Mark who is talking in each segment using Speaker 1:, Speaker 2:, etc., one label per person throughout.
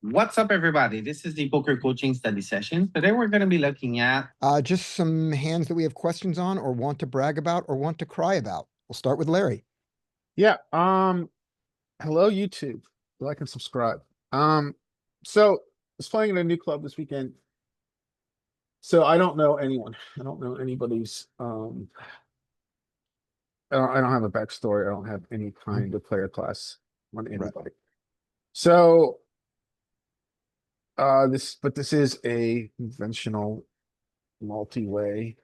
Speaker 1: What's up, everybody? This is the poker coaching study session. Today, we're going to be looking at
Speaker 2: Just some hands that we have questions on or want to brag about or want to cry about. We'll start with Larry.
Speaker 3: Yeah. Hello YouTube. Like and subscribe. So I was playing in a new club this weekend. So I don't know anyone. I don't know anybody's I don't have a backstory. I don't have any kind of player class on anybody. So this is a conventional multi-way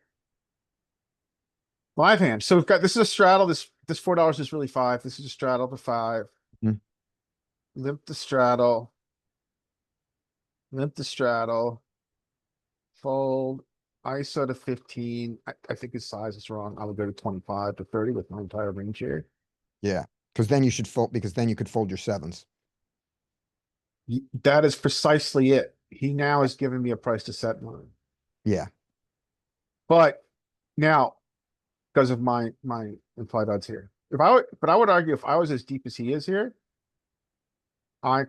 Speaker 3: live hand. So we've got this is a straddle. This $4 is really five. This is a straddle to five.
Speaker 2: Mhm.
Speaker 3: Limp the straddle. Limp the straddle. Fold. ISO to 15. I think his size is wrong. I would go to 25 to 30 with my entire range here.
Speaker 2: Yeah, because then you should fold because then you could fold your sevens.
Speaker 3: That is precisely it. He now is giving me a price to set mine.
Speaker 2: Yeah.
Speaker 3: But now, because of my implied odds here. But I would argue if I was as deep as he is here, I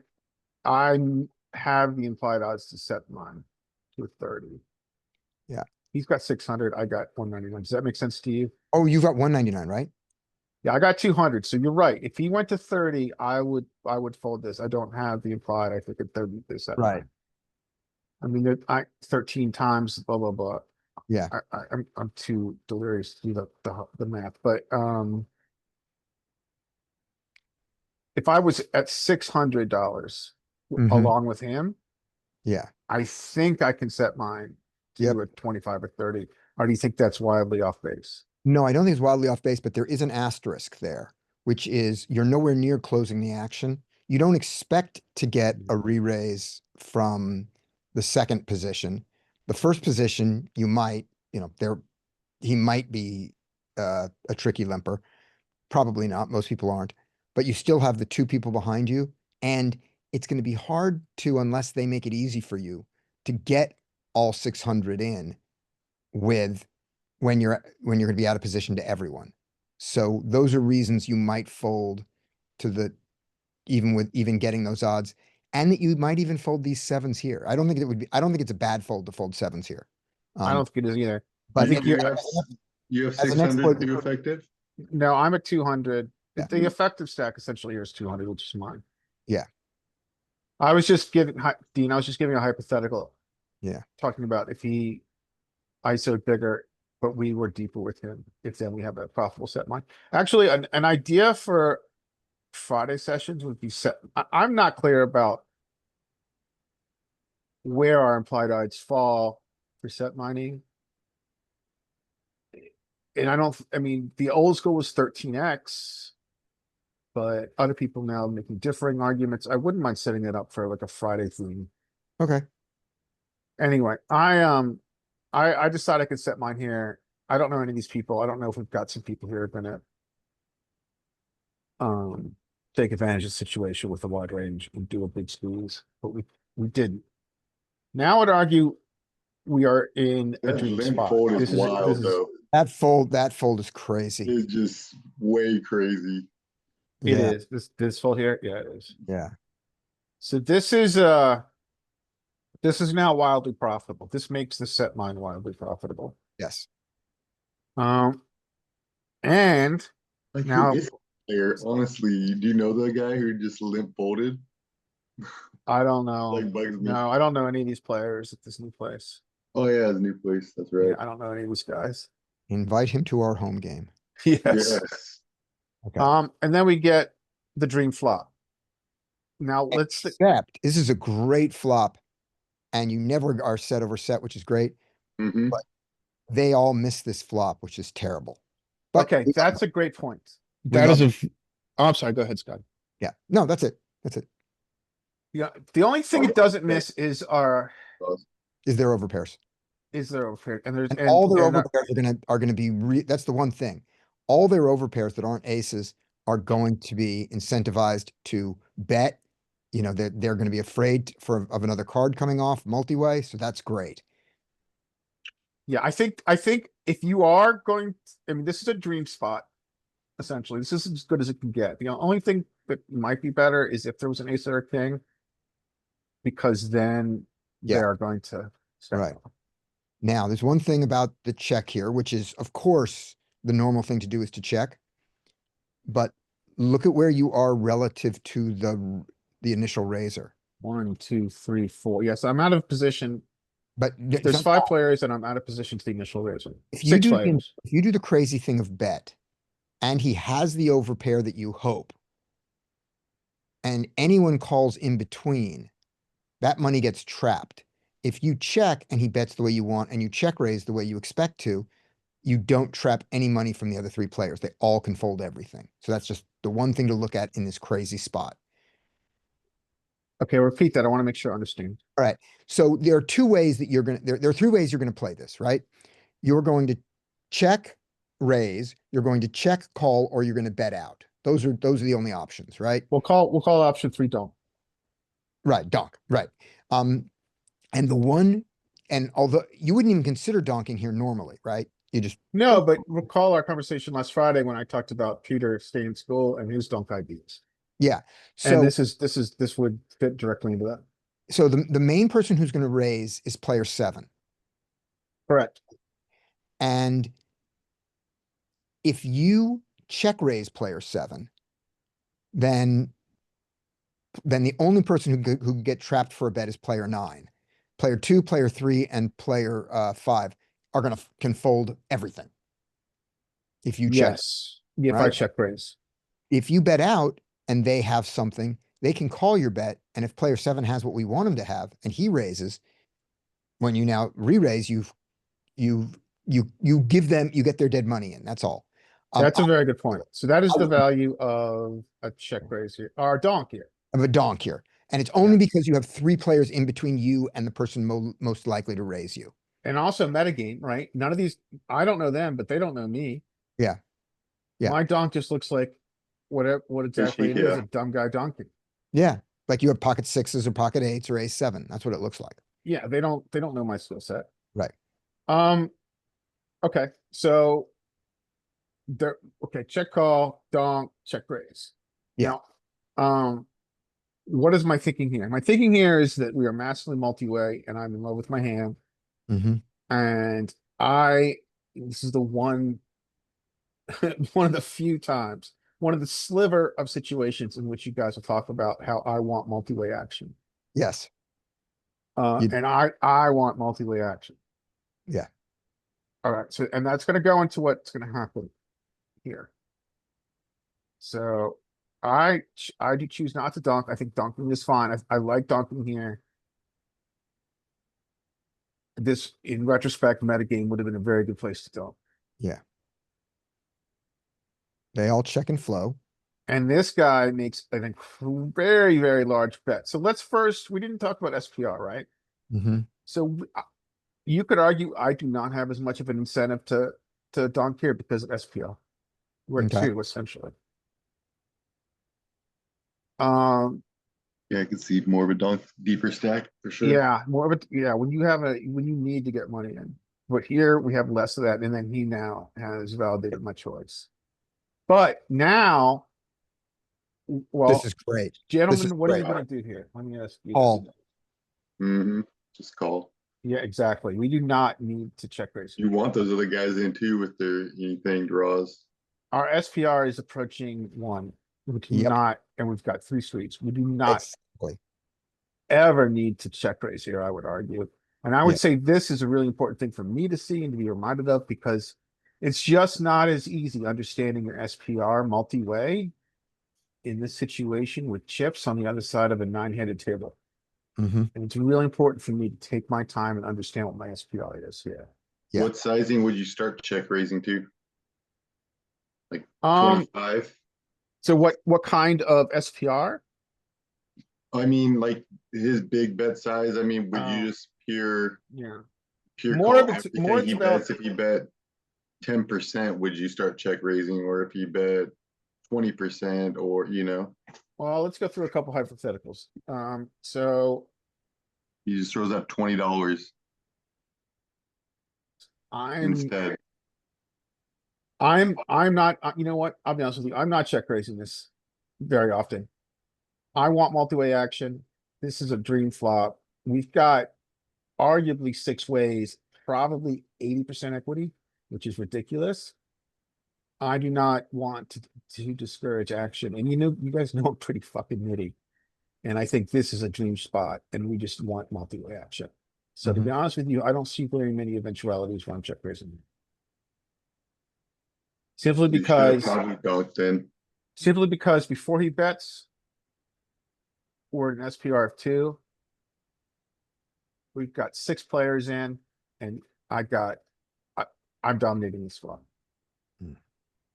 Speaker 3: have the implied odds to set mine to 30.
Speaker 2: Yeah.
Speaker 3: He's got 600. I got 199. Does that make sense to you?
Speaker 2: Oh, you got 199, right?
Speaker 3: Yeah, I got 200. So you're right. If he went to 30, I would fold this. I don't have the implied. I think at 30 this set
Speaker 2: Right.
Speaker 3: mine. I mean, I 13 times, blah blah blah.
Speaker 2: Yeah.
Speaker 3: I'm too delirious to do the math, but if I was at $600
Speaker 2: Mhm.
Speaker 3: along with him,
Speaker 2: Yeah.
Speaker 3: I think I can set mine to
Speaker 2: Yep.
Speaker 3: a 25 or 30. Or do you think that's wildly off base?
Speaker 2: No, I don't think it's wildly off base, but there is an asterisk there, which is you're nowhere near closing the action. You don't expect to get a re-raise from the second position. The first position, you might, he might be a tricky limper. Probably not. Most people aren't. But you still have the two people behind you, and it's going to be hard to, unless they make it easy for you, to get all 600 in with when you're going to be out of position to everyone. So those are reasons you might fold to the even getting those odds, and that you might even fold these sevens here. I don't think it's a bad fold to fold sevens here.
Speaker 3: I don't think it is either.
Speaker 2: But
Speaker 3: think
Speaker 4: You have
Speaker 2: as an
Speaker 4: 600
Speaker 2: exploit,
Speaker 4: to do effective?
Speaker 3: No, I'm at 200.
Speaker 2: Yeah.
Speaker 3: The effective stack essentially here is 200, which is mine.
Speaker 2: Yeah.
Speaker 3: I was just giving Dean. I was just giving a hypothetical.
Speaker 2: Yeah.
Speaker 3: Talking about if he ISO'd bigger, but we were deeper with him, if then we have a profitable set mine. Actually, an idea for Friday sessions would be set. I'm not clear about where our implied odds fall for set mining. And I mean, the old school was 13x, but other people now making differing arguments. I wouldn't mind setting it up for like a Friday theme.
Speaker 2: Okay.
Speaker 3: Anyway, I decided I could set mine here. I don't know any of these people. I don't know if we've got some people here who are gonna take advantage of the situation with a wide range and do a big squeeze, but we didn't. Now I'd argue we are in a
Speaker 4: That
Speaker 3: dream
Speaker 4: limp
Speaker 3: spot.
Speaker 4: fold is
Speaker 3: This is
Speaker 4: wild, though.
Speaker 2: That fold is crazy.
Speaker 4: It's just way crazy.
Speaker 3: It
Speaker 2: Yeah.
Speaker 3: is this fold here. Yeah, it is.
Speaker 2: Yeah.
Speaker 3: So this is now wildly profitable. This makes the set mine wildly profitable.
Speaker 2: Yes.
Speaker 3: And
Speaker 4: Like,
Speaker 3: now
Speaker 4: who is that player? Honestly, do you know the guy who just limp folded?
Speaker 3: I don't know.
Speaker 4: Like bugs me.
Speaker 3: No, I don't know any of these players at this new place.
Speaker 4: Oh yeah, his new place. That's
Speaker 3: Yeah,
Speaker 4: right.
Speaker 3: I don't know any of these guys.
Speaker 2: Invite him to our home game.
Speaker 3: Yes.
Speaker 4: Yes.
Speaker 2: Okay.
Speaker 3: And then we get the dream flop. Now let's
Speaker 2: Except this is a great flop, and you never are set over set, which is great.
Speaker 4: Mm-hmm.
Speaker 2: But they all miss this flop, which is terrible. But
Speaker 3: okay, that's a great point.
Speaker 2: We
Speaker 3: That
Speaker 2: love
Speaker 3: is oh, I'm sorry, go ahead, Scott.
Speaker 2: yeah. No, that's it. That's it.
Speaker 3: Yeah, the only thing it doesn't miss is
Speaker 2: Is there overpairs?
Speaker 3: is there over and there's
Speaker 2: And all their
Speaker 3: and,
Speaker 2: overpairs are gonna be that's the one thing. All their overpairs that aren't aces are going to be incentivized to bet. You know, they're going to be afraid of another card coming off multi-way, so that's great.
Speaker 3: yeah, I think if you are going, I mean, this is a dream spot. Essentially, this is as good as it can get. The only thing that might be better is if there was an ace or a king. because then they
Speaker 2: Yeah.
Speaker 3: are going to. stack
Speaker 2: Right.
Speaker 3: up.
Speaker 2: Now, there's one thing about the check here, which is, of course, the normal thing to do is to check. But look at where you are relative to the initial raiser.
Speaker 3: 1, 2, 3, 4. Yes, I'm out of position.
Speaker 2: But
Speaker 3: There's 5 players and I'm out of position to the initial raiser.
Speaker 2: if you
Speaker 3: 6
Speaker 2: do
Speaker 3: players.
Speaker 2: if you do the crazy thing of bet, and he has the overpair that you hope, and anyone calls in between, that money gets trapped. If you check and he bets the way you want, and you check raise the way you expect to, you don't trap any money from the other 3 players. They all can fold everything. So that's just the one thing to look at in this crazy spot.
Speaker 3: Okay, repeat that. I want to make sure I understand.
Speaker 2: All right. So there are 2 ways that there are 3 ways you're gonna play this, right? You're going to check, raise, you're going to check, call, or you're gonna bet out. Those are the only options, right?
Speaker 3: We'll call option 3 don't.
Speaker 2: Right, donk, right. And the one, and although you wouldn't even consider donking here normally, right? You just,
Speaker 3: No, but recall our conversation last Friday when I talked about Peter staying in school and his donk ideas.
Speaker 2: yeah.
Speaker 3: And
Speaker 2: So,
Speaker 3: this would fit directly into that.
Speaker 2: so the main person who's gonna raise is player 7.
Speaker 3: Correct.
Speaker 2: And if you check raise player 7, then the only person who could get trapped for a bet is player 9. Player 2, player 3, and player 5 are can fold everything. If you check,
Speaker 3: Yes. If I
Speaker 2: right?
Speaker 3: check raise.
Speaker 2: If you bet out and they have something, they can call your bet. And if player 7 has what we want him to have, and he raises, when you now re-raise, you give them, you get their dead money in. That's all.
Speaker 3: That's a very good point. So that is the value of a check raise here, or donk here.
Speaker 2: Of a donk here. And it's only
Speaker 3: Yes.
Speaker 2: because you have 3 players in between you and the person most likely to raise you.
Speaker 3: And also metagame, right? None of these, I don't know them, but they don't know me.
Speaker 2: Yeah. Yeah.
Speaker 3: My donk just looks like what exactly it is,
Speaker 4: Yeah.
Speaker 3: a dumb guy donking.
Speaker 2: Yeah. Like you have pocket 6s or pocket 8s or ace 7. That's what it looks like.
Speaker 3: Yeah, they don't know my skill set.
Speaker 2: Right.
Speaker 3: Okay, so there, okay, check call, donk, check raise.
Speaker 2: Yeah.
Speaker 3: Now, what is my thinking here? My thinking here is that we are massively multi-way and I'm in love with my hand.
Speaker 2: Mm-hmm.
Speaker 3: And this is the one, one of the few times, one of the sliver of situations in which you guys will talk about how I want multi-way action.
Speaker 2: Yes. You-
Speaker 3: And I want multi-way action.
Speaker 2: Yeah.
Speaker 3: All right, so, and that's gonna go into what's gonna happen here. So I do choose not to dunk. I think dunking is fine. I like dunking here. This, in retrospect, metagame would have been a very good place to dunk.
Speaker 2: Yeah. They all check and flow.
Speaker 3: And this guy makes an very, very large bet. So let's first, we didn't talk about SPR, right?
Speaker 2: Mm-hmm.
Speaker 3: So you could argue I do not have as much of an incentive to dunk here because of SPR. We're at
Speaker 2: Okay.
Speaker 3: 2 essentially.
Speaker 4: Yeah, I could see more of a donk, deeper stack for sure.
Speaker 3: Yeah, more of a, yeah, when you need to get money in. But here we have less of that, and then he now has validated my choice. But now, well,
Speaker 2: This is great. This is
Speaker 3: gentlemen, what are you
Speaker 2: great.
Speaker 3: gonna do here? Let me ask you.
Speaker 2: Call.
Speaker 4: Mm-hmm. Just call.
Speaker 3: Yeah, exactly. We do not need to check raise.
Speaker 4: You want those other guys in too with their anything draws.
Speaker 3: Our SPR is approaching 1. We do
Speaker 2: Yep.
Speaker 3: not, and we've got 3 streets. We do not
Speaker 2: Exactly.
Speaker 3: ever need to check raise here, I would argue. And I would
Speaker 2: Yeah.
Speaker 3: say this is a really important thing for me to see and to be reminded of, because it's just not as easy understanding your SPR multi-way in this situation with chips on the other side of a 9-handed table.
Speaker 2: Mm-hmm.
Speaker 3: And it's really important for me to take my time and understand what my SPR is here.
Speaker 2: Yeah.
Speaker 4: What sizing would you start check raising to? Like
Speaker 3: Um,
Speaker 4: 25?
Speaker 3: so what kind of SPR?
Speaker 4: I mean, like his big bet size. I mean, would
Speaker 3: Oh.
Speaker 4: you just pure
Speaker 3: Yeah.
Speaker 4: call
Speaker 3: More of it's-
Speaker 4: everything
Speaker 3: more
Speaker 4: he
Speaker 3: it's about-
Speaker 4: bets? If he bet 10%, would you start check raising? Or if he bet 20%, or
Speaker 3: Well, let's go through a couple hypotheticals. So
Speaker 4: he just throws out $20 instead.
Speaker 3: I'm not, you know what? I'll be honest with you. I'm not check raising this very often. I want multi-way action. This is a dream flop. We've got arguably 6 ways, probably 80% equity, which is ridiculous. I do not want to discourage action, and you guys know I'm pretty fucking nitty. And I think this is a dream spot, and we just want multi-way action. So to be honest with you, I don't see very many eventualities where I'm check raising. Simply
Speaker 4: You should
Speaker 3: because,
Speaker 4: probably don't then.
Speaker 3: before he bets, we're an SPR of 2. We've got 6 players in, and I'm dominating this flop.
Speaker 2: Hmm.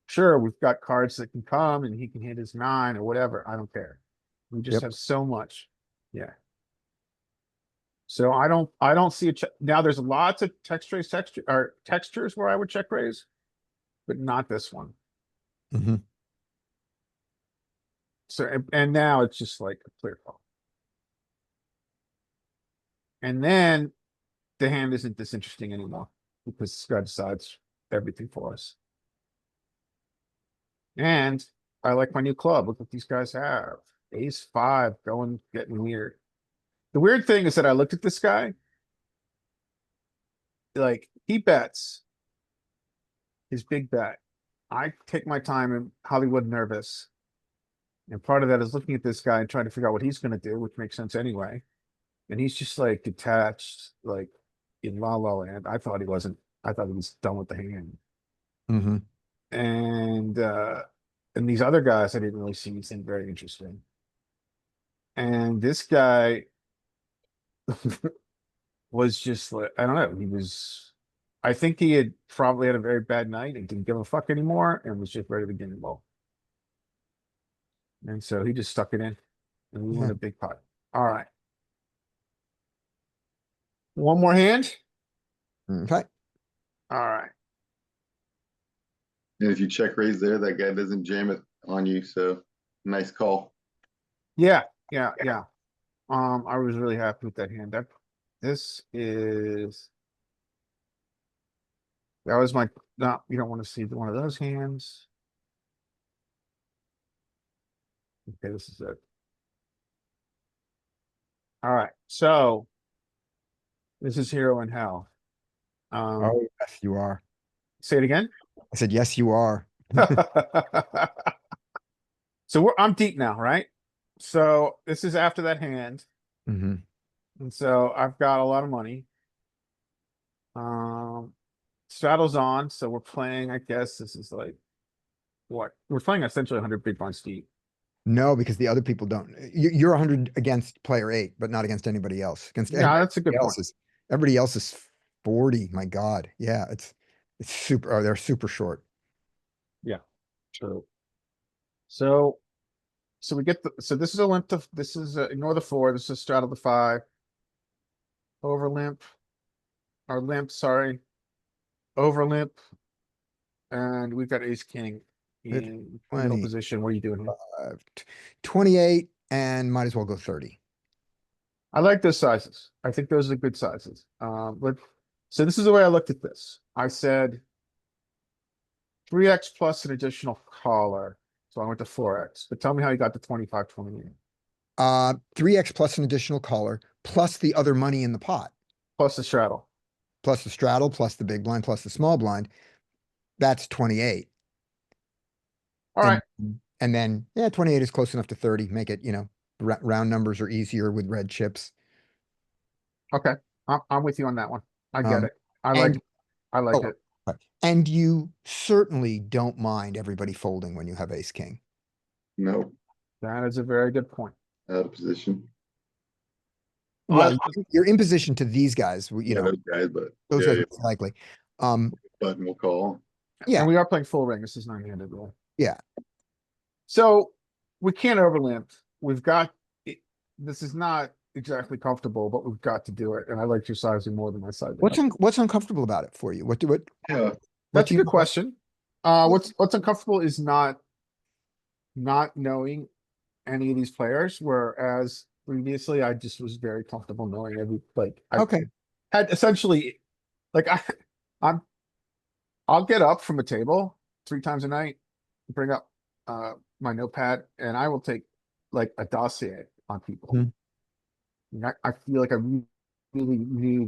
Speaker 3: Sure, we've got cards that can come and he can hit his 9 or whatever. I don't care. We just
Speaker 2: Yep.
Speaker 3: have so much. Yeah. So I don't see a check. Now there's lots of textures where I would check raise, but not this one.
Speaker 2: Mhm.
Speaker 3: So, and now it's just like a clear call. And then the hand isn't this interesting anymore because this guy decides everything for us. And I like my new club. Look what these guys have. Ace 5 getting weird. The weird thing is that I looked at this guy. Like, he bets his big bet. I take my time in Hollywood nervous. And part of that is looking at this guy and trying to figure out what he's gonna do, which makes sense anyway. And he's just like detached, like in La La Land. I thought he wasn't. I thought he was done with the hand.
Speaker 2: Mhm.
Speaker 3: And these other guys I didn't really see anything very interesting. And this guy was just like, I don't know, I think he had probably had a very bad night and didn't give a fuck anymore and was just ready to get involved. And so he just stuck it in and we won
Speaker 2: Yeah.
Speaker 3: a big pot. All right. One more hand.
Speaker 2: Okay.
Speaker 3: All right.
Speaker 4: And if you check raise there, that guy doesn't jam it on you, so nice call.
Speaker 3: Yeah. I was really happy with that hand. That was my, no, you don't want to see one of those hands. Okay, this is it. All right, so this is hero in hell.
Speaker 2: Oh, yes, you are.
Speaker 3: Say it again.
Speaker 2: I said, yes, you are.
Speaker 3: So I'm deep now, right? So this is after that hand.
Speaker 2: Mhm.
Speaker 3: And so I've got a lot of money. Straddle's on, so we're playing, I guess this is like what? We're playing essentially 100 big blinds deep.
Speaker 2: No, because the other people don't. You're 100 against player 8, but not against anybody else. Against
Speaker 3: Yeah, that's a good
Speaker 2: everybody
Speaker 3: point.
Speaker 2: everybody else is 40. My God. Yeah, it's super. Oh, they're super short.
Speaker 3: True. So we get so this is a limp to, this is ignore the 4, this is straddle the 5. Over limp. Or limp, sorry. Over limp. And we've got ace king in middle
Speaker 2: 20,
Speaker 3: position. What are you doing here?
Speaker 2: 28, and might as well go 30.
Speaker 3: I like those sizes. I think those are good sizes. So this is the way I looked at this. I said 3x plus an additional caller. So I went to 4x. But tell me how you got to 25, 28.
Speaker 2: 3x plus an additional caller, plus the other money in the pot,
Speaker 3: Plus the straddle.
Speaker 2: plus the straddle, plus the big blind, plus the small blind. That's 28.
Speaker 3: All right.
Speaker 2: And then, yeah, 28 is close enough to 30. Make it, round numbers are easier with red chips.
Speaker 3: Okay. I'm with you on that one. I get
Speaker 2: Um,
Speaker 3: it. I like
Speaker 2: oh,
Speaker 3: it.
Speaker 2: right. And you certainly don't mind everybody folding when you have ace king.
Speaker 4: Nope,
Speaker 3: That is a very good point.
Speaker 4: out of position.
Speaker 2: Well, you're in position to these guys,
Speaker 4: Yeah, those guys, but
Speaker 2: those
Speaker 4: yeah,
Speaker 2: guys are likely.
Speaker 4: button will call.
Speaker 2: Yeah.
Speaker 3: And we are playing full ring. This is 9-handed roll.
Speaker 2: Yeah.
Speaker 3: So we can't overlimp. We've got this is not exactly comfortable, but we've got to do it. And I like your sizing more than my sizing.
Speaker 2: What's uncomfortable about it for you?
Speaker 4: Yeah,
Speaker 3: That's a good question. What's uncomfortable is not knowing any of these players, whereas previously I just was very comfortable knowing
Speaker 2: Okay.
Speaker 3: had essentially like I'll get up from a table 3 times a night, bring up my notepad, and I will take like a dossier on people.
Speaker 2: Mhm.
Speaker 3: I feel like I really knew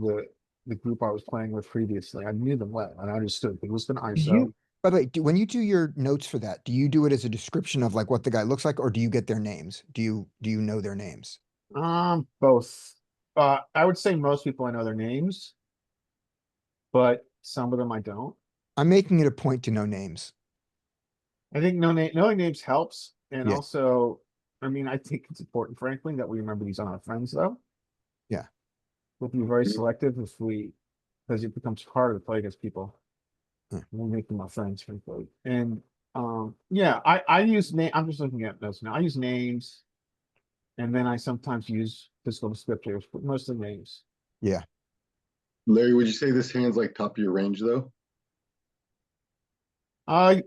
Speaker 3: the group I was playing with previously. I knew them well and I understood it was an
Speaker 2: Do
Speaker 3: ISO.
Speaker 2: you, by the way, when you do your notes for that, do you do it as a description of like what the guy looks like, or do you get their names? Do you know their names?
Speaker 3: Both. I would say most people I know their names, but some of them I don't.
Speaker 2: I'm making it a point to know names.
Speaker 3: I think knowing names helps, and
Speaker 2: Yeah.
Speaker 3: also, I mean, I think it's important, frankly, that we remember these aren't our friends, though.
Speaker 2: Yeah.
Speaker 3: We'll be very
Speaker 4: Mhm.
Speaker 3: selective because it becomes harder to play against people.
Speaker 2: Hmm.
Speaker 3: We'll make them our friends, frankly. And yeah, I use name. I'm just looking at those now. I use names, and then I sometimes use physical descriptors, but mostly names.
Speaker 2: Yeah.
Speaker 4: Larry, would you say this hand's like top of your range though?
Speaker 3: Uh,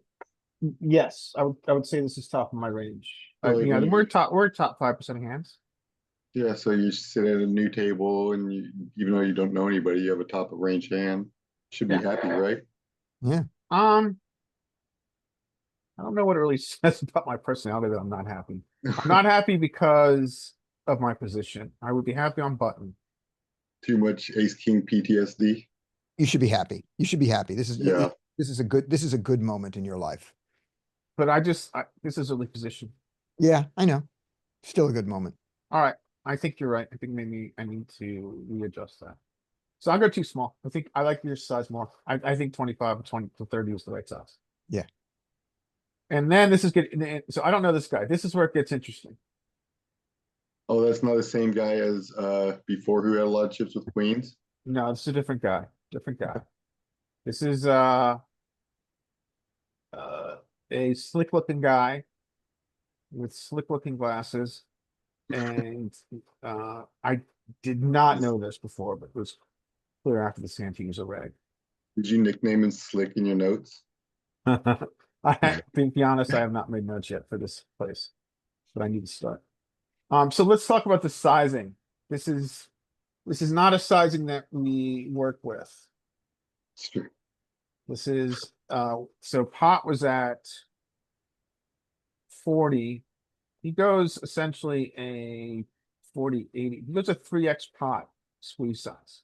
Speaker 3: yes, I would say this is top of my range.
Speaker 4: So like
Speaker 3: Yeah,
Speaker 4: when
Speaker 3: we're top 5% of hands.
Speaker 4: yeah, so you sit at a new table and even though you don't know anybody, you have a top of range hand. Should be
Speaker 3: Yeah.
Speaker 4: happy, right?
Speaker 2: Yeah.
Speaker 3: I don't know what it really says about my personality that I'm not happy. I'm not happy because of my position. I would be happy on button.
Speaker 4: Too much ace king PTSD.
Speaker 2: You should be happy. You should be happy.
Speaker 4: Yeah.
Speaker 2: This is a good moment in your life.
Speaker 3: But this is a weak position.
Speaker 2: Yeah, I know. Still a good moment.
Speaker 3: All right. I think you're right. I think maybe I need to readjust that. So I'll go too small. I think I like your size more. I think 25 or 20 to 30 was the right size.
Speaker 2: Yeah.
Speaker 3: And then this is getting, so I don't know this guy. This is where it gets interesting.
Speaker 4: Oh, that's not the same guy as before who had a lot of chips with queens.
Speaker 3: No, this is a different guy. Different guy. This is a slick looking guy with slick looking glasses. And I did not know this before, but it was clear after the Santiago reg.
Speaker 4: Did you nickname him Slick in your notes?
Speaker 3: To be honest, I have not made notes yet for this place, but I need to start. So let's talk about the sizing. This is not a sizing that we work with.
Speaker 4: Sure.
Speaker 3: This is so pot was at 40. He goes essentially a 40, 80. He goes a 3x pot squeeze size.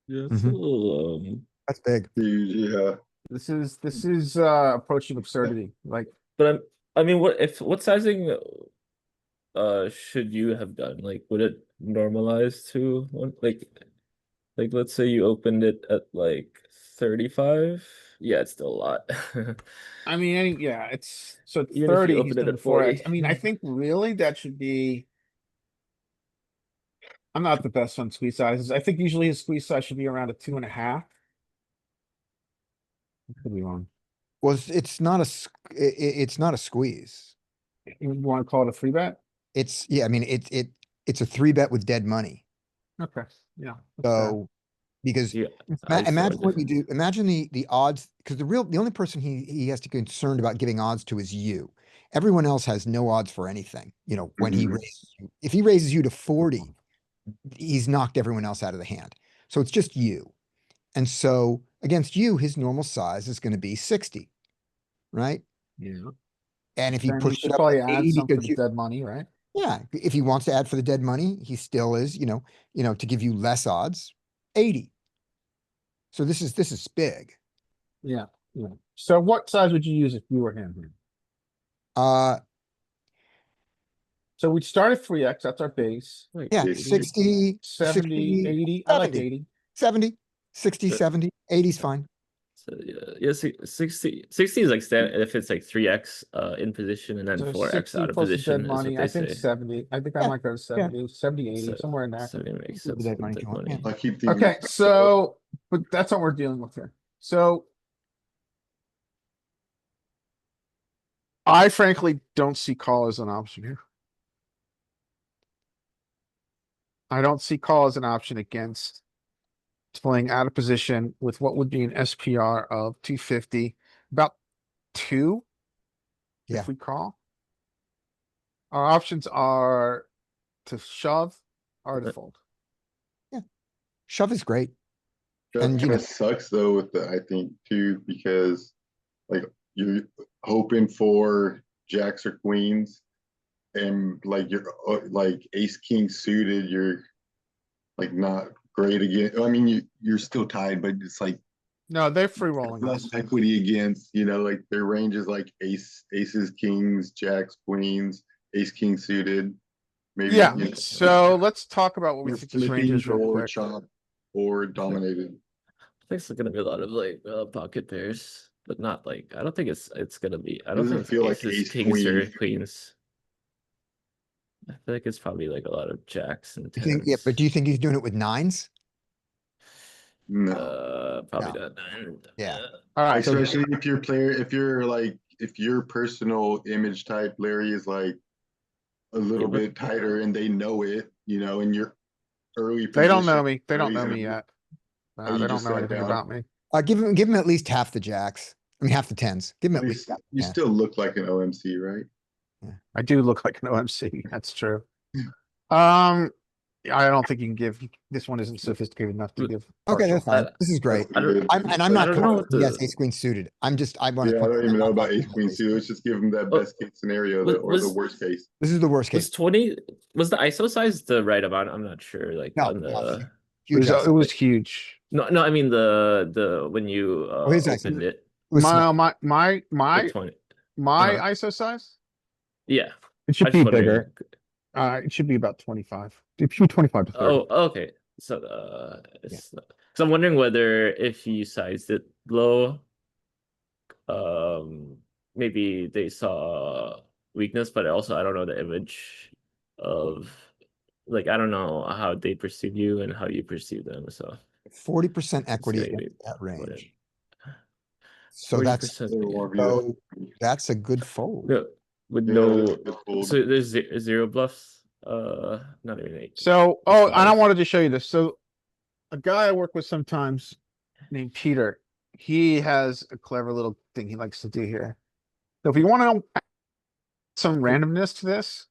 Speaker 5: Yeah, it's a
Speaker 2: Mhm.
Speaker 5: little
Speaker 2: That's big.
Speaker 4: Huge, yeah.
Speaker 3: This is approaching absurdity. Like
Speaker 5: but I mean what sizing should you have done? Like would it normalize to one like let's say you opened it at like 35? Yeah, it's still a lot.
Speaker 3: I mean, yeah, it's so it's
Speaker 5: Even if you
Speaker 3: 30, he's
Speaker 5: opened it
Speaker 3: doing
Speaker 5: at
Speaker 3: 4x.
Speaker 5: 40.
Speaker 3: I mean, I think really that should be. I'm not the best on squeeze sizes. I think usually his squeeze size should be around a 2.5. I could be wrong.
Speaker 2: Well, it's not it's not a squeeze.
Speaker 3: You want to call it a 3-bet?
Speaker 2: It's yeah, I mean it's a 3-bet with dead money.
Speaker 3: Okay, yeah. that's fair.
Speaker 2: So because
Speaker 5: Yeah, I just
Speaker 2: imagine
Speaker 5: wanted
Speaker 2: what you do. Imagine the odds, because the only person he has to be concerned about giving odds to is you. Everyone else has no odds for anything. You know, when he
Speaker 4: Mhm.
Speaker 2: raises you, if he raises you to 40, he's knocked everyone else out of the hand. So it's just you. And so against you, his normal size is going to be 60, right?
Speaker 3: Yeah.
Speaker 2: And if he
Speaker 3: Then he
Speaker 2: pushed it
Speaker 3: should
Speaker 2: up to
Speaker 3: probably add
Speaker 2: 80
Speaker 3: some for
Speaker 2: because
Speaker 3: the
Speaker 2: you,
Speaker 3: dead money, right?
Speaker 2: yeah, if he wants to add for the dead money, he still is, to give you less odds, 80. So this is big.
Speaker 3: Yeah, yeah. So what size would you use if you were him here?
Speaker 2: Uh,
Speaker 3: So we'd start at 3x, that's our base.
Speaker 5: like
Speaker 2: yeah,
Speaker 4: 80.
Speaker 2: 60,
Speaker 3: 70,
Speaker 2: 60,
Speaker 3: 80. I like
Speaker 2: 70,
Speaker 3: 80.
Speaker 2: 70, 60,
Speaker 5: Sure.
Speaker 2: 70, 80 is fine.
Speaker 5: so yeah, 60 is like if it's like 3x in position and then
Speaker 3: So
Speaker 5: 4x
Speaker 3: 60
Speaker 5: out of
Speaker 3: plus the dead
Speaker 5: position is what
Speaker 3: money.
Speaker 5: they
Speaker 3: I think
Speaker 5: say.
Speaker 3: 70. I think I
Speaker 2: Yeah,
Speaker 3: might go to 70, 70, 80,
Speaker 5: So
Speaker 3: somewhere in there.
Speaker 5: 70 makes
Speaker 2: Do the
Speaker 5: sense
Speaker 2: dead
Speaker 5: with
Speaker 2: money if
Speaker 5: dead
Speaker 2: you want,
Speaker 5: money.
Speaker 4: I keep thinking.
Speaker 3: Okay, so but that's what we're dealing with here. So I frankly don't see call as an option here. I don't see call as an option against playing out of position with what would be an SPR of 250, about 2
Speaker 2: Yeah.
Speaker 3: if we call. Our options are to shove or to
Speaker 5: Uh,
Speaker 3: fold.
Speaker 2: Shove is great.
Speaker 4: That
Speaker 2: And,
Speaker 4: kind of sucks though with the, I think too, because like you're hoping for jacks or queens and like you're like ace king suited, you're like not great again. I mean, you're still tied, but it's like
Speaker 3: No, they're free rolling
Speaker 4: less
Speaker 3: us.
Speaker 4: equity against, you know, like their range is like aces, kings, jacks, queens, ace king suited. Maybe
Speaker 3: Yeah,
Speaker 4: you know,
Speaker 3: so let's talk about what we
Speaker 4: you're
Speaker 3: think this range
Speaker 4: flipping
Speaker 3: is real
Speaker 4: or
Speaker 3: quick.
Speaker 4: chop or dominated.
Speaker 5: I think it's gonna be a lot of like pocket pairs, but not like I don't think it's gonna be. I don't
Speaker 4: Doesn't
Speaker 5: think it's
Speaker 4: feel like
Speaker 5: aces,
Speaker 4: ace
Speaker 5: kings, or
Speaker 4: queen.
Speaker 5: queens. I feel like it's probably like a lot of jacks and
Speaker 2: You think, yeah, but do you think he's doing it with nines?
Speaker 4: No.
Speaker 5: Probably
Speaker 2: No.
Speaker 5: not.
Speaker 2: Yeah.
Speaker 3: Alright, so
Speaker 4: Especially if you're like, if your personal image type, Larry, is like a little
Speaker 5: but-
Speaker 4: bit tighter and they know it, you know, in your early
Speaker 3: they don't know
Speaker 4: position,
Speaker 3: me. They don't know me
Speaker 4: raising-
Speaker 3: yet.
Speaker 4: Oh, you
Speaker 3: They don't
Speaker 4: just
Speaker 3: know
Speaker 4: sat
Speaker 3: anything
Speaker 4: down.
Speaker 3: about me.
Speaker 2: Give him at least half the jacks. I mean, half the tens. Give him at
Speaker 4: You
Speaker 2: least. half the
Speaker 4: you
Speaker 2: tens.
Speaker 4: still look like an OMC, right?
Speaker 3: I do look like an OMC, that's true. I don't think you can give, this one isn't sophisticated enough to
Speaker 5: But-
Speaker 3: give.
Speaker 2: Okay,
Speaker 3: partial.
Speaker 2: that's fine.
Speaker 5: I-
Speaker 2: This is great.
Speaker 5: I don't-
Speaker 2: I'm not
Speaker 5: I don't know
Speaker 2: confident
Speaker 5: what
Speaker 2: he has
Speaker 5: the-
Speaker 2: ace queen suited. I want
Speaker 4: Yeah, I
Speaker 2: to.
Speaker 4: don't even know about ace queen suited. Let's just give them that
Speaker 5: Oh,
Speaker 4: best case scenario
Speaker 5: was-
Speaker 4: or the
Speaker 5: was-
Speaker 4: worst case.
Speaker 2: This is the worst
Speaker 5: Was
Speaker 2: case.
Speaker 5: 20? Was the ISO size the right amount? I'm not sure. Like
Speaker 2: No,
Speaker 5: on
Speaker 2: no,
Speaker 5: the
Speaker 3: It
Speaker 2: huge.
Speaker 3: was,
Speaker 2: ISO.
Speaker 3: it was huge.
Speaker 5: no, I mean the when you
Speaker 2: his ISO.
Speaker 5: opened it.
Speaker 2: It was small.
Speaker 3: My
Speaker 5: The 20.
Speaker 3: my
Speaker 5: Uh-huh.
Speaker 3: ISO size?
Speaker 5: Yeah.
Speaker 3: It
Speaker 5: I
Speaker 3: should
Speaker 5: was
Speaker 3: be
Speaker 5: wondering.
Speaker 3: bigger. It should be about 25. It should be 25 to 30.
Speaker 5: Oh, okay. So so I'm wondering whether if you sized it low, maybe they saw weakness, but also I don't know the image of like I don't know how they perceive you and how you perceive them. So
Speaker 2: 40% equity
Speaker 5: maybe
Speaker 2: against that
Speaker 5: what
Speaker 2: range.
Speaker 5: it-
Speaker 2: So that's
Speaker 5: 40%.
Speaker 2: so that's a good fold.
Speaker 5: No, with
Speaker 4: Yeah,
Speaker 5: no.
Speaker 4: that's a good fold.
Speaker 5: So there's zero bluffs. Not even 8.
Speaker 3: So, oh, and I
Speaker 5: five.
Speaker 3: wanted to show you this. So a guy I work with sometimes named Peter, he has a clever little thing he likes to do here. So if you want to know some randomness to this,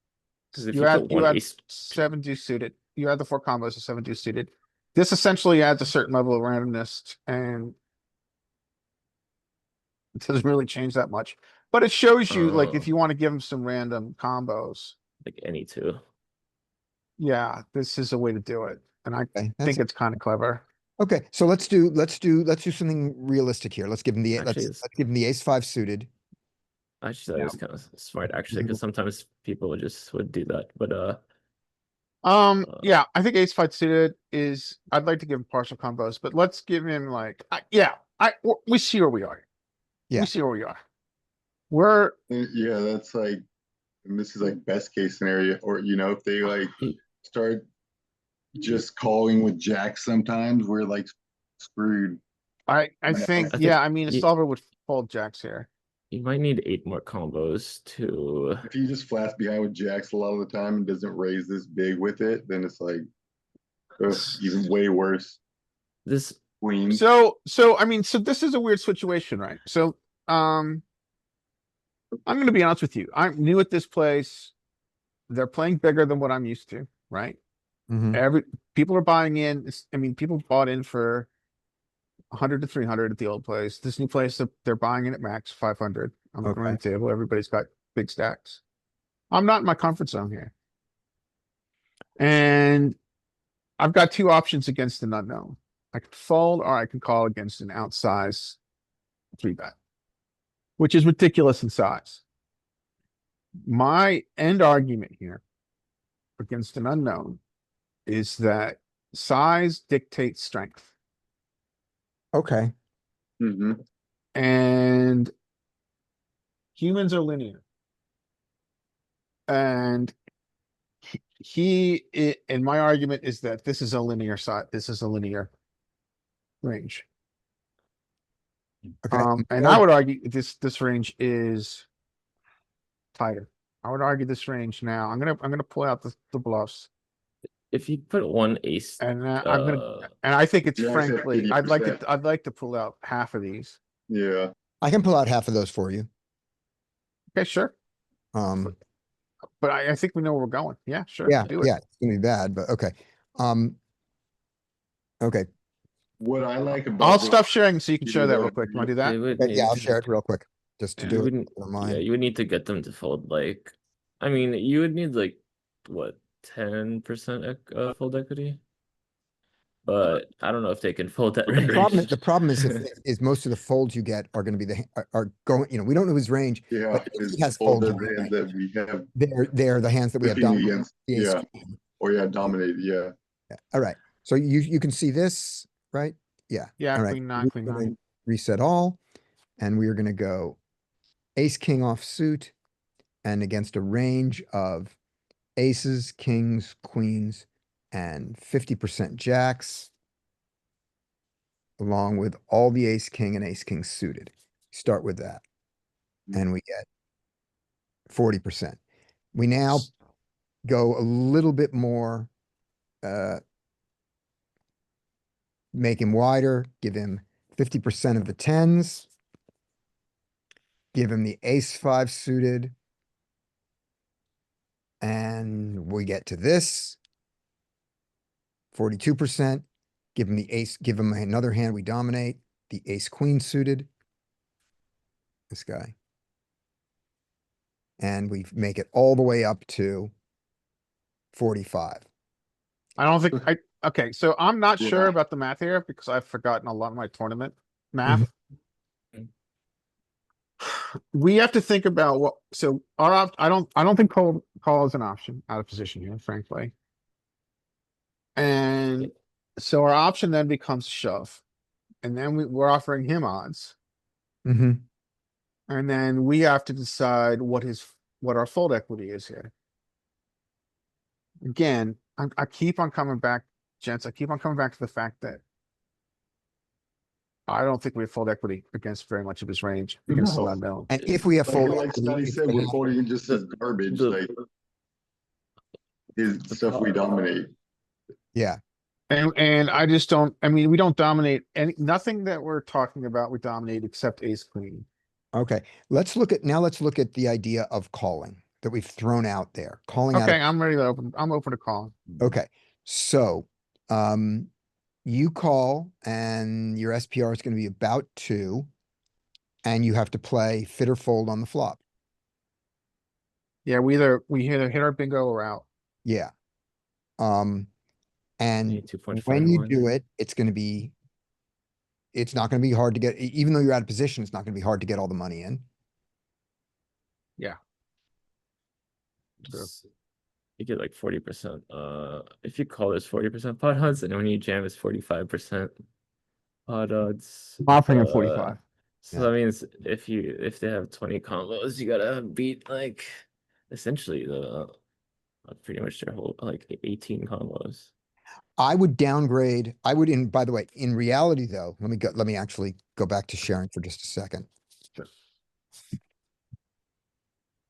Speaker 5: Because if
Speaker 3: you
Speaker 5: you
Speaker 3: add,
Speaker 5: put
Speaker 3: you
Speaker 5: one
Speaker 3: add
Speaker 5: ace,
Speaker 3: 7 deuce suited, you add the 4 combos of 7 deuce suited. This essentially adds a certain level of randomness and it doesn't really change that much, but it shows you like if
Speaker 5: Oh.
Speaker 3: you want to give him some random combos.
Speaker 5: like any two.
Speaker 3: Yeah, this is a way to do it. And I
Speaker 2: Okay,
Speaker 3: think it's kind of clever.
Speaker 2: okay. So let's do something realistic here. Let's give him the
Speaker 5: Actually,
Speaker 2: let's give him the ace five suited.
Speaker 5: I just thought it was kind of smart actually, because sometimes people would do that. But
Speaker 3: Yeah, I think ace five suited is, I'd like to give him partial combos, but let's give him like, we see where we are.
Speaker 2: Yeah.
Speaker 3: We see where we are. We're,
Speaker 4: Yeah, that's like, and this is like best case scenario, or you know, if they like start just calling with jacks sometimes, we're like screwed.
Speaker 3: I
Speaker 4: Yeah,
Speaker 3: think,
Speaker 5: I
Speaker 3: yeah,
Speaker 5: think
Speaker 3: I mean, a
Speaker 5: you-
Speaker 3: solver would fold jacks here.
Speaker 5: you might need 8 more combos to.
Speaker 4: If he just flats behind with jacks a lot of the time and doesn't raise this big with it, then it's like even way worse.
Speaker 5: This
Speaker 4: Queens.
Speaker 3: So I mean, so this is a weird situation, right? So, I'm gonna be honest with you. I'm new at this place. They're playing bigger than what I'm used to, right?
Speaker 2: Mhm.
Speaker 3: People are buying in. I mean, people bought in for 100 to 300 at the old place. This new place, they're buying in at max 500. I'm looking around the table. Everybody's got big stacks. I'm not in my comfort zone here. And I've got 2 options against an unknown. I can fold or I can call against an outsize 3-bet, which is ridiculous in size. My end argument here against an unknown is that size dictates strength.
Speaker 2: Okay.
Speaker 4: Mhm.
Speaker 3: And humans are linear. And and my argument is that this is a linear side, this is a linear range.
Speaker 2: Okay.
Speaker 3: And I would argue this range is tighter. I would argue this range now. I'm gonna pull out the bluffs,
Speaker 5: if you put one ace,
Speaker 3: and and I think it's
Speaker 4: Yeah, I said
Speaker 3: frankly, I'd like
Speaker 4: 50%.
Speaker 3: to pull out half of these.
Speaker 4: Yeah.
Speaker 2: I can pull out half of those for you.
Speaker 3: Okay, sure.
Speaker 2: Um,
Speaker 3: But I think we know where we're going. Yeah, sure.
Speaker 2: yeah,
Speaker 3: Do it.
Speaker 2: yeah, it's gonna be bad, but okay. Okay,
Speaker 4: What I like about
Speaker 3: I'll
Speaker 4: this-
Speaker 3: stop sharing so you can
Speaker 4: You
Speaker 3: share
Speaker 4: do
Speaker 3: that
Speaker 4: that,
Speaker 3: real quick. You wanna do
Speaker 5: they
Speaker 3: that?
Speaker 5: would
Speaker 2: but yeah, I'll
Speaker 5: need
Speaker 2: share
Speaker 5: to-
Speaker 2: it real quick, just to
Speaker 3: Yeah.
Speaker 2: do
Speaker 5: You
Speaker 2: it.
Speaker 5: wouldn't,
Speaker 2: if you don't
Speaker 5: yeah,
Speaker 2: mind.
Speaker 5: you would need to get them to fold like I mean, you would need like what 10% fold equity, but I don't know if they can fold that
Speaker 2: The
Speaker 5: range.
Speaker 2: problem is is most of the folds you get are gonna be are going, we don't know his range,
Speaker 4: Yeah,
Speaker 2: but if
Speaker 4: is
Speaker 2: he has
Speaker 4: all
Speaker 2: folds
Speaker 4: the
Speaker 2: in his
Speaker 4: hands
Speaker 2: range,
Speaker 4: that we have
Speaker 2: they're the hands that we have
Speaker 4: competing
Speaker 2: dominated.
Speaker 4: against,
Speaker 2: The ace
Speaker 4: yeah,
Speaker 2: queen.
Speaker 4: or yeah, dominated, yeah.
Speaker 2: Yeah, all right, so you can see this, right? Yeah.
Speaker 3: Yeah,
Speaker 2: All right.
Speaker 3: queen nine,
Speaker 2: We're
Speaker 3: queen
Speaker 2: gonna
Speaker 3: nine.
Speaker 2: reset all, and we are gonna go ace, king off suit, and against a range of aces, kings, queens, and 50% jacks, along with all the ace, king, and ace, king suited. Start with that, and we get 40%. We now go a little bit more, make him wider, give him 50% of the tens, give him the ace five suited, and we get to this 42%. Give him the ace, give him another hand we dominate, the ace queen suited. This guy. And we make it all the way up to 45.
Speaker 3: I don't think okay, so I'm not sure
Speaker 4: Yeah.
Speaker 3: about the math here because I've forgotten a lot of my tournament math. We have to think about what, so I don't think call is an option out of position here, frankly. And so our option then becomes shove. And then we're offering him odds.
Speaker 2: Mm-hmm.
Speaker 3: And then we have to decide what our fold equity is here. Again, I keep on coming back, gents, I keep on coming back to the fact that I don't think we have fold equity against very much of his range against the
Speaker 4: No.
Speaker 3: unknown.
Speaker 2: And if we have
Speaker 4: Like,
Speaker 2: fold
Speaker 4: like
Speaker 2: equity,
Speaker 4: Scotty
Speaker 2: it's
Speaker 4: said,
Speaker 2: gonna
Speaker 4: we're
Speaker 2: have-
Speaker 4: folding in just as garbage,
Speaker 5: the-
Speaker 4: like is
Speaker 5: the
Speaker 4: stuff we
Speaker 5: power-
Speaker 4: dominate.
Speaker 2: yeah.
Speaker 3: And I just don't, I mean, we don't dominate nothing that we're talking about, we dominate except ace queen.
Speaker 2: Okay, let's look at the idea of calling that we've thrown out there. Calling out.
Speaker 3: Okay, I'm ready to open, I'm open to call.
Speaker 2: Okay, so, you call and your SPR is gonna be about 2. And you have to play fit or fold on the flop.
Speaker 3: Yeah, we either hit our bingo or out.
Speaker 2: Yeah. And
Speaker 5: Yeah, 2.5
Speaker 2: when you
Speaker 5: one.
Speaker 2: do it, it's not gonna be hard to get, even though you're out of position, it's not gonna be hard to get all the money in.
Speaker 3: True.
Speaker 5: You get like 40%. If you call, there's 40% pot odds, and when you jam, it's 45% pot odds.
Speaker 3: I'm offering him 45.
Speaker 5: So that means if they have 20 combos, you gotta beat like essentially pretty much their whole like 18 combos.
Speaker 2: I would downgrade, by the way, in reality though, let me actually go back to sharing for just a second.
Speaker 3: Sure.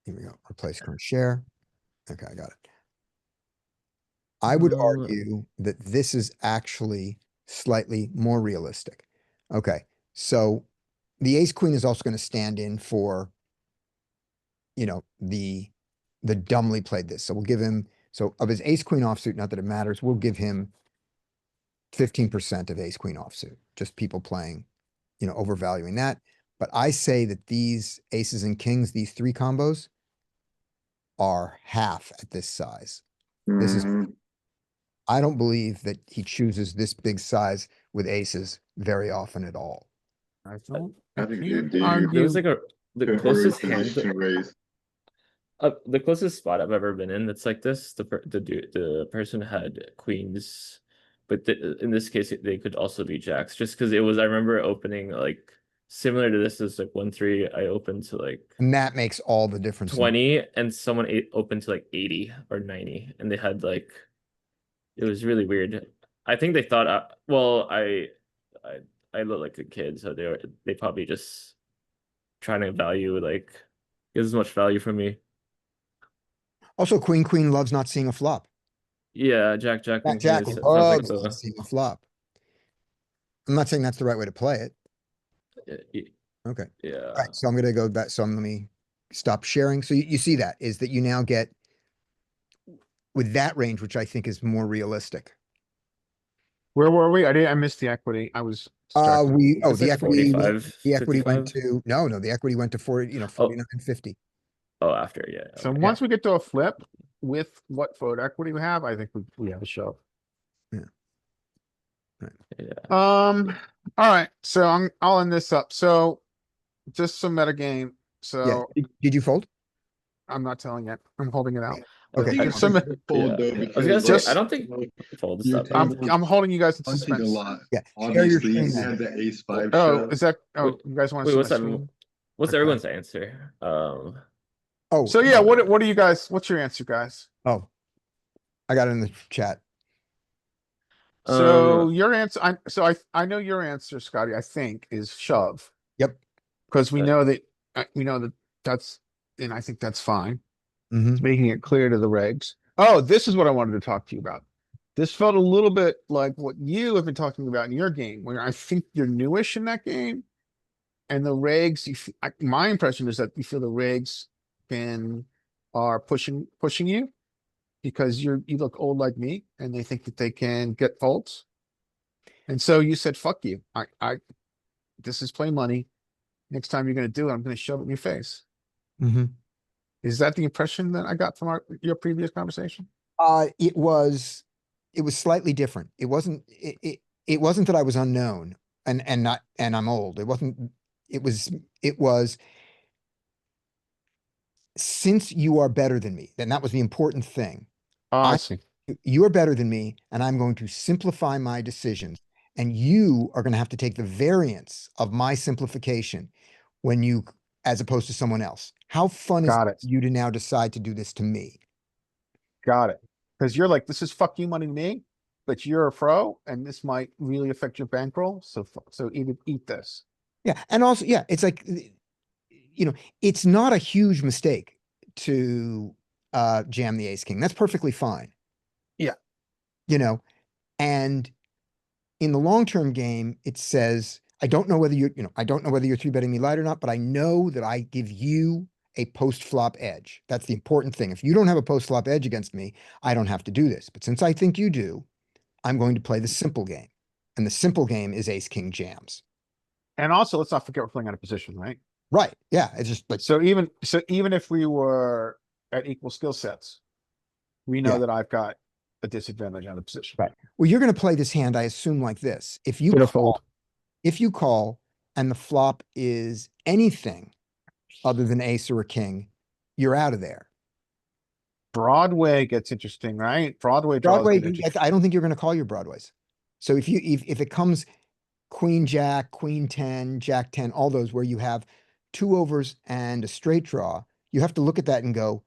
Speaker 2: Here we go, replace current share. Okay, I got it. I would argue that this is actually slightly more realistic. Okay, so the ace queen is also gonna stand in for, the dumbly played this. So we'll give him, so of his ace queen offsuit, not that it matters, we'll give him 15% of ace queen offsuit, just people playing, overvaluing that. But I say that these aces and kings, these 3 combos are half at this size. This is,
Speaker 4: Mhm.
Speaker 2: I don't believe that he chooses this big size with aces very often at all.
Speaker 3: I don't.
Speaker 4: I think
Speaker 3: can't
Speaker 4: they do.
Speaker 3: argue-
Speaker 5: There was like the
Speaker 4: Good
Speaker 5: closest
Speaker 4: position
Speaker 5: hand
Speaker 4: to raise.
Speaker 5: the closest spot I've ever been in that's like this. The person had queens, but in this case they could also be jacks. Just because it was, I remember opening like similar to this is like 1-3. I opened to like
Speaker 2: And that makes all the difference.
Speaker 5: 20, and someone opened to like 80 or 90, and they had like it was really weird. I think they thought, well, I look like a kid, so they probably just trying to value like get as much value from me.
Speaker 2: Also, queen loves not seeing a flop.
Speaker 5: Yeah, Jack queen
Speaker 2: Jack
Speaker 5: queen sounds like
Speaker 2: loves not
Speaker 5: the
Speaker 2: seeing a flop. I'm not saying that's the right way to play it. Okay.
Speaker 5: yeah.
Speaker 2: All right, so I'm gonna go back, let me stop sharing. So you see that, is that you now get with that range, which I think is more realistic.
Speaker 3: Where were we? I missed the equity. I was. distracted.
Speaker 5: It's
Speaker 2: The
Speaker 5: like
Speaker 2: equity,
Speaker 5: 45,
Speaker 2: the equity went
Speaker 5: 55.
Speaker 2: to, no, the equity went to 40, 49, 50.
Speaker 5: Oh, after, yeah.
Speaker 3: So
Speaker 5: okay.
Speaker 3: once we get to a flip with what vote equity we have, I think we have a shove.
Speaker 5: Yeah.
Speaker 3: Alright, so I'll end this up. So just some metagame.
Speaker 2: Yeah,
Speaker 3: So
Speaker 2: did you fold?
Speaker 3: I'm not telling it. I'm holding it out.
Speaker 2: Okay.
Speaker 3: Just some,
Speaker 4: Fold though,
Speaker 5: Yeah. I was
Speaker 4: because
Speaker 5: gonna say,
Speaker 3: Just-
Speaker 5: I don't think fold is
Speaker 4: your
Speaker 5: that bad.
Speaker 4: table
Speaker 3: I'm holding you guys in
Speaker 4: punted a
Speaker 3: suspense.
Speaker 4: lot.
Speaker 2: Yeah, share your
Speaker 4: Obviously,
Speaker 2: screen
Speaker 4: you
Speaker 2: then.
Speaker 4: had the ace five
Speaker 3: Oh,
Speaker 4: shove.
Speaker 3: is that, oh,
Speaker 5: Wait,
Speaker 3: you guys wanna
Speaker 5: Wait,
Speaker 3: see my
Speaker 5: what's that?
Speaker 3: screen?
Speaker 5: What's
Speaker 3: Okay.
Speaker 5: everyone's answer?
Speaker 2: Oh,
Speaker 3: So yeah, what are you guys, what's your answer, guys?
Speaker 2: oh. I got it in the chat.
Speaker 3: So your answer, I know your answer, Scotty, I think is shove.
Speaker 2: Yep.
Speaker 3: Cause we
Speaker 5: Right.
Speaker 3: know that, that's, and I think that's fine.
Speaker 2: Mm-hmm.
Speaker 3: It's making it clear to the regs. Oh, this is what I wanted to talk to you about. This felt a little bit like what you have been talking about in your game, where I think you're newish in that game. And the regs, my impression is that you feel the regs are pushing you. Because you look old like me and they think that they can get folds. And so you said, fuck you. This is play money. Next time you're gonna do it, I'm gonna shove it in your face.
Speaker 2: Mm-hmm.
Speaker 3: Is that the impression that I got from your previous conversation?
Speaker 2: It was slightly different. It wasn't that I was unknown and I'm old. It was since you are better than me, then that was the important thing.
Speaker 3: Oh, I see.
Speaker 2: You are better than me, and I'm going to simplify my decisions. And you are going to have to take the variance of my simplification as opposed to someone else. How fun is
Speaker 3: Got
Speaker 2: it
Speaker 3: it.
Speaker 2: for you to now decide to do this to me?
Speaker 3: Got it. Cause you're like, this is fuck you money to me, but you're a pro and this might really affect your bankroll. So eat this.
Speaker 2: Yeah. And also, yeah, it's like, it's not a huge mistake to jam the ace king. That's perfectly fine.
Speaker 3: Yeah.
Speaker 2: And in the long-term game, it says, I don't know whether you're three betting me light or not, but I know that I give you a post-flop edge. That's the important thing. If you don't have a post-flop edge against me, I don't have to do this. But since I think you do, I'm going to play the simple game. And the simple game is ace king jams.
Speaker 3: And also, let's not forget we're playing out of position, right?
Speaker 2: Right. Yeah. It's just like,
Speaker 3: So even if we were at equal skill sets, we know
Speaker 2: Yeah.
Speaker 3: that I've got a disadvantage out of position.
Speaker 2: Right. Well, you're going to play this hand, I assume, like this. If you call and the flop is anything other than ace or a king, you're out of there.
Speaker 3: Broadway gets interesting, right? Broadway draws
Speaker 2: Broadway,
Speaker 3: get interesting.
Speaker 2: I don't think you're going to call your Broadways. So if it comes queen, jack, queen 10, jack 10, all those where you have two overs and a straight draw, you have to look at that and go,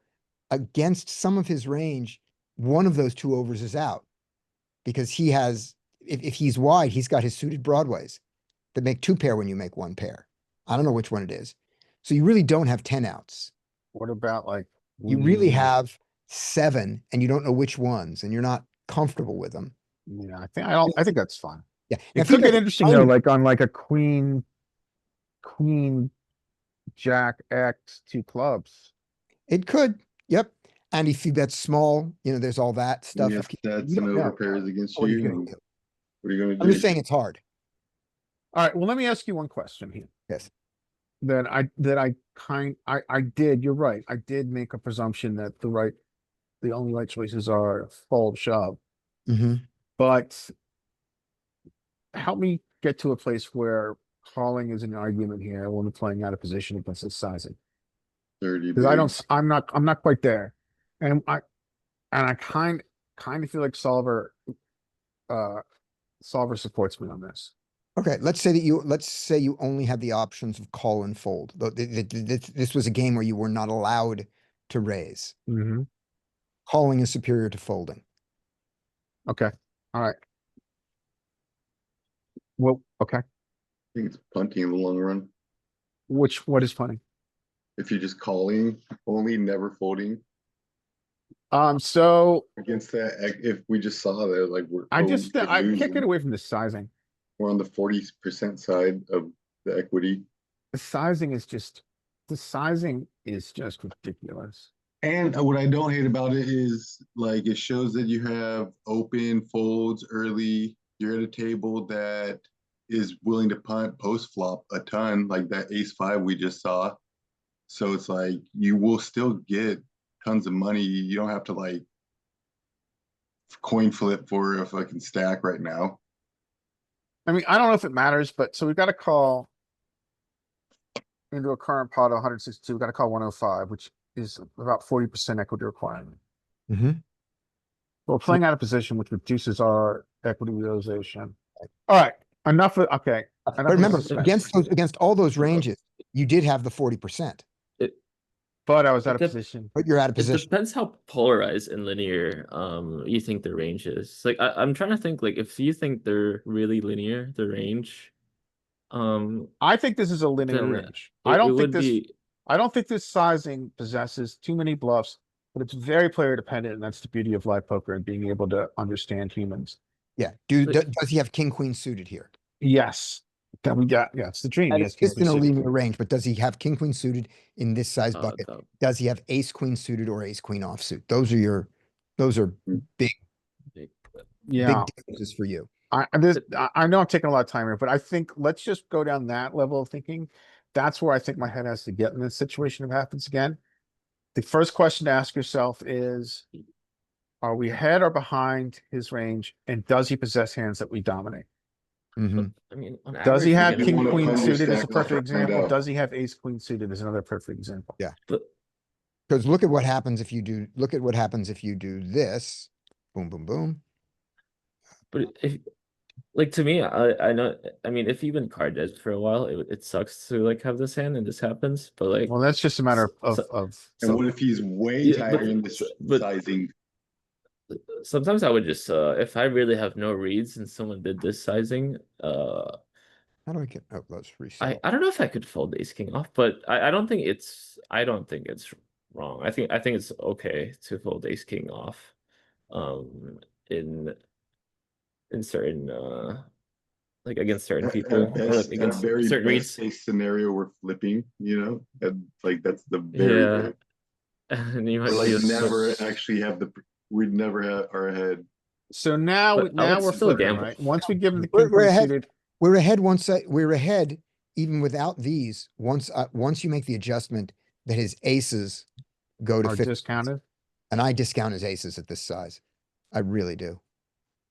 Speaker 2: against some of his range, one of those two overs is out because he has, if he's wide, he's got his suited Broadways that make two pair when you make one pair. I don't know which one it is. So you really don't have 10 outs.
Speaker 3: What about like?
Speaker 2: You really have 7 and you don't know which ones and you're not comfortable with them.
Speaker 3: Yeah, I think that's fine.
Speaker 2: Yeah.
Speaker 3: It could get interesting though, like on like a queen, jack, X, 2 clubs.
Speaker 2: It could. Yep. And if you bet small, there's all that stuff.
Speaker 4: You have stats
Speaker 2: you
Speaker 4: and
Speaker 2: don't know.
Speaker 4: overpairs against
Speaker 2: What are you
Speaker 4: you.
Speaker 2: gonna do?
Speaker 4: What are you gonna
Speaker 2: I'm
Speaker 4: do?
Speaker 2: just saying it's hard.
Speaker 3: All right, well, let me ask you one question here.
Speaker 2: Yes.
Speaker 3: You're right. I did make a presumption that the only right choices are fold, shove.
Speaker 2: Mm-hmm.
Speaker 3: But help me get to a place where calling is an argument here when we're playing out of position against this sizing.
Speaker 4: 30
Speaker 3: Because
Speaker 4: big.
Speaker 3: I'm not quite there. And I kind of feel like Solver supports me on this.
Speaker 2: Okay. Let's say you only had the options of call and fold. This was a game where you were not allowed to raise.
Speaker 3: Mm-hmm.
Speaker 2: Calling is superior to folding.
Speaker 3: Okay. All right. Well, okay.
Speaker 4: I think it's punting in the long run.
Speaker 3: What is funny?
Speaker 4: If you're just calling only, never folding
Speaker 3: So
Speaker 4: against that, if we just saw that, like
Speaker 3: I can't
Speaker 4: losing.
Speaker 3: get away from the sizing.
Speaker 4: We're on the 40% side of the equity.
Speaker 3: The sizing is just ridiculous.
Speaker 4: And what I don't hate about it is like it shows that you have open folds early. You're at a table that is willing to punt post flop a ton, like that ace 5 we just saw. So it's like, you will still get tons of money. You don't have to like coin flip for a fucking stack right now.
Speaker 3: I mean, I don't know if it matters, but so we've got to call into a current pot of 162. We've got to call 105, which is about 40% equity requirement.
Speaker 2: Mhm.
Speaker 3: We're playing out of position, which reduces our equity realization. All right, enough of, okay.
Speaker 2: But
Speaker 3: enough of
Speaker 2: remember,
Speaker 3: suspense.
Speaker 2: against all those ranges, you did have the 40%,
Speaker 3: But I was out of
Speaker 5: The-
Speaker 3: position.
Speaker 2: but you're out of
Speaker 5: It
Speaker 2: position.
Speaker 5: depends how polarized and linear you think the range is. Like I'm trying to think like if you think they're really linear, the range,
Speaker 3: I think this is a linear
Speaker 5: then
Speaker 3: range.
Speaker 5: it,
Speaker 3: I
Speaker 5: it
Speaker 3: don't think
Speaker 5: would
Speaker 3: this,
Speaker 5: be
Speaker 3: I don't think this sizing possesses too many bluffs, but it's very player dependent, and that's the beauty of live poker and being able to understand humans.
Speaker 2: Yeah.
Speaker 5: Like-
Speaker 2: Does he have king, queen suited here?
Speaker 3: Yes, that we got, yeah, it's the dream.
Speaker 2: And
Speaker 3: Yes,
Speaker 2: it's just in a linear range, but does he have king, queen suited in this size bucket?
Speaker 5: the-
Speaker 2: Does he have ace, queen suited or ace, queen offsuit? Those are big
Speaker 3: yeah.
Speaker 2: differences for you.
Speaker 3: I know I'm taking a lot of time here, but I think let's just go down that level of thinking. That's where I think my head has to get in this situation if it happens again. The first question to ask yourself is, are we ahead or behind his range? And does he possess hands that we dominate?
Speaker 2: Mhm.
Speaker 5: I mean, on
Speaker 3: Does he
Speaker 5: average,
Speaker 3: have
Speaker 5: you get
Speaker 3: king,
Speaker 4: wanna
Speaker 3: queen
Speaker 4: play your
Speaker 3: suited as a
Speaker 4: stack off
Speaker 3: perfect
Speaker 4: and find
Speaker 3: example?
Speaker 4: out.
Speaker 3: Does he have ace, queen suited as another perfect example?
Speaker 2: Yeah.
Speaker 5: But
Speaker 2: Because look at what happens if you do, look at what happens if you do this. Boom, boom, boom.
Speaker 5: if like to me, I know. I mean, if you've been card dead for a while, it sucks to like have this hand and this happens. But like,
Speaker 3: Well, that's just a matter of,
Speaker 5: So-
Speaker 3: of,
Speaker 4: And what if he's way
Speaker 5: Yeah,
Speaker 4: tighter
Speaker 5: but-
Speaker 4: in this
Speaker 5: but-
Speaker 4: sizing?
Speaker 5: sometimes I would just if I really have no reads and someone did this sizing,
Speaker 2: How do I get, oh, let's reset.
Speaker 5: I don't know if I could fold ace king off, but I don't think it's wrong. I think it's okay to fold ace king off, in certain like against certain people
Speaker 4: At
Speaker 5: or
Speaker 4: best,
Speaker 5: like
Speaker 4: at
Speaker 5: against
Speaker 4: very
Speaker 5: certain
Speaker 4: best
Speaker 5: reads.
Speaker 4: case scenario, we're flipping, you know, and like that's the very,
Speaker 5: Yeah, and you
Speaker 4: or
Speaker 5: might
Speaker 4: like
Speaker 5: be a
Speaker 4: never actually have we'd never have our ahead.
Speaker 3: so now,
Speaker 5: But I would
Speaker 3: we're
Speaker 5: still
Speaker 3: flipping,
Speaker 5: gamble.
Speaker 3: right? Once we give him the
Speaker 2: We're-
Speaker 3: king,
Speaker 2: we're
Speaker 3: queen
Speaker 2: ahead.
Speaker 3: suited,
Speaker 2: We're ahead we're ahead even without these. Once you make the adjustment that his aces go to
Speaker 3: are
Speaker 2: 50,
Speaker 3: discounted.
Speaker 2: and I discount his aces at this size. I really do.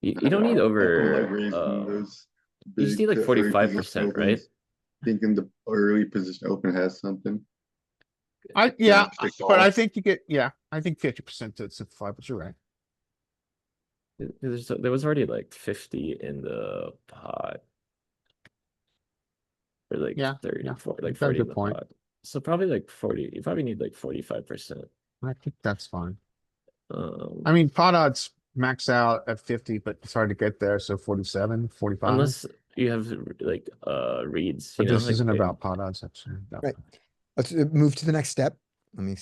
Speaker 5: You don't need
Speaker 4: I don't
Speaker 5: over
Speaker 4: like raising those
Speaker 5: you just
Speaker 4: big
Speaker 5: need like
Speaker 4: to early
Speaker 5: 45%,
Speaker 4: position
Speaker 5: right?
Speaker 4: opens. Thinking the early position open has something.
Speaker 3: Yeah,
Speaker 4: to
Speaker 3: but I
Speaker 4: call.
Speaker 3: think I think 50% to simplify, but you're right.
Speaker 5: There was already like 50 in the pot. Or like
Speaker 3: Yeah,
Speaker 5: 30,
Speaker 3: yeah.
Speaker 5: 40, like
Speaker 3: That's a
Speaker 5: 40 in
Speaker 3: good
Speaker 5: the
Speaker 3: point.
Speaker 5: pot. So probably like 40. You probably need like 45%.
Speaker 3: I think that's fine.
Speaker 5: Um,
Speaker 3: I mean, pot odds max out at 50, but it's hard to get there. So 47, 45.
Speaker 5: unless you have like reads, you
Speaker 3: But
Speaker 5: know,
Speaker 3: this
Speaker 5: like
Speaker 3: isn't about pot odds. That's
Speaker 2: Right. Let's move to the next step. Let me,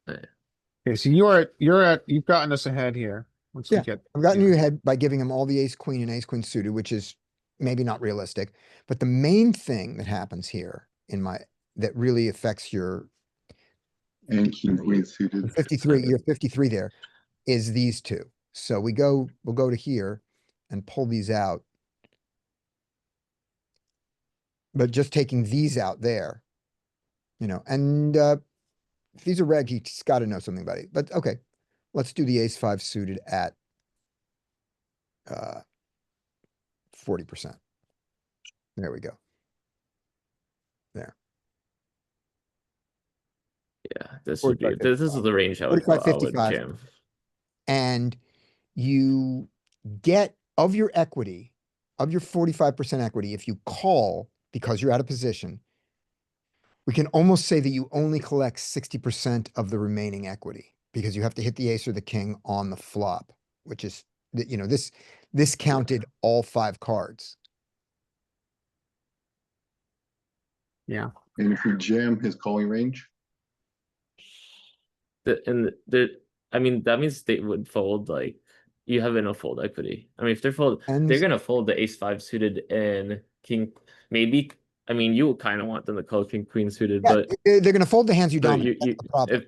Speaker 3: okay. So you've gotten us ahead here. Once we
Speaker 2: Yeah,
Speaker 3: get,
Speaker 2: I've gotten you ahead by giving him all the ace, queen and ace, queen suited, which is maybe not realistic. But the main thing that happens here that really affects your
Speaker 4: And king queen suited.
Speaker 2: 53, your 53 there is these two. So we'll go to here and pull these out. But just taking these out there, and if these are reg, he's got to know something about it. But okay, let's do the ace five suited at 40%. There we go. There.
Speaker 5: yeah, this would be
Speaker 2: 45,
Speaker 5: this is the range I would
Speaker 2: 45,
Speaker 5: I would
Speaker 2: 55.
Speaker 5: jam.
Speaker 2: And you get of your equity, of your 45% equity, if you call because you're out of position, we can almost say that you only collect 60% of the remaining equity because you have to hit the ace or the king on the flop, which is, this counted all 5 cards.
Speaker 3: yeah.
Speaker 4: And if we jam his calling range,
Speaker 5: I mean, that means they would fold like you have no fold equity. I mean, if they're
Speaker 2: And
Speaker 5: gonna fold the ace five suited and king. Maybe I mean you kind of want them to call king queen suited,
Speaker 2: yeah,
Speaker 5: but
Speaker 2: they're gonna fold the hands you
Speaker 5: but
Speaker 2: dominate. That's the problem.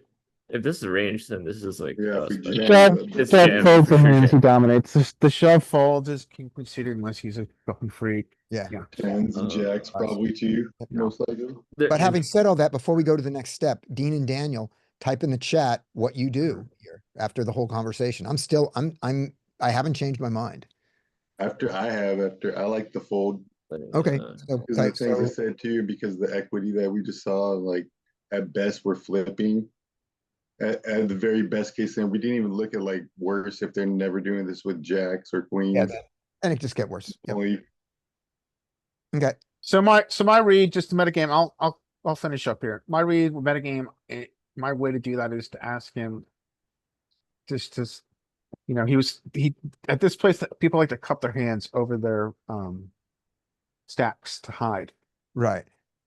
Speaker 5: if this is range, then this is like
Speaker 4: yeah, if we
Speaker 5: but-
Speaker 4: jam.
Speaker 5: It's
Speaker 3: Shove
Speaker 5: jam,
Speaker 3: folds
Speaker 5: for
Speaker 3: the
Speaker 5: sure
Speaker 3: hands he
Speaker 5: jam.
Speaker 3: dominates. The shove folds is king queen suited unless he's a fucking freak.
Speaker 2: Yeah.
Speaker 3: Yeah.
Speaker 4: Tens and jacks probably too,
Speaker 2: Yep.
Speaker 4: most likely.
Speaker 2: But having said all that, before we go to the next step, Dean and Daniel, type in the chat what you do here after the whole conversation. I haven't changed my mind.
Speaker 4: After I like the fold.
Speaker 2: Okay.
Speaker 5: uh,
Speaker 2: So
Speaker 4: Because the
Speaker 2: type,
Speaker 4: things I
Speaker 2: so,
Speaker 4: said too, because the equity that we just saw, like at best we're flipping. At the very best case, and we didn't even look at like worse if they're never doing this with jacks or
Speaker 2: yeah,
Speaker 4: queens.
Speaker 2: and it just get worse. Yep.
Speaker 4: Only
Speaker 2: Okay.
Speaker 3: So my read, just the metagame, I'll finish up here. My read with metagame, my way to do that is to ask him just to, he at this place that people like to cup their hands over their stacks to hide,
Speaker 2: Right.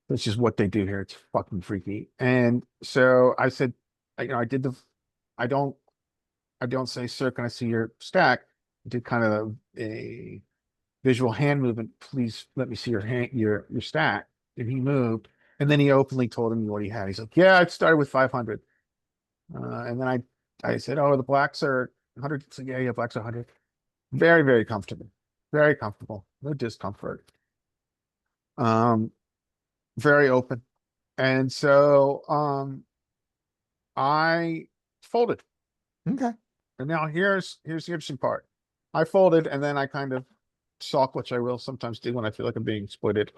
Speaker 3: which is what they do here. It's fucking freaky. And so I said, I don't say, sir, can I see your stack? I did kind of a visual hand movement. Please let me see your hand, your stack. And he moved, and then he openly told him what he had. He's like, yeah, it started with 500. And then I said, oh, the blacks are 100. So yeah, blacks are 100. Very, very comfortable. Very comfortable. No discomfort. Very open. And so I folded.
Speaker 2: Okay.
Speaker 3: And now here's the interesting part. I folded and then I kind of sulk, which I will sometimes do when I feel like I'm being exploited.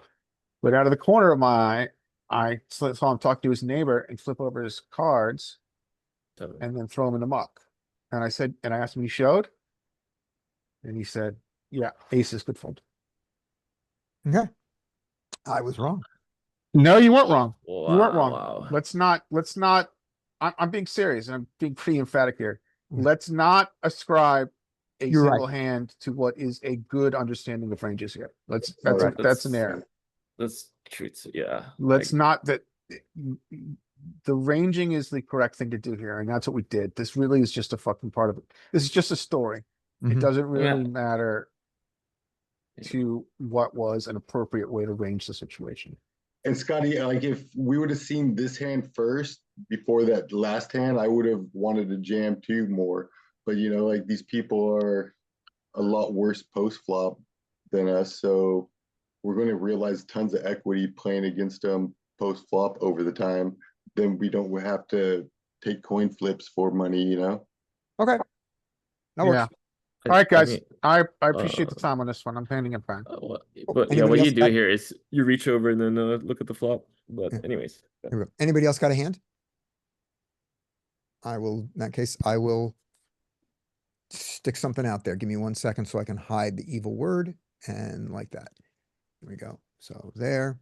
Speaker 3: But out of the corner of my eye, I saw him talk to his neighbor and flip over his cards and then throw them in the muck. And I asked him, he showed? And he said, yeah, aces could fold.
Speaker 2: Okay. I was wrong.
Speaker 3: No, you weren't wrong. You weren't wrong.
Speaker 5: Wow.
Speaker 3: Let's not, I'm being serious and I'm being pretty emphatic here.
Speaker 2: Mm.
Speaker 3: Let's not ascribe a
Speaker 2: You're right.
Speaker 3: single hand to what is a good understanding of ranges here. That's
Speaker 2: Right.
Speaker 3: that's an error.
Speaker 5: That's true. Yeah.
Speaker 3: Let's not that the ranging is the correct thing to do here, and that's what we did. This really is just a fucking part of it. This is just a story. It
Speaker 2: Mhm.
Speaker 3: doesn't really
Speaker 5: Yeah.
Speaker 3: matter to what was an appropriate way to range the situation.
Speaker 4: and Scotty, like if we would have seen this hand first before that last hand, I would have wanted to jam two more. But like these people are a lot worse post flop than us, so we're going to realize tons of equity playing against them post flop over the time. Then we don't have to take coin flips for money.
Speaker 2: Okay. That works.
Speaker 3: Yeah. All right, guys.
Speaker 5: mean,
Speaker 3: I appreciate the time on this one. I'm handing it back.
Speaker 5: But yeah,
Speaker 2: Anybody
Speaker 5: what you
Speaker 2: else
Speaker 5: do
Speaker 2: got-
Speaker 5: here is you reach over and then look at the flop. But
Speaker 2: Yeah.
Speaker 5: anyways,
Speaker 2: Here we go. Anybody else got a hand? In that case, I will stick something out there. Give me 1 second so I can hide the evil word and like that. There we go. So there.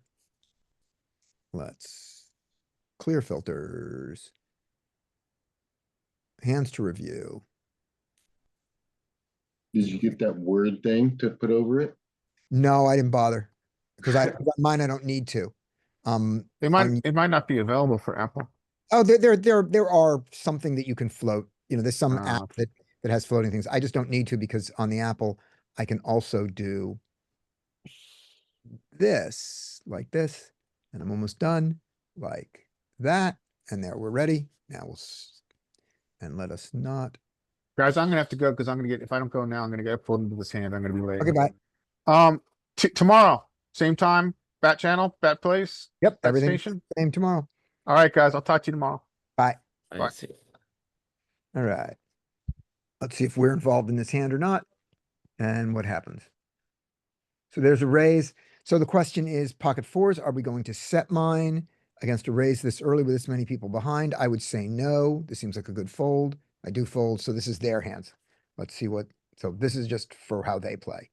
Speaker 2: Let's clear filters. Hands to review.
Speaker 4: Did you get that word thing to put over it?
Speaker 2: No, I didn't bother because mine I don't need to.
Speaker 3: It might not be available for Apple.
Speaker 2: Oh, there are something that you can float. There's some app
Speaker 3: Okay.
Speaker 2: that has floating things. I just don't need to because on the Apple, I can also do this like this, and I'm almost done like that. And there, we're ready. Now and let us not.
Speaker 3: Guys, I'm gonna have to go because if I don't go now, I'm gonna get pulled into this hand. I'm gonna be late.
Speaker 2: Okay, bye.
Speaker 3: Tomorrow, same time, bat channel, bat place,
Speaker 2: Yep,
Speaker 3: bat
Speaker 2: everything
Speaker 3: station.
Speaker 2: same tomorrow.
Speaker 3: All right, guys, I'll talk to you tomorrow.
Speaker 2: Bye.
Speaker 5: I
Speaker 3: Bye.
Speaker 5: see.
Speaker 2: All right. Let's see if we're involved in this hand or not, and what happens. So there's a raise. So the question is, pocket fours, are we going to set mine against a raise this early with this many people behind? I would say no. This seems like a good fold. I do fold, so this is their hands. Let's see so this is just for how they play.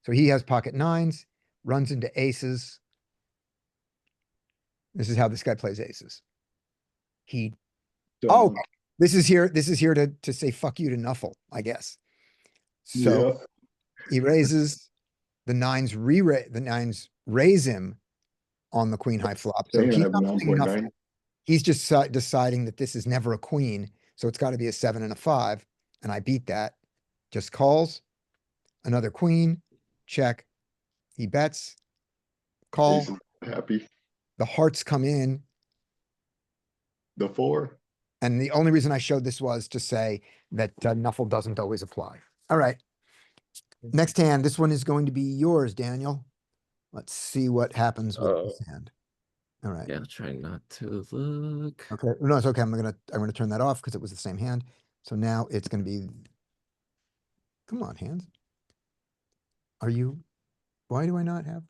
Speaker 2: So he has pocket nines, runs into aces. This is how this guy plays aces. Oh, this is here to say fuck you to Nuffle, I guess. So
Speaker 4: Yeah.
Speaker 2: he raises, the nines raise him on the queen high flop. So
Speaker 4: They
Speaker 2: he's
Speaker 4: have
Speaker 2: not playing Nuffle.
Speaker 4: 9.9.
Speaker 2: He's just deciding that this is never a queen. So it's got to be a 7 and a 5. And I beat that. Just calls. Another queen. Check. He bets. Call.
Speaker 4: Ace is happy.
Speaker 2: The hearts come in.
Speaker 4: The 4.
Speaker 2: And the only reason I showed this was to say that Nuffle doesn't always apply. All right. Next hand. This one is going to be yours, Daniel. Let's see what happens with
Speaker 5: Oh.
Speaker 2: this hand. All right.
Speaker 5: Yeah, I'm trying not to look.
Speaker 2: Okay. No, it's okay. I'm gonna turn that off because it was the same hand. So now it's gonna be. Come on, hands. Are you? Why do I not have?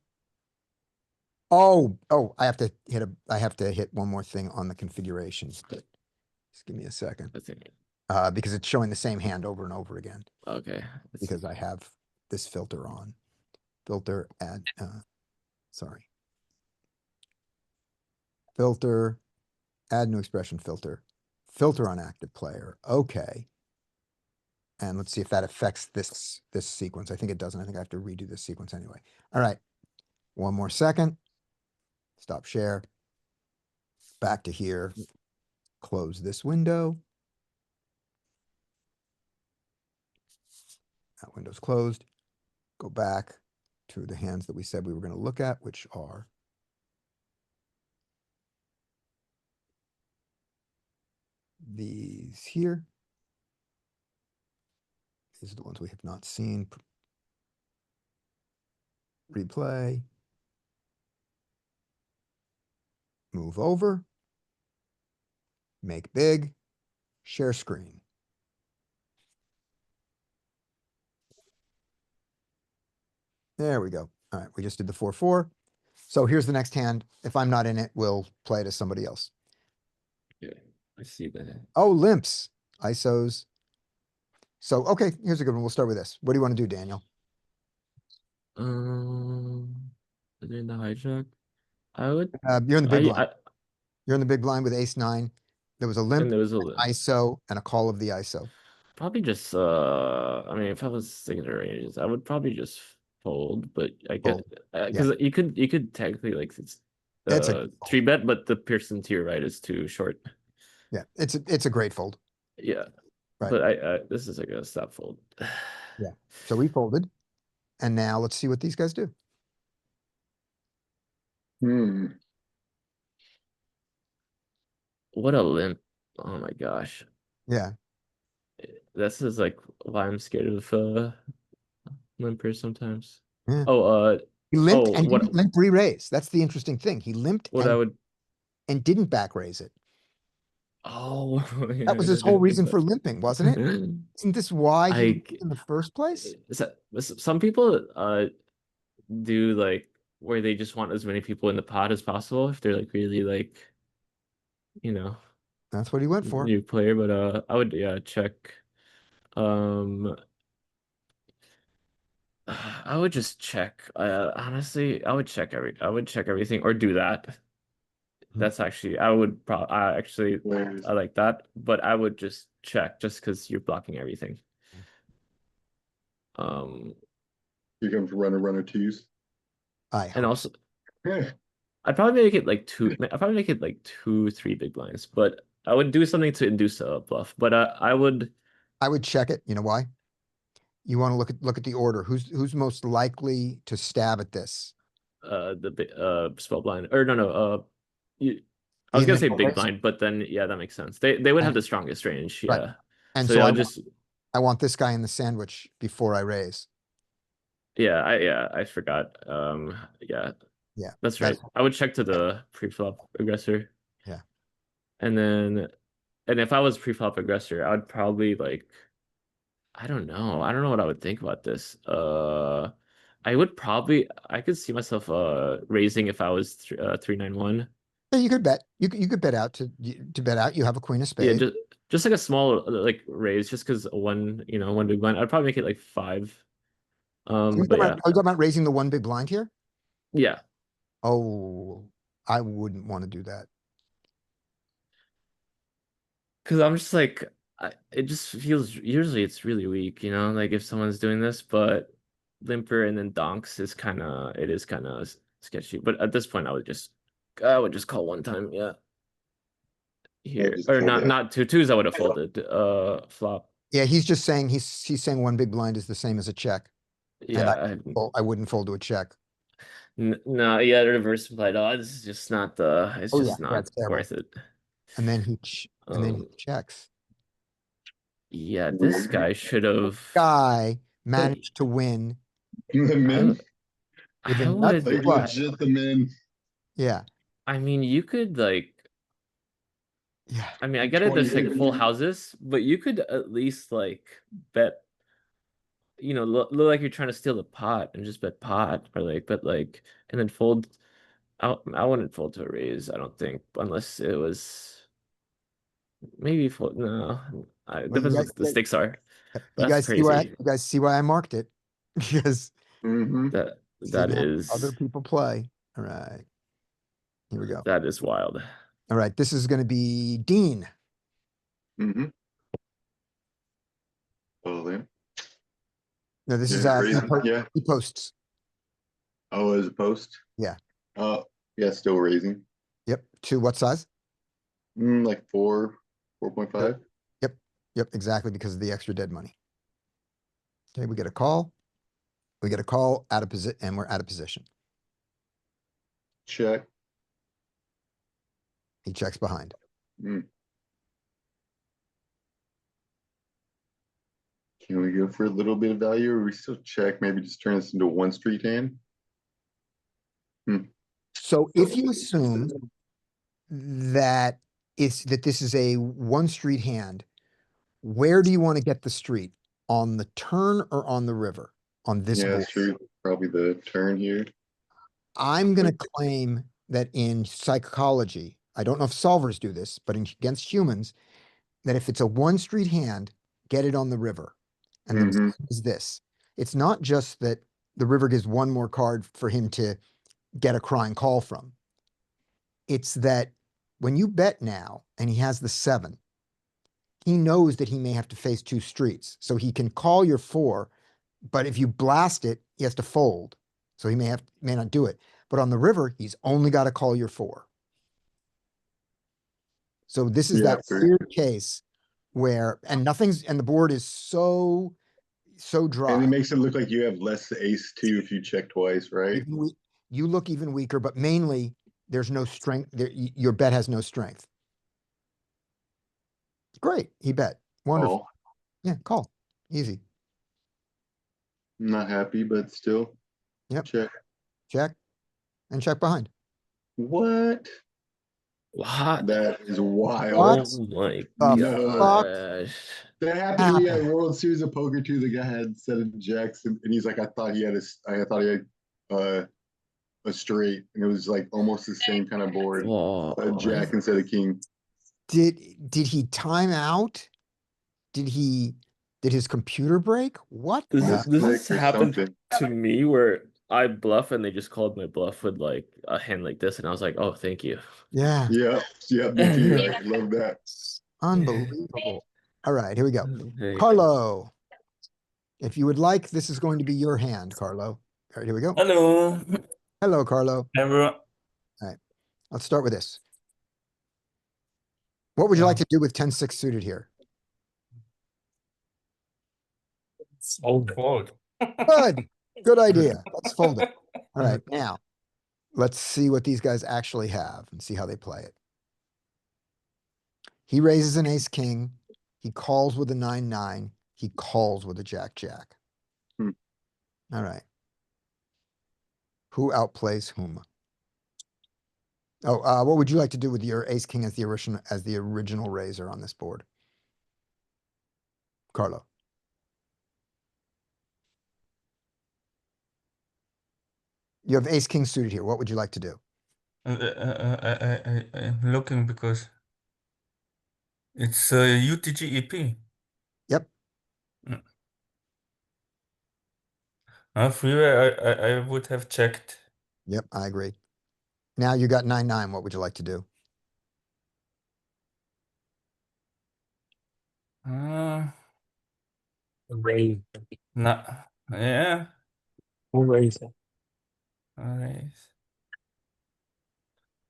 Speaker 2: Oh, I have to hit one more thing on the configurations. Just give me a second.
Speaker 5: I think.
Speaker 2: Because it's showing the same hand over and over again.
Speaker 5: Okay.
Speaker 2: Because I have this filter on. Filter add, sorry. Filter, add new expression filter. Filter on active player. Okay. And let's see if that affects this sequence. I think it doesn't. I think I have to redo this sequence anyway. All right. One more second. Stop share. Back to here. Close this window. That window's closed. Go back to the hands that we said we were going to look at, which are these here. These are the ones we have not seen. Replay. Move over. Make big. Share screen. There we go. All right, we just did the 4-4. So here's the next hand. If I'm not in it, we'll play it as somebody else.
Speaker 5: Yeah, I see that.
Speaker 2: Oh, limps, ISOs. So, okay, here's a good one. We'll start with this. What do you want to do, Daniel?
Speaker 5: Doing the hijack. I would.
Speaker 2: You're in the big
Speaker 5: I
Speaker 2: blind. You're in the big blind with ace-9. There was a
Speaker 5: and
Speaker 2: limp,
Speaker 5: there was a
Speaker 2: ISO, and a call of the ISO.
Speaker 5: probably just. I mean, if I was thinking of ranges, I would probably just fold. But I get
Speaker 2: Fold.
Speaker 5: because you could technically like
Speaker 2: It's a
Speaker 5: three bet, but the person to your right is too short.
Speaker 2: Yeah, it's a great fold.
Speaker 5: Yeah,
Speaker 2: Right.
Speaker 5: but I this is like a stop fold.
Speaker 2: Yeah. So we folded. And now let's see what these guys do.
Speaker 4: Hmm.
Speaker 5: What a limp! Oh my gosh,
Speaker 2: Yeah.
Speaker 5: this is like why I'm scared of limpers sometimes.
Speaker 2: Yeah.
Speaker 5: Oh,
Speaker 2: He limped and
Speaker 5: what
Speaker 2: didn't limp re-raise. That's the interesting thing. He limped
Speaker 5: what I would.
Speaker 2: and didn't back raise it.
Speaker 5: Oh, yeah,
Speaker 2: That was his
Speaker 5: I
Speaker 2: whole
Speaker 5: didn't think
Speaker 2: reason
Speaker 5: that.
Speaker 2: for limping, wasn't it? Isn't this why he
Speaker 5: I
Speaker 2: limped in the first place?
Speaker 5: some people do like where they just want as many people in the pot as possible if they're like really like you know
Speaker 2: That's what he went for.
Speaker 5: new player, but I would check um I would just check honestly I would check everything or do that. That's actually I would probably actually
Speaker 4: Where's
Speaker 5: I like that, but I would just check just because you're blocking everything. Um
Speaker 4: here comes runner twos?
Speaker 2: I
Speaker 5: and
Speaker 2: hope.
Speaker 5: also I'd probably make it like I'd probably make it like 2, 3 big blinds, but I would do something to induce a bluff. But I would
Speaker 2: I would check it. You know why? You want to look at the order. Who's most likely to stab at this?
Speaker 5: small blind or no you, I
Speaker 2: The
Speaker 5: was gonna say
Speaker 2: initial
Speaker 5: big
Speaker 2: raise?
Speaker 5: blind, but then yeah, that makes sense. They would have
Speaker 2: And-
Speaker 5: the strongest range,
Speaker 2: Right.
Speaker 5: yeah.
Speaker 2: And
Speaker 5: So
Speaker 2: so
Speaker 5: yeah,
Speaker 2: I want this guy in the sandwich before I raise.
Speaker 5: I forgot. Yeah,
Speaker 2: Yeah.
Speaker 5: that's right. I would check to the pre-flop aggressor.
Speaker 2: Yeah.
Speaker 5: And then if I was pre-flop aggressor, I would probably like I don't know. I don't know what I would think about this. I could see myself raising if I was 391.
Speaker 2: Yeah, you could bet. You could bet out to bet out. You have a queen of
Speaker 5: Yeah,
Speaker 2: spades.
Speaker 5: just like a small like raise, just because one big blind. I'd probably make it like 5. But yeah,
Speaker 2: Are you talking about raising the one big blind here?
Speaker 5: yeah.
Speaker 2: Oh, I wouldn't want to do that.
Speaker 5: Because I'm just like, it just feels usually it's really weak, like if someone's doing this, but limper and then donks is kind of sketchy. But at this point, I would just call one time, yeah. Here
Speaker 4: just
Speaker 5: or
Speaker 4: fold it.
Speaker 5: not two twos. I would have folded flop.
Speaker 2: Yeah, he's just saying he's saying one big blind is the same as a check. And
Speaker 5: Yeah,
Speaker 2: I wouldn't fold to a check.
Speaker 5: no, yeah, the reverse implied. Oh, this is just not it's
Speaker 2: Oh,
Speaker 5: just
Speaker 2: yeah,
Speaker 5: not
Speaker 2: that's terrible.
Speaker 5: worth it.
Speaker 2: And then he checks.
Speaker 5: Yeah, this guy should have.
Speaker 2: Guy managed to win.
Speaker 4: The min?
Speaker 2: With
Speaker 5: I
Speaker 2: a nuts
Speaker 5: would,
Speaker 4: Like
Speaker 2: flush.
Speaker 4: legit the man.
Speaker 2: Yeah,
Speaker 5: I mean, you could like,
Speaker 2: yeah.
Speaker 5: I mean, I get it, there's like
Speaker 4: 20.
Speaker 5: full houses, but you could at least like bet, look like you're trying to steal the pot and just bet pot or like, but like, and then fold. I wouldn't fold to a raise, I don't think, unless it was maybe fold. No, it
Speaker 2: Well,
Speaker 5: depends what the stakes are.
Speaker 2: you
Speaker 5: That's
Speaker 2: guys see why,
Speaker 5: crazy.
Speaker 2: you guys see why I marked it? Because
Speaker 4: Mm-hmm.
Speaker 5: That
Speaker 2: seeing how other
Speaker 5: is
Speaker 2: people play. All right, here we go.
Speaker 5: that is wild.
Speaker 2: All right, this is gonna be Dean.
Speaker 4: Mm-hmm. Oh, then.
Speaker 2: No, this is,
Speaker 4: Yeah,
Speaker 2: he
Speaker 4: raising, yeah.
Speaker 2: he posts.
Speaker 4: Oh, as a post?
Speaker 2: Yeah.
Speaker 4: Yeah, still raising.
Speaker 2: Yep, to what size?
Speaker 4: Like 4.5.
Speaker 2: Yep, yep, exactly, because of the extra dead money. Okay, we get a call. We get a call out of position, and we're out of position.
Speaker 4: Check.
Speaker 2: He checks behind.
Speaker 4: Mm. Can we go for a little bit of value, or we still check? Maybe just turn this into a one street hand.
Speaker 2: So if you assume that this is a one street hand, where do you want to get the street? On the turn or on the river? On this
Speaker 4: Yeah,
Speaker 2: board?
Speaker 4: that's true. Probably the turn here.
Speaker 2: I'm gonna claim that in psychology, I don't know if solvers do this, but against humans, that if it's a one street hand, get it on the river. And the
Speaker 4: Mhm.
Speaker 2: deal is this, it's not just that the river gives one more card for him to get a crying call from. It's that when you bet now and he has the 7, he knows that he may have to face 2 streets. So he can call your 4, but if you blast it, he has to fold. So he may not do it. But on the river, he's only got to call your 4. So this is
Speaker 4: Yeah,
Speaker 2: that
Speaker 4: for-
Speaker 2: weird case where, and the board is so dry.
Speaker 4: And it makes it look like you have less ace two if you check twice, right?
Speaker 2: You look even weaker, but mainly there's no strength. Your bet has no strength. Great. He bet. Wonderful.
Speaker 4: Oh,
Speaker 2: Yeah, call. Easy.
Speaker 4: I'm not happy, but still.
Speaker 2: Yep.
Speaker 4: Check.
Speaker 2: Check. And check behind.
Speaker 4: What?
Speaker 5: What?
Speaker 4: That is wild.
Speaker 2: What?
Speaker 5: Oh my
Speaker 2: The fuck?
Speaker 5: gosh.
Speaker 4: That happened to me at
Speaker 2: happened?
Speaker 4: World Series of Poker too. The guy had 7 jacks, and he's like, I thought he had a straight, and it was like almost the same kind of board, a
Speaker 5: Whoa.
Speaker 4: jack instead of king.
Speaker 2: Did he time out? Did his computer break? What?
Speaker 5: This
Speaker 2: the-
Speaker 5: is this has
Speaker 4: Misclick or
Speaker 5: happened
Speaker 4: something.
Speaker 5: to me where I bluff and they just called my bluff with like a hand like this, and I was like, oh, thank you.
Speaker 2: Yeah.
Speaker 4: Yeah, yeah, me too. I love that.
Speaker 2: Unbelievable. All right, here we go.
Speaker 5: Okay.
Speaker 2: Carlo. If you would like, this is going to be your hand, Carlo. All right, here we go.
Speaker 6: Hello,
Speaker 2: Hello, Carlo.
Speaker 6: everyone.
Speaker 2: Let's start with this. What would you like to do with 10-6 suited here?
Speaker 6: Fold.
Speaker 2: Good. Good idea. Let's fold it. All right, now let's see what these guys actually have and see how they play it. He raises an ace king. He calls with a 9-9. He calls with a jack-jack.
Speaker 4: Hmm.
Speaker 2: All right. Who outplays whom? Oh, what would you like to do with your ace king as the original raiser on this board? Carlo. You have ace king suited here. What would you like to do?
Speaker 6: I'm looking because it's UTG EP.
Speaker 2: Yep.
Speaker 6: Freeway, I would have checked.
Speaker 2: Yep, I agree. Now you got 9-9. What would you like to do?
Speaker 6: Raise. Nah, yeah. Raise. Raise.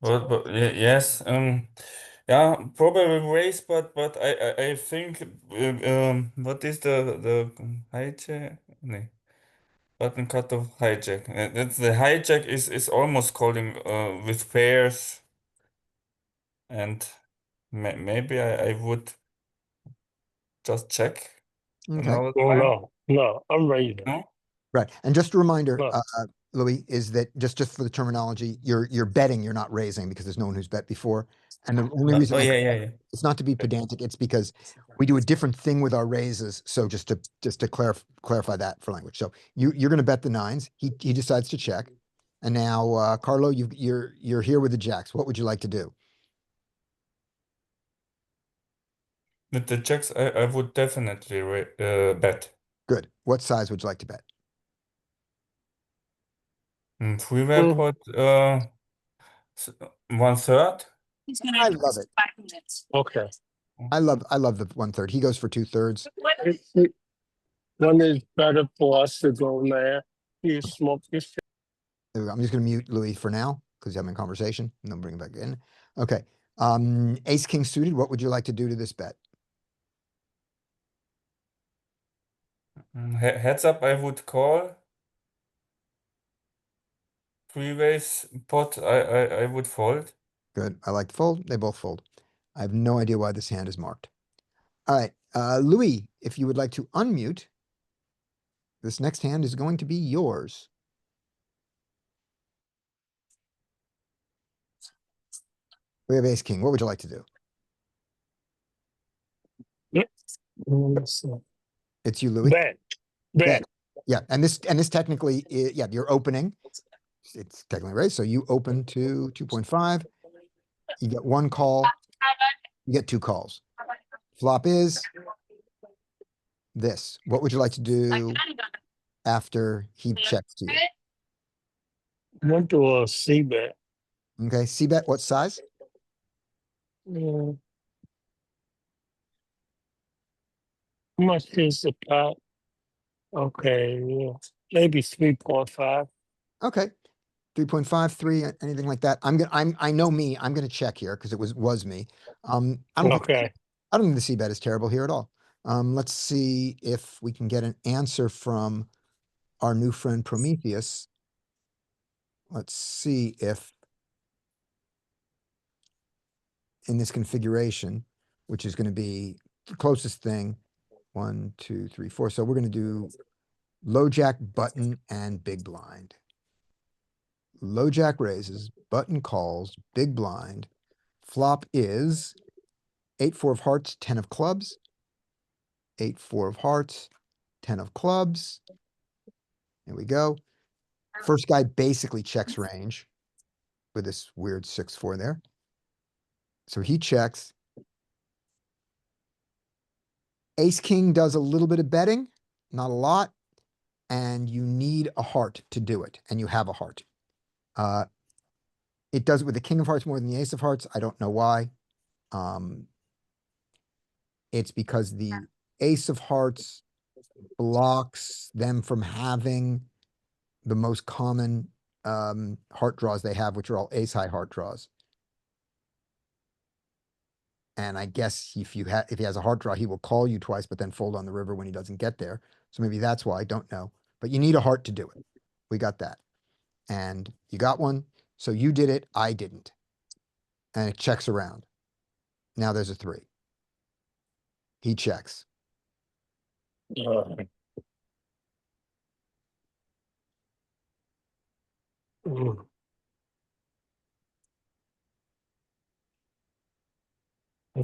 Speaker 6: But yes, yeah, probably raise, but I think what is the hijack? No, button cutoff hijack. That's the hijack is almost calling with pairs, and maybe I would just check
Speaker 2: Okay.
Speaker 6: another time.
Speaker 7: No, I'm raising.
Speaker 6: No?
Speaker 2: Right. And just a reminder,
Speaker 7: No.
Speaker 2: Louis, is that just for the terminology, you're betting, you're not raising because there's no one who's bet before. And the only reason
Speaker 6: Oh,
Speaker 2: I-
Speaker 6: yeah.
Speaker 2: it's not to be pedantic, it's because we do a different thing with our raises. So just to clarify that for language. So you're gonna bet the nines. He decides to check. And now, Carlo, you're here with the jacks. What would you like to do?
Speaker 6: With the jacks, I would definitely bet.
Speaker 2: Good. What size would you like to bet?
Speaker 6: Three-way pot, 1/3.
Speaker 2: I love it.
Speaker 7: Okay.
Speaker 2: I love the 1/3. He goes for 2/3.
Speaker 7: When is better for us to go there? You smoke this.
Speaker 2: There we go. I'm just gonna mute Louis for now because he's having a conversation and then bring him back in. Okay. Ace king suited, what would you like to do to this bet?
Speaker 6: Heads up, I would call. Three-ways pot, I would fold.
Speaker 2: Good. I like to fold. They both fold. I have no idea why this hand is marked. All right. Louis, if you would like to unmute, this next hand is going to be yours. We have ace king. What would you like to do? It's you, Louis.
Speaker 7: Bet.
Speaker 2: Bet. Yeah, and this technically, yeah, you're opening. It's technically raised, so you open to 2.5. You get one call. You get two calls. Flop is this. What would you like to do after he checks to you?
Speaker 7: Went to a C bet.
Speaker 2: Okay, C bet, what size?
Speaker 7: How much is the pot? Okay, yeah. Maybe 3.5.
Speaker 2: Okay. 3.5, 3, anything like that. I know me, I'm gonna check here because it was me. I don't think,
Speaker 7: Okay.
Speaker 2: I don't think the C bet is terrible here at all. Let's see if we can get an answer from our new friend Prometheus. Let's see if in this configuration, which is gonna be the closest thing, 1, 2, 3, 4. So we're gonna do low jack, button, and big blind. Low jack raises, button calls, big blind. Flop is 8-4 of hearts, 10 of clubs. 8-4 of hearts, 10 of clubs. There we go. First guy basically checks range with this weird 6-4 there. So he checks. Ace king does a little bit of betting, not a lot. And you need a heart to do it, and you have a heart. It does it with the king of hearts more than the ace of hearts. I don't know why. It's because the ace of hearts blocks them from having the most common heart draws they have, which are all ace high heart draws. And I guess if he has a heart draw, he will call you twice, but then fold on the river when he doesn't get there. So maybe that's why, I don't know. But you need a heart to do it. We got that. And you got one. So you did it, I didn't. And it checks around. Now there's a 3. He checks.
Speaker 7: I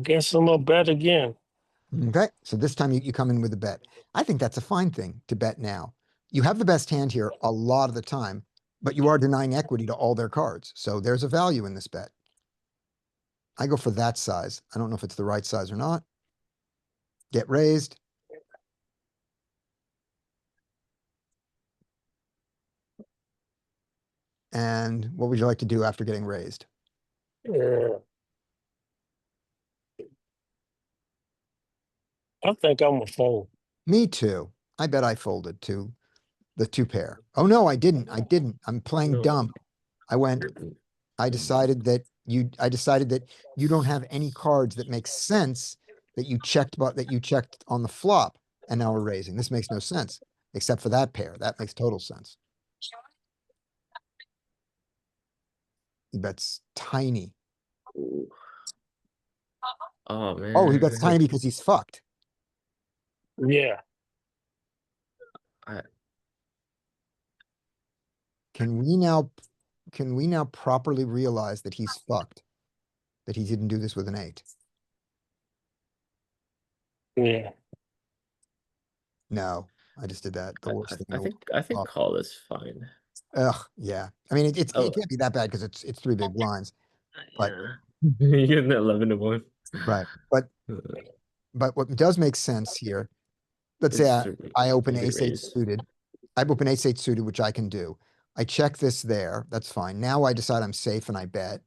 Speaker 7: guess I'm gonna bet again.
Speaker 2: Okay, so this time you come in with a bet. I think that's a fine thing to bet now. You have the best hand here a lot of the time, but you are denying equity to all their cards. So there's a value in this bet. I go for that size. I don't know if it's the right size or not. Get raised. And what would you like to do after getting raised?
Speaker 7: Yeah. I think I'm a fold.
Speaker 2: Me too. I bet I folded to the 2 pair. Oh no, I didn't. I'm playing
Speaker 5: No.
Speaker 2: dumb. I decided that you don't have any cards that make sense that you checked, but that you checked on the flop and now we're raising. This makes no sense, except for that pair. That makes total sense. He bets tiny.
Speaker 5: Oh man.
Speaker 2: Oh, he bets tiny because he's fucked.
Speaker 7: Yeah.
Speaker 2: can we now properly realize that he's fucked? That he didn't do this with an 8?
Speaker 7: Yeah.
Speaker 2: No, I just did that. The worst thing. in the world.
Speaker 5: I think
Speaker 2: Oh.
Speaker 5: call is fine.
Speaker 2: Ugh, yeah. I mean, it
Speaker 5: Oh.
Speaker 2: can't be that bad because it's 3 big blinds, but
Speaker 5: Yeah. You get an 11-1.
Speaker 2: right. But what does make sense here, let's say I open
Speaker 5: maybe
Speaker 2: ace 8
Speaker 5: raise.
Speaker 2: suited. I open ace 8 suited, which I can do. I check this there, that's fine. Now I decide I'm safe and I bet.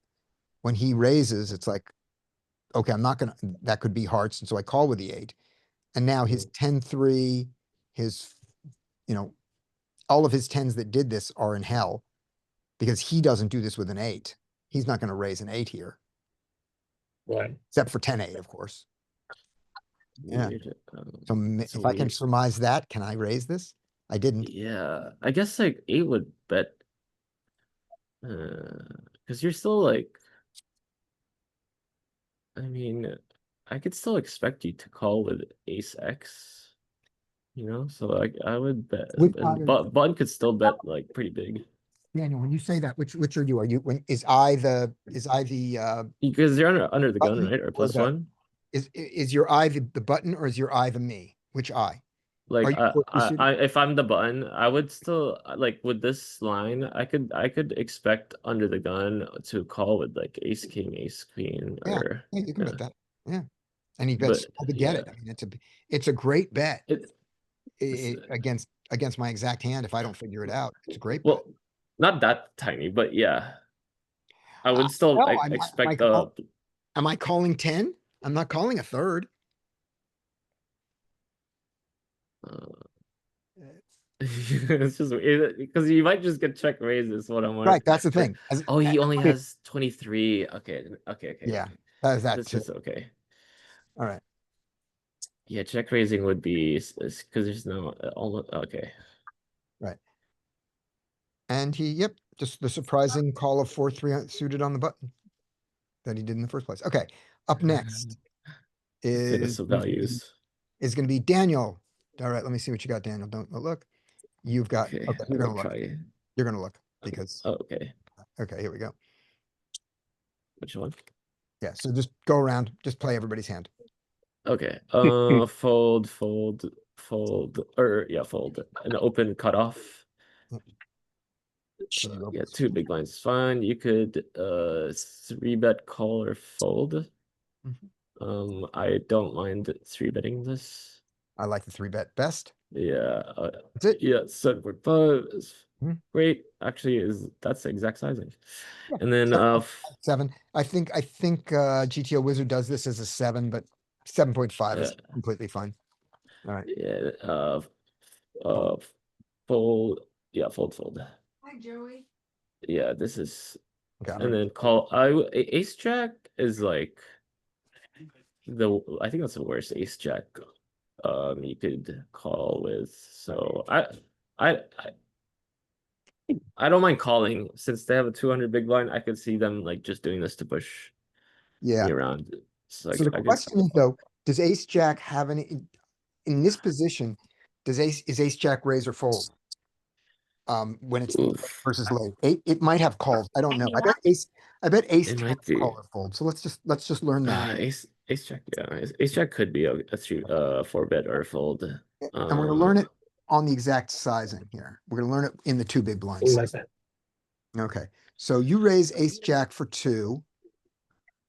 Speaker 2: When he raises, it's like, okay, I'm not gonna, that could be hearts, and so I call with the 8. And now his 10-3, his, you know, all of his tens that did this are in hell. Because he doesn't do this with an 8. He's not gonna raise an 8 here,
Speaker 7: Right.
Speaker 2: except for 10-8, of course. Yeah.
Speaker 5: Weird,
Speaker 2: So
Speaker 5: it's a
Speaker 2: if I can
Speaker 5: weird-
Speaker 2: surmise that, can I raise this? I didn't.
Speaker 5: Yeah, I guess like 8 would bet. Because you're still like. I mean, I could still expect you to call with ace X. You know, so like I would bet, but button could still bet like pretty big.
Speaker 2: Daniel, when you say that, which are you? Are you, when, is I the,
Speaker 5: Because you're under the gun,
Speaker 2: button
Speaker 5: right? Or
Speaker 2: or
Speaker 5: plus
Speaker 2: the-
Speaker 5: 1.
Speaker 2: is your I the button or is your I the me? Which I?
Speaker 5: Like
Speaker 2: Are you
Speaker 5: if I'm the button, I would still like with this line, I could expect under the gun to call with like ace king, ace queen,
Speaker 2: Yeah,
Speaker 5: or
Speaker 2: yeah, you can bet that. Yeah. And he
Speaker 5: but
Speaker 2: bets small to get it. I mean, it's a great bet
Speaker 5: it's
Speaker 2: against my exact hand if I don't figure it out. It's a great bet.
Speaker 5: well, not that tiny, but yeah, I would still
Speaker 2: No,
Speaker 5: expect the.
Speaker 2: Am I calling 10? I'm not calling a third.
Speaker 5: It's just because you might just get check raises. What I'm
Speaker 2: Right, that's the thing.
Speaker 5: Oh, he only has 23. Okay.
Speaker 2: Yeah, that is that
Speaker 5: This
Speaker 2: too.
Speaker 5: is okay.
Speaker 2: All right.
Speaker 5: Yeah, check raising would be because there's no almost okay.
Speaker 2: Right. And yep, just the surprising call of 4-3 suited on the button that he did in the first place. Okay, up next
Speaker 5: Fitness of values.
Speaker 2: is going to be Daniel. All right, let me see what you got, Daniel. Don't look. You've got,
Speaker 5: Okay,
Speaker 2: you're
Speaker 5: I
Speaker 2: going
Speaker 5: will
Speaker 2: to look.
Speaker 5: try.
Speaker 2: You're going to look because,
Speaker 5: Oh, okay.
Speaker 2: okay, here we go.
Speaker 5: Which one?
Speaker 2: Yeah, so just go around, just play everybody's hand.
Speaker 5: Okay. Fold, or yeah, fold. An open cutoff. Yeah, 2 big blinds is fine. You could 3-bet call or fold. I don't mind 3-betting this.
Speaker 2: I like the 3-bet best.
Speaker 5: Yeah.
Speaker 2: That's it.
Speaker 5: Yeah, 7.5 is
Speaker 2: Mhm.
Speaker 5: great. Actually, that's the exact sizing.
Speaker 2: Yeah,
Speaker 5: And then
Speaker 2: 7. I think GTO Wizard does this as a 7, but 7.5 is completely fine. All right.
Speaker 5: yeah, fold. Yeah, fold.
Speaker 8: Hi, Joey.
Speaker 5: Yeah, this is
Speaker 2: Okay,
Speaker 5: and then call. Ace jack is like I think that's the worst ace jack. You could call with. So I don't mind calling since they have a 200 big blind. I could see them like just doing this to push me around.
Speaker 2: So the question is though, does ace jack have any in this position? Is ace jack raise or fold? When it's versus late, it might have calls. I don't know. I bet ace
Speaker 5: It
Speaker 2: 10
Speaker 5: might be.
Speaker 2: call or fold. So let's just learn that.
Speaker 5: Ace jack, yeah. Ace jack could be a 4-bet or a fold.
Speaker 2: And we're gonna learn it on the exact sizing here. We're gonna learn it in the 2 big blinds. Okay, so you raise ace jack for 2.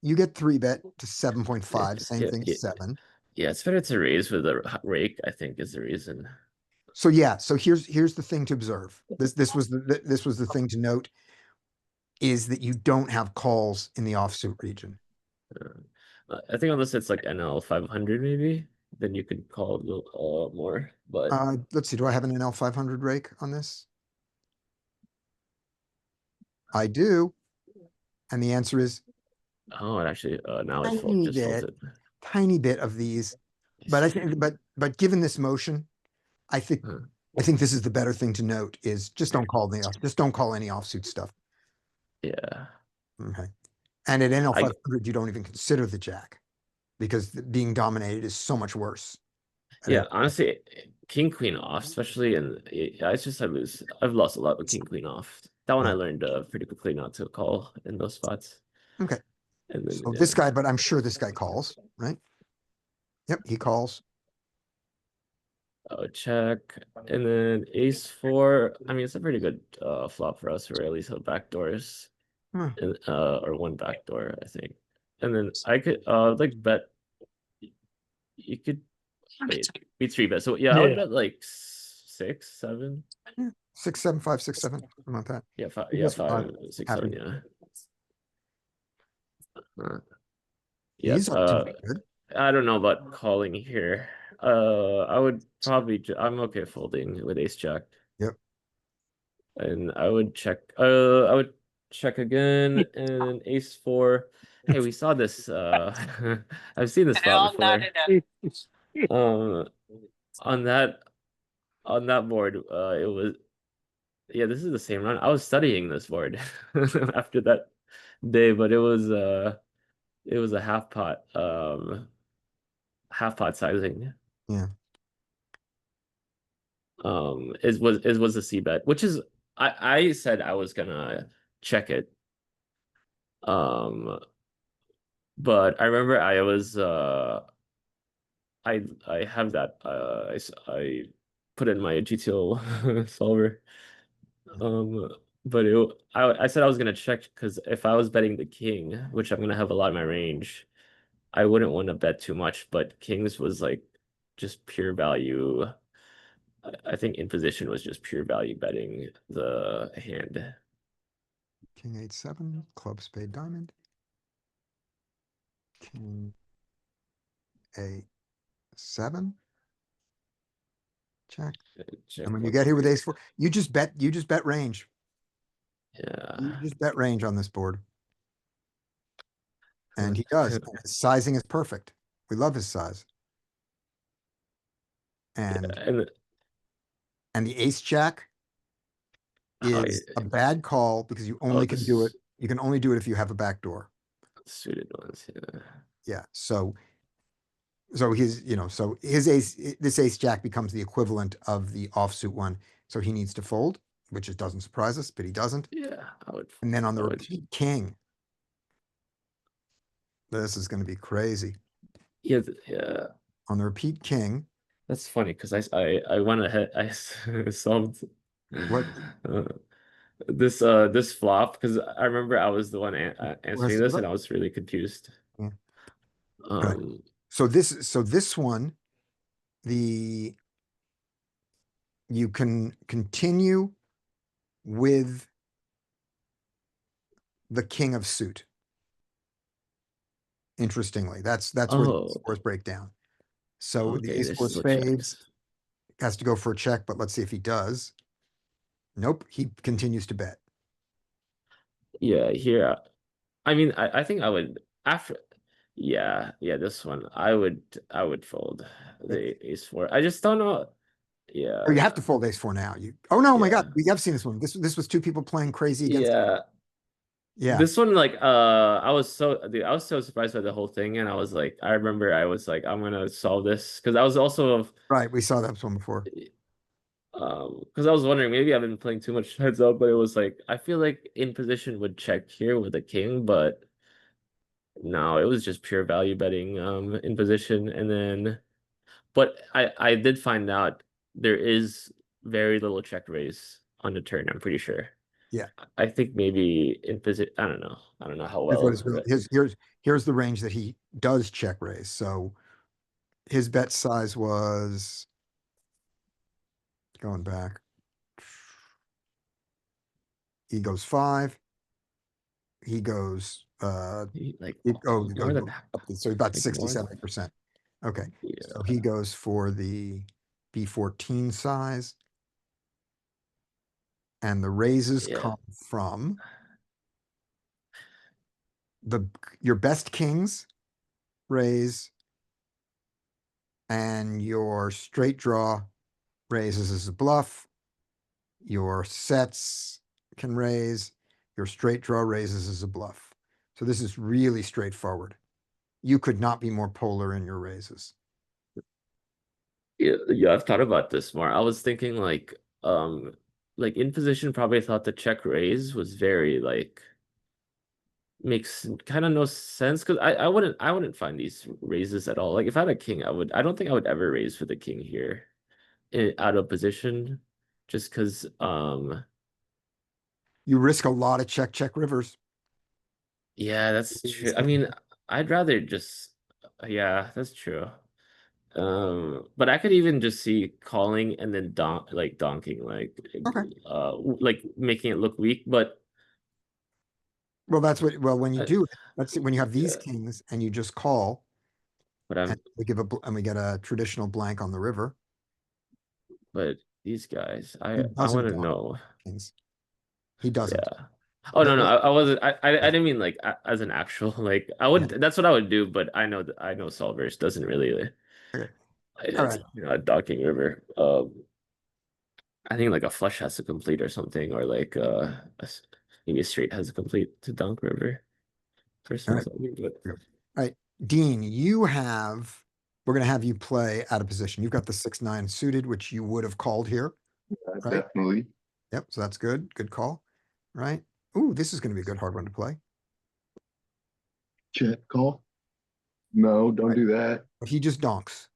Speaker 2: You get 3-bet to 7.5. Same thing as 7.
Speaker 5: Yeah, it's better to raise with a rake, I think, is the reason.
Speaker 2: So yeah, so here's the thing to observe. This was the thing to note is that you don't have calls in the offsuit region.
Speaker 5: I think unless it's like NL 500 maybe, then you could call a little more. But
Speaker 2: let's see, do I have an NL 500 rake on this? I do. And the answer is
Speaker 5: oh, it actually now it just folds it.
Speaker 2: Tiny bit of these. But I think but given this motion, I think this is the better thing to note is just don't call any offsuit stuff.
Speaker 5: Yeah.
Speaker 2: Okay. And at NL 500, you don't even consider the jack because being dominated is so much worse.
Speaker 5: Yeah, honestly, king queen off, especially in it's just I've lost a lot with king queen off. That one I
Speaker 2: Right.
Speaker 5: learned pretty quickly not to call in those spots.
Speaker 2: Okay,
Speaker 5: And then
Speaker 2: so this guy, but I'm sure this guy calls, right? Yep, he calls.
Speaker 5: oh, check. And then ace four. I mean, it's a pretty good flop for us, or at least have backdoors.
Speaker 2: Hmm.
Speaker 5: And or one backdoor, I think. And then I could like bet you could wait, be three bet. So yeah, I would
Speaker 7: Yeah.
Speaker 5: bet like 6, 7.
Speaker 2: 6, 7, 5, 6, 7, something like that.
Speaker 5: Yeah, five,
Speaker 2: He
Speaker 5: yeah,
Speaker 2: goes
Speaker 5: 5,
Speaker 2: five.
Speaker 5: 6,
Speaker 2: Happy.
Speaker 5: 7, yeah.
Speaker 2: He's
Speaker 5: Yep,
Speaker 2: up to good.
Speaker 5: I don't know about calling here. I would probably I'm okay folding with ace jack.
Speaker 2: Yep.
Speaker 5: And I would check I would check again and ace four. Hey, we saw this I've seen this flop before. Um on that board, it was yeah, this is the same run. I was studying this board after that day, but it was a half pot sizing.
Speaker 2: Yeah.
Speaker 5: It was a C bet, which is I said I was gonna check it. But I remember I was I have that I put it in my GTO solver. But I said I was gonna check because if I was betting the king, which I'm gonna have a lot in my range, I wouldn't want to bet too much. But kings was like just pure value. I think in position was just pure value betting the hand.
Speaker 2: King 8, 7, club spade diamond. King 8, 7. Check.
Speaker 5: Check
Speaker 2: And when you
Speaker 5: what-
Speaker 2: get here with ace 4, you just bet range.
Speaker 5: Yeah.
Speaker 2: You just bet range on this board. And he does. And his sizing is perfect. We love his size. And
Speaker 5: And
Speaker 2: the ace jack
Speaker 5: oh,
Speaker 2: is a bad call because you
Speaker 5: oh,
Speaker 2: only can do it.
Speaker 5: this
Speaker 2: You can only do it if you have a back door.
Speaker 5: suited ones, yeah.
Speaker 2: Yeah. So his, so his this ace jack becomes the equivalent of the offsuit one. So he needs to fold, which it doesn't surprise us, but he doesn't.
Speaker 5: Yeah, I would.
Speaker 2: And then on the
Speaker 5: I would-
Speaker 2: repeat king, this is going to be crazy.
Speaker 5: Yeah, yeah.
Speaker 2: On the repeat king,
Speaker 5: That's funny because I went ahead. I solved
Speaker 2: What?
Speaker 5: this flop because I remember I was the one answering this
Speaker 2: what?
Speaker 5: and I was really confused.
Speaker 2: Yeah.
Speaker 5: Um,
Speaker 2: so this one, you can continue with the king of suit. Interestingly, that's where the
Speaker 5: Oh.
Speaker 2: scores break down. So the
Speaker 5: okay,
Speaker 2: ace
Speaker 5: this
Speaker 2: four
Speaker 5: is what checks.
Speaker 2: spades has to go for a check, but let's see if he does. Nope, he continues to bet.
Speaker 5: Yeah, here. I mean, I think I would after. Yeah, this one I would fold the ace four. I just don't know. Yeah.
Speaker 2: Or you have to fold ace four now. Oh no, my God,
Speaker 5: Yeah.
Speaker 2: we have seen this one. This was two people playing crazy against.
Speaker 5: Yeah.
Speaker 2: Yeah.
Speaker 5: This one, like, I was so surprised by the whole thing, and I was like, I remember I was like, I'm gonna solve this because I was also
Speaker 2: Right, we saw that one before.
Speaker 5: because I was wondering maybe I've been playing too much heads up, but it was like I feel like in position would check here with a king, but no, it was just pure value betting in position, and then but I did find out there is very little check raise on the turn. I'm pretty sure.
Speaker 2: Yeah.
Speaker 5: I think maybe in position. I don't know. I don't know how
Speaker 2: Here's
Speaker 5: well.
Speaker 2: what here's the range that he does check raise. So his bet size was going back. He goes 5. He goes
Speaker 5: Like
Speaker 2: it
Speaker 5: more
Speaker 2: goes
Speaker 5: than
Speaker 2: up, so about
Speaker 5: like more than-
Speaker 2: 67%. Okay.
Speaker 5: yeah.
Speaker 2: So he goes for the B14 size. And the raises
Speaker 5: Yeah.
Speaker 2: come from your best kings raise and your straight draw raises as a bluff. Your sets can raise, your straight draw raises as a bluff. So this is really straightforward. You could not be more polar in your raises.
Speaker 5: Yeah, I've thought about this more. I was thinking like in position probably thought the check raise was very like makes kind of no sense because I wouldn't find these raises at all. Like if I had a king, I don't think I would ever raise for the king here out of position just because
Speaker 2: You risk a lot of check rivers.
Speaker 5: yeah, that's true. I mean, I'd rather just yeah, that's true. But I could even just see calling and then donking
Speaker 2: Okay.
Speaker 5: like making it look weak, but
Speaker 2: Well, that's what, well, when you
Speaker 5: I,
Speaker 2: do it, let's see, when you have these
Speaker 5: yeah,
Speaker 2: kings and you just call
Speaker 5: but
Speaker 2: and we get a traditional blank on the river.
Speaker 5: but these guys,
Speaker 2: He
Speaker 5: I
Speaker 2: doesn't
Speaker 5: want to
Speaker 2: donk
Speaker 5: know.
Speaker 2: kings. He doesn't.
Speaker 5: Yeah. Oh no,
Speaker 2: That-
Speaker 5: no,
Speaker 2: that-
Speaker 5: I wasn't. I didn't mean like as an actual like. I would. That's what I would do, but I know Solvers doesn't really.
Speaker 2: Okay. All
Speaker 5: It's
Speaker 2: right.
Speaker 5: a docking river. I think like a flush has to complete or something, or like maybe a straight has to complete to dunk river.
Speaker 2: All
Speaker 5: Personal
Speaker 2: right.
Speaker 5: something, but
Speaker 2: All right. Dean, we're going to have you play out of position. You've got the 6-9 suited, which you would have called here. Right.
Speaker 4: Definitely.
Speaker 2: Yep. So that's good. Good call. Right. Ooh, this is going to be a good hard one to play.
Speaker 4: Check call. No, don't
Speaker 2: Right.
Speaker 4: do that.
Speaker 2: He just donks.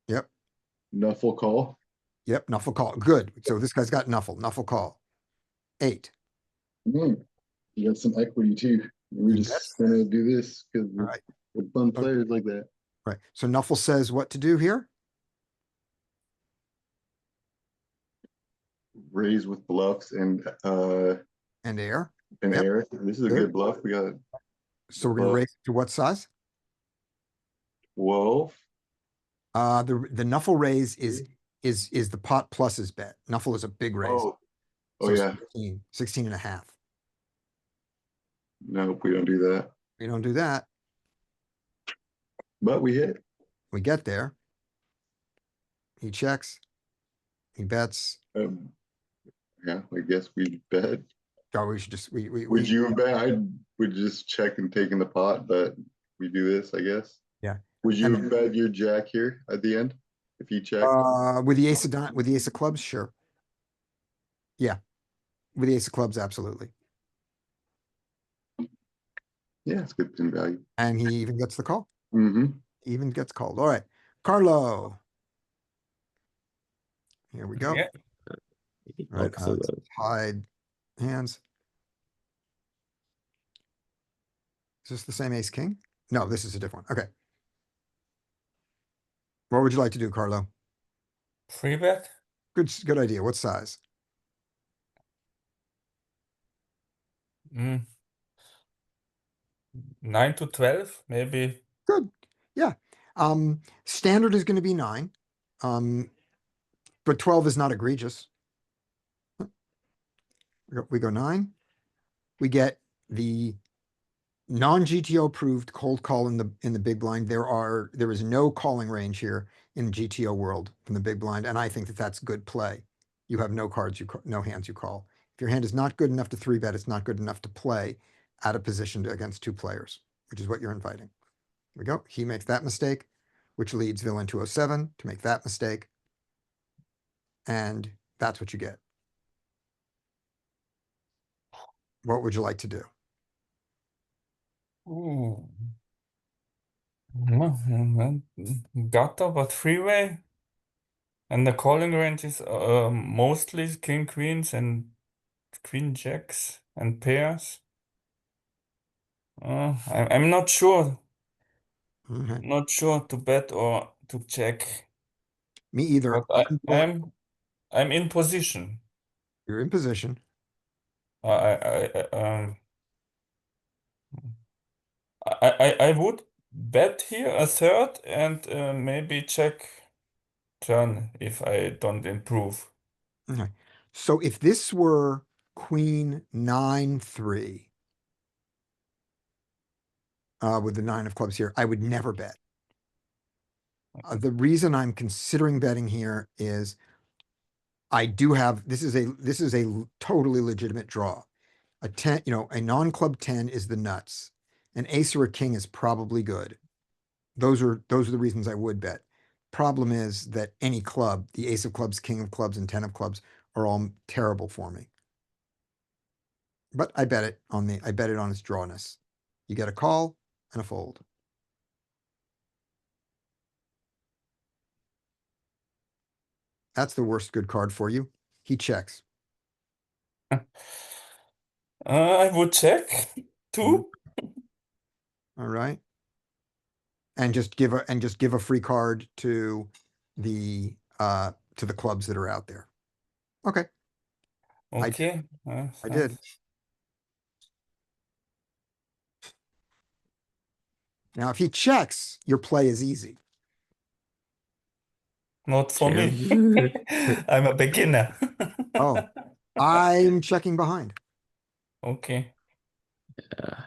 Speaker 2: Yep.
Speaker 4: Nuffle call.
Speaker 2: Yep. Nuffle call. Good. So this guy's got Nuffle call. 8.
Speaker 4: You got some equity too. We're
Speaker 2: He
Speaker 4: just gonna do this because
Speaker 2: All right.
Speaker 4: we're fun players like that.
Speaker 2: Right. So Nuffle says what to do here.
Speaker 4: Raise with bluffs and
Speaker 2: And air.
Speaker 4: and
Speaker 2: Yep.
Speaker 4: air. This is a
Speaker 2: Good.
Speaker 4: good bluff. We got
Speaker 2: So we're going to raise to what size?
Speaker 4: 12.
Speaker 2: The Nuffle raise is the pot pluses bet. Nuffle is a big raise.
Speaker 4: Oh,
Speaker 2: So
Speaker 4: yeah.
Speaker 2: 16 and a half.
Speaker 4: Nope, we don't do that.
Speaker 2: We don't do that.
Speaker 4: But we hit.
Speaker 2: We get there. He checks. He bets.
Speaker 4: Yeah, I guess we bet.
Speaker 2: Oh, we should just,
Speaker 4: Would you have bet? I would just check and take in the pot, but we do this, I guess.
Speaker 2: Yeah.
Speaker 4: Would you
Speaker 2: And
Speaker 4: have bet your jack here at the end if you checked?
Speaker 2: with the with the ace of clubs, sure. Yeah. With the ace of clubs, absolutely.
Speaker 4: Yeah, it's good pin value.
Speaker 2: And he even gets the call.
Speaker 4: Mm-hmm.
Speaker 2: He even gets called. All right. Carlo. Here we go.
Speaker 6: Yeah.
Speaker 2: Right.
Speaker 5: okay, so the-
Speaker 2: Hide hands. Is this the same ace king? No, this is a different one. Okay. What would you like to do, Carlo?
Speaker 6: Free bet?
Speaker 2: Good idea. What size?
Speaker 6: Mm. 9 to 12, maybe.
Speaker 2: Good. Yeah. Standard is going to be 9. But 12 is not egregious. We go 9. We get the non-GTO approved cold call in the big blind. There is no calling range here in GTO world from the big blind, and I think that that's good play. You have no cards, no hands you call. If your hand is not good enough to 3-bet, it's not good enough to play out of position against 2 players, which is what you're inviting. Here we go. He makes that mistake, which leads villain 207 to make that mistake. And that's what you get. What would you like to do?
Speaker 6: Ooh. No, gutter, but freeway. And the calling range is mostly king queens and queen jacks and pairs. I'm not sure.
Speaker 2: Okay.
Speaker 6: Not sure to bet or to check.
Speaker 2: Me either.
Speaker 6: But I'm in position.
Speaker 2: You're in position.
Speaker 6: I I would bet here a third and maybe check turn if I don't improve.
Speaker 2: Okay. So if this were queen 9-3 with the 9 of clubs here, I would never bet. The reason I'm considering betting here is I do have, this is a totally legitimate draw. A 10, a non-club 10 is the nuts. An ace or a king is probably good. Those are the reasons I would bet. Problem is that any club, the ace of clubs, king of clubs, and 10 of clubs are all terrible for me. But I bet it on its drawness. You get a call and a fold. That's the worst good card for you. He checks.
Speaker 6: I would check too.
Speaker 2: All right. And just give a free card to the clubs that are out there. Okay,
Speaker 6: Okay.
Speaker 2: I did. Now, if he checks, your play is easy.
Speaker 6: Not for me. I'm a beginner.
Speaker 2: Oh, I'm checking behind.
Speaker 6: Okay.
Speaker 5: Yeah.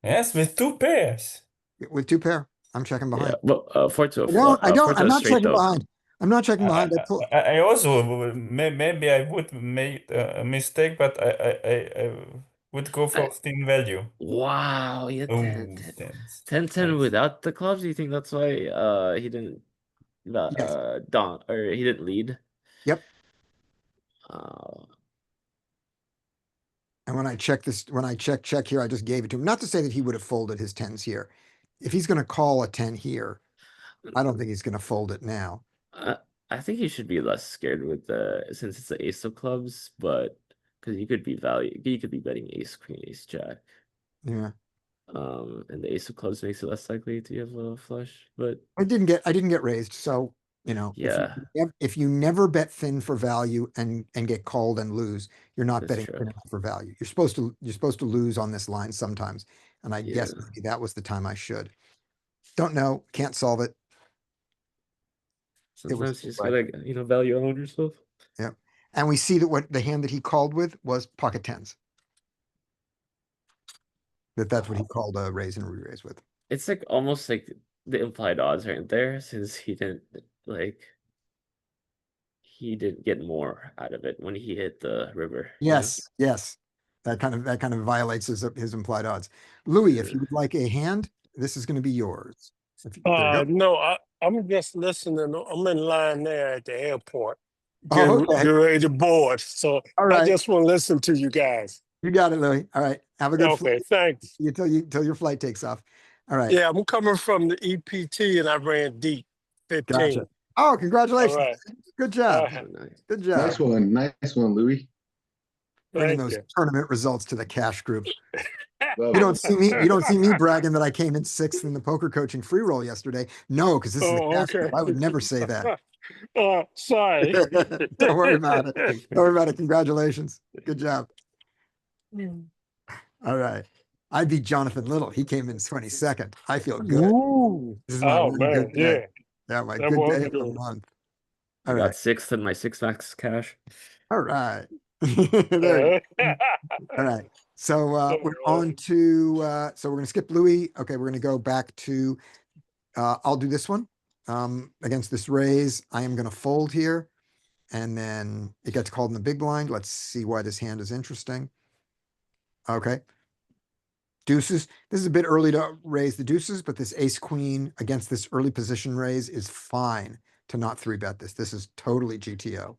Speaker 6: Yes, with 2 pairs.
Speaker 2: With 2 pair. I'm checking
Speaker 5: Yeah,
Speaker 2: behind.
Speaker 5: but for to a
Speaker 2: I'm not
Speaker 5: straight
Speaker 2: checking
Speaker 5: though.
Speaker 2: behind. I'm not checking behind.
Speaker 6: I also maybe I would make a mistake, but I would go for thin value.
Speaker 5: Wow, he had
Speaker 6: Oh,
Speaker 5: 10
Speaker 6: nice.
Speaker 5: without the clubs. Do you think that's why he didn't
Speaker 2: Yes.
Speaker 5: he didn't lead?
Speaker 2: Yep.
Speaker 5: Uh,
Speaker 2: And when I check check here, I just gave it to him. Not to say that he would have folded his 10s here. If he's going to call a 10 here, I don't think he's going to fold it now.
Speaker 5: I think you should be less scared with the since it's the ace of clubs, but because you could be betting ace queen ace jack.
Speaker 2: Yeah.
Speaker 5: And the ace of clubs makes it less likely to have a flush, but
Speaker 2: I didn't get raised. So,
Speaker 5: yeah,
Speaker 2: if you never bet thin for value and get called and lose, you're not
Speaker 5: that's
Speaker 2: betting
Speaker 5: true.
Speaker 2: thin enough for value. You're supposed to lose on this line sometimes. And I guess
Speaker 5: Yeah.
Speaker 2: maybe that was the time I should. Don't know. Can't solve it.
Speaker 5: Sometimes you just
Speaker 2: right.
Speaker 5: gotta, value on yourself.
Speaker 2: Yeah. And we see that what the hand that he called with was pocket 10s. That's what he called a raise and re-raise with.
Speaker 5: It's like almost like the implied odds aren't there since he didn't get more out of it when he hit the river.
Speaker 2: Yes. That kind of violates his implied odds. Louis, if you would like a hand, this is going to be yours. There you go.
Speaker 7: No, I'm just listening. I'm in line there at the airport.
Speaker 2: Oh, okay.
Speaker 7: Get ready to board. So
Speaker 2: All right.
Speaker 7: I just want to listen to you guys.
Speaker 2: You got it, Louis. All right. Have a good
Speaker 7: Okay,
Speaker 2: flight.
Speaker 7: thanks.
Speaker 2: Till your flight takes off. All right.
Speaker 7: Yeah, I'm coming from the EPT and I ran deep 15.
Speaker 2: Gotcha. Oh, congratulations.
Speaker 7: All right.
Speaker 2: Good job.
Speaker 5: Nice.
Speaker 2: Good job.
Speaker 4: Nice one, Louis.
Speaker 2: Bringing
Speaker 7: Thank
Speaker 2: those
Speaker 7: you.
Speaker 2: tournament results to the cash group.
Speaker 4: Love
Speaker 2: You don't
Speaker 4: it.
Speaker 2: see me. You don't see me bragging that I came in 6th in the poker coaching free roll yesterday. No, because this is a cash group. I would never say that.
Speaker 7: Sorry.
Speaker 2: Don't worry about it. Don't worry about it. Congratulations. Good job. All right. I beat Jonathan Little. He came in 22nd. I feel good.
Speaker 7: Ooh.
Speaker 2: This is my
Speaker 7: Oh
Speaker 2: one
Speaker 7: man,
Speaker 2: good day.
Speaker 7: yeah.
Speaker 2: Yeah, my
Speaker 7: That
Speaker 2: good
Speaker 7: was
Speaker 2: day of the
Speaker 7: good.
Speaker 2: month.
Speaker 5: I
Speaker 2: All
Speaker 5: got
Speaker 2: right.
Speaker 5: 6th in my 6 max cash.
Speaker 2: All right. There you go. All right. So we're on to so we're gonna skip Louis. Okay, we're gonna go back to I'll do this one. Against this raise, I am gonna fold here. And then it gets called in the big blind. Let's see why this hand is interesting. Okay. Deuces. This is a bit early to raise the deuces, but this ace queen against this early position raise is fine to not 3-bet this. This is totally GTO.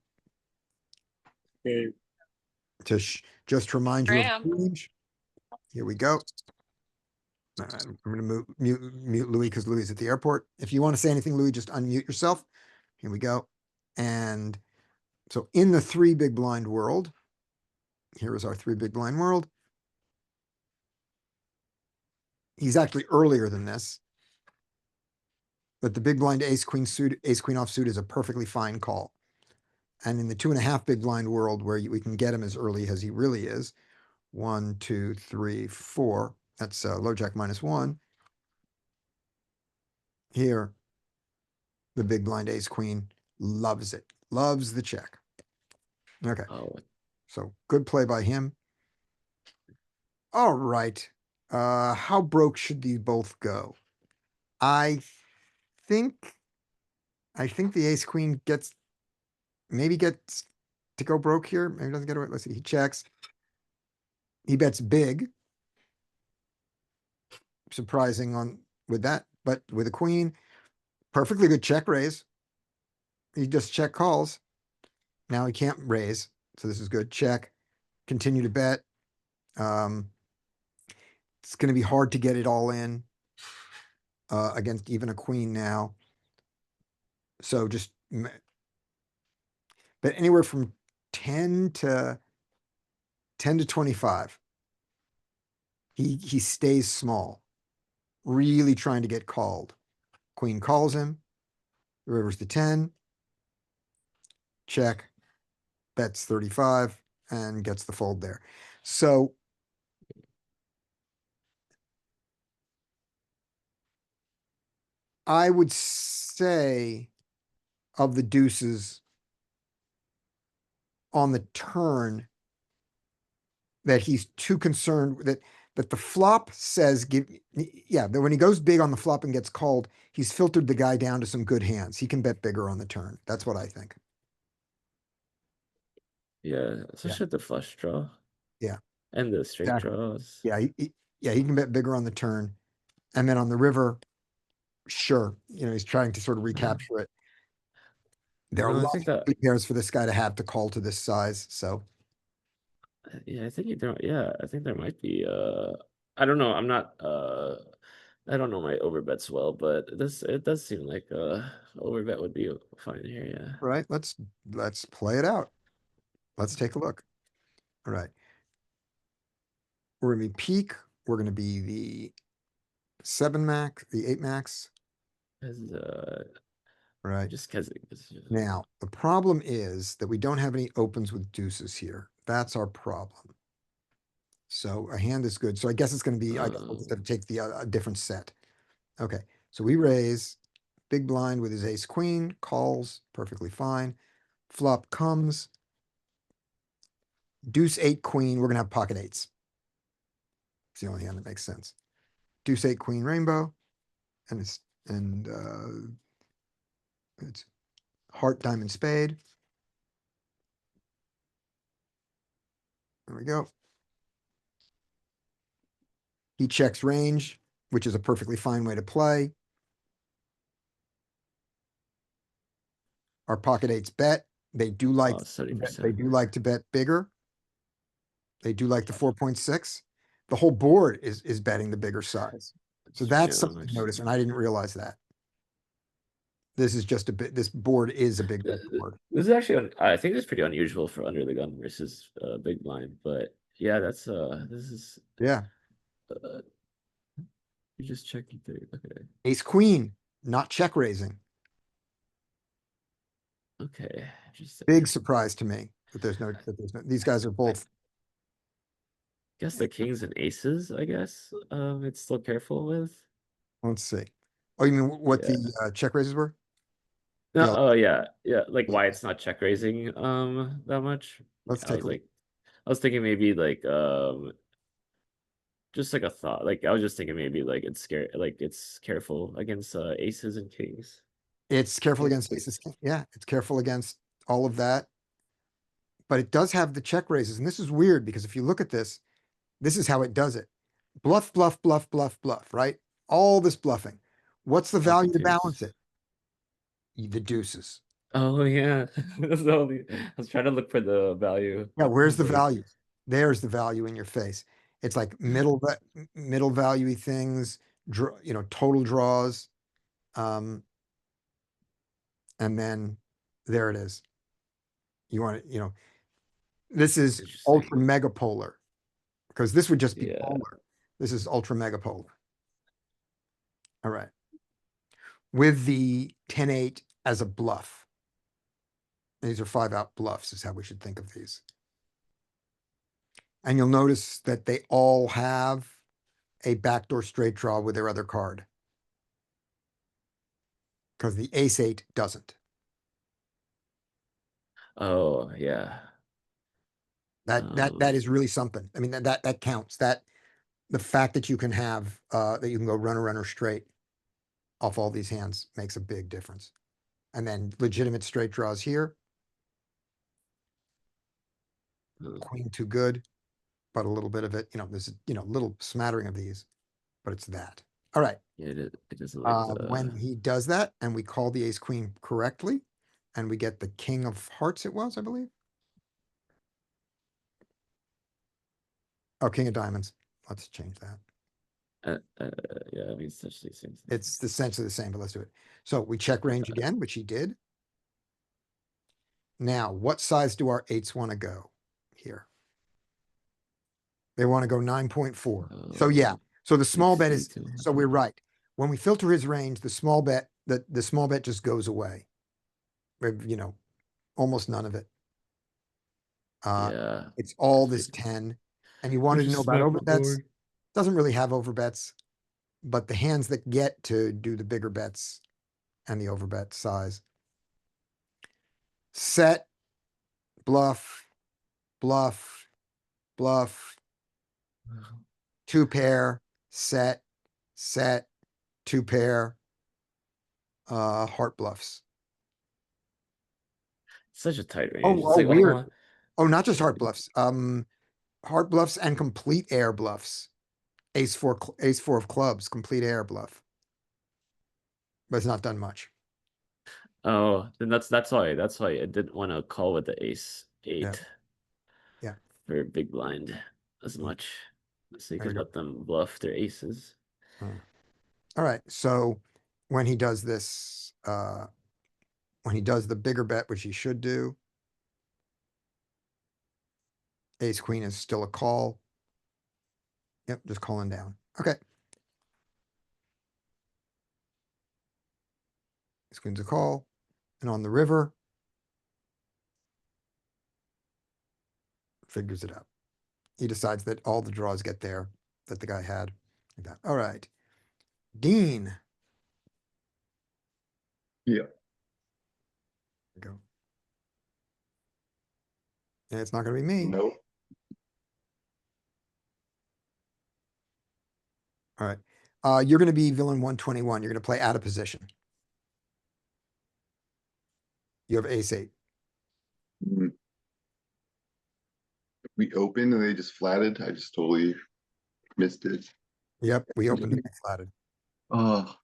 Speaker 7: Okay.
Speaker 2: Just to remind you of
Speaker 8: Graham.
Speaker 2: the range. Here we go. I'm going to mute Louis because Louis is at the airport. If you want to say anything, Louis, just unmute yourself. Here we go. And so in the 3 big blind world, here is our 3 big blind world. He's actually earlier than this. But the big blind ace queen offsuit is a perfectly fine call. And in the 2.5 big blind world where we can get him as early as he really is, 1, 2, 3, 4. That's low jack -1. Here, the big blind ace queen loves it, loves the check. Okay,
Speaker 5: Oh,
Speaker 2: so good play by him. All right, how broke should these both go? I think the ace queen maybe gets to go broke here. Maybe doesn't get away. Let's see. He checks. He bets big. Surprising with that, but with a queen, Perfectly good check raise. He just check calls. Now he can't raise, so this is good. Check, continue to bet. It's gonna be hard to get it all in against even a queen now. So just bet anywhere from 10 to 25. He stays small, really trying to get called. Queen calls him. The river's to 10. Check. Bets 35 and gets the fold there. So I would say of the deuces on the turn that he's too concerned that the flop says that when he goes big on the flop and gets called, he's filtered the guy down to some good hands. He can bet bigger on the turn. That's what I think.
Speaker 5: Yeah, especially the flush draw.
Speaker 2: Yeah.
Speaker 5: And the straight
Speaker 2: Exactly.
Speaker 5: draws.
Speaker 2: Yeah, he can bet bigger on the turn. And then on the river, sure, he's trying to sort of recapture it. There are
Speaker 5: No, I
Speaker 2: lots
Speaker 5: think
Speaker 2: of
Speaker 5: that
Speaker 2: pairs for this guy to have to call to this size, so.
Speaker 5: yeah, I think there I think there might be I don't know, I'm not I don't know my overbets well, but it does seem like overbet would be fine here, yeah.
Speaker 2: Right, let's play it out. Let's take a look. All right. We're gonna be peak, we're gonna be the 7 max, the 8 max,
Speaker 5: As
Speaker 2: right?
Speaker 5: just because
Speaker 2: Now, the problem is that we don't have any opens with deuces here. That's our problem. So a hand is good. So I guess it's gonna be, I guess we'll just have to take the a different set. Okay, so we raise big blind with his ace queen, calls perfectly fine. Flop comes. Deuce 8 queen, we're gonna have pocket eights. It's the only hand that makes sense. Deuce 8 queen rainbow. And it's heart diamond spade. There we go. He checks range, which is a perfectly fine way to play. Our pocket eights bet. They do like
Speaker 5: 70%.
Speaker 2: to bet bigger. They do like the 4.6. The whole board is betting the bigger size. So that's something to notice, and I didn't realize that. This is just a bit. This board is a big bet board.
Speaker 5: This is actually I think it's pretty unusual for under the gun versus big blind, but yeah, that's this is
Speaker 2: Yeah.
Speaker 5: you just checking through. Okay.
Speaker 2: Ace queen, not check raising.
Speaker 5: Okay. Interesting.
Speaker 2: Big surprise to me that there's no, these guys are both.
Speaker 5: Guess the kings and aces, I guess. It's still careful with.
Speaker 2: Let's see. Oh, you mean what
Speaker 5: Yeah.
Speaker 2: the check raises were?
Speaker 5: No,
Speaker 2: Yeah.
Speaker 5: oh yeah, yeah. Like why it's not check raising that much.
Speaker 2: Let's take a look.
Speaker 5: I was thinking maybe like just like a thought. Like I was just thinking maybe like it's careful against aces and kings.
Speaker 2: It's careful
Speaker 5: Okay.
Speaker 2: against aces. Yeah, it's careful against all of that. But it does have the check raises. And this is weird because if you look at this, this is how it does it. Bluff, bluff, bluff, bluff, bluff, right? All this bluffing. What's the value to balance it? The deuces.
Speaker 5: Oh yeah. I was trying to look for the value.
Speaker 2: Yeah, where's the
Speaker 5: Like,
Speaker 2: value? There's the value in your face. It's like middle value things, total draws. And then there it is. You want it, this is
Speaker 5: Interesting.
Speaker 2: ultra mega polar because this would just be
Speaker 5: Yeah.
Speaker 2: polar. This is ultra mega polar. All right. With the 10-8 as a bluff. These are 5-out bluffs is how we should think of these. And you'll notice that they all have a backdoor straight draw with their other card. Because the ace-8 doesn't.
Speaker 5: Oh yeah.
Speaker 2: That is really something. I mean, that counts. The fact that you can have that you can go runner straight off all these hands makes a big difference. And then legitimate straight draws here. Queen too good, but a little bit of it, there's a little smattering of these, but it's that. All right.
Speaker 8: Yeah, it is like
Speaker 2: When he does that and we call the ace queen correctly and we get the king of hearts it was, I believe. Oh, king of diamonds. Let's change that.
Speaker 8: yeah, I mean, it's essentially the same thing.
Speaker 2: It's essentially the same, but let's do it. So we check range again, which he did. Now, what size do our eights want to go here? They want to go 9.4. So yeah, so the small bet is,
Speaker 8: 62.
Speaker 2: so we're right. When we filter his range, the small bet, the small bet just goes away. You know, almost none of it.
Speaker 8: Yeah.
Speaker 2: It's all this 10. And you wanted to know about overbets. Doesn't really have overbets, but the hands that get to do the bigger bets and the overbet size. Set, bluff, bluff, bluff, two pair, set, two pair, heart bluffs.
Speaker 8: Such a tight range.
Speaker 2: Oh,
Speaker 8: It's
Speaker 2: oh,
Speaker 8: like,
Speaker 2: weird. Oh, not just heart bluffs. Heart bluffs and complete air bluffs. Ace four of clubs, complete air bluff. But it's not done much.
Speaker 8: oh, then that's why I didn't want to call with the ace 8.
Speaker 2: Yeah.
Speaker 8: For big blind as much. So you
Speaker 2: There
Speaker 8: could
Speaker 2: you go.
Speaker 8: let them bluff their aces.
Speaker 2: All right. So when he does this, when he does the bigger bet, which he should do, ace queen is still a call. Yep, just calling down. Okay. Ace queen's a call. And on the river, figures it out. He decides that all the draws get there that the guy had. Like that. All right. Dean.
Speaker 4: Yeah.
Speaker 2: Go. And it's not going to be me.
Speaker 4: Nope.
Speaker 2: All right. You're going to be villain 121. You're going to play out of position. You have ace 8.
Speaker 4: Mm. We opened and they just flatted. I just totally missed it.
Speaker 2: Yep. We opened it and flatted.
Speaker 4: Oh.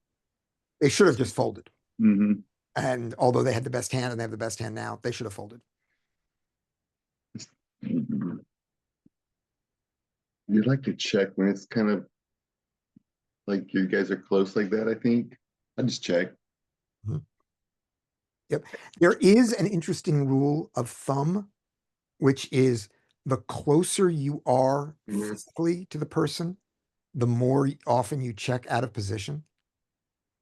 Speaker 2: They should have just folded.
Speaker 4: Mm-hmm.
Speaker 2: And although they had the best hand and they have the best hand now, they should have folded.
Speaker 4: Mm-hmm. You'd like to check when it's kind of like you guys are close like that, I think. I just check.
Speaker 2: Yep. There is an interesting rule of thumb, which is the closer you are
Speaker 4: Mhm.
Speaker 2: physically to the person, the more often you check out of position.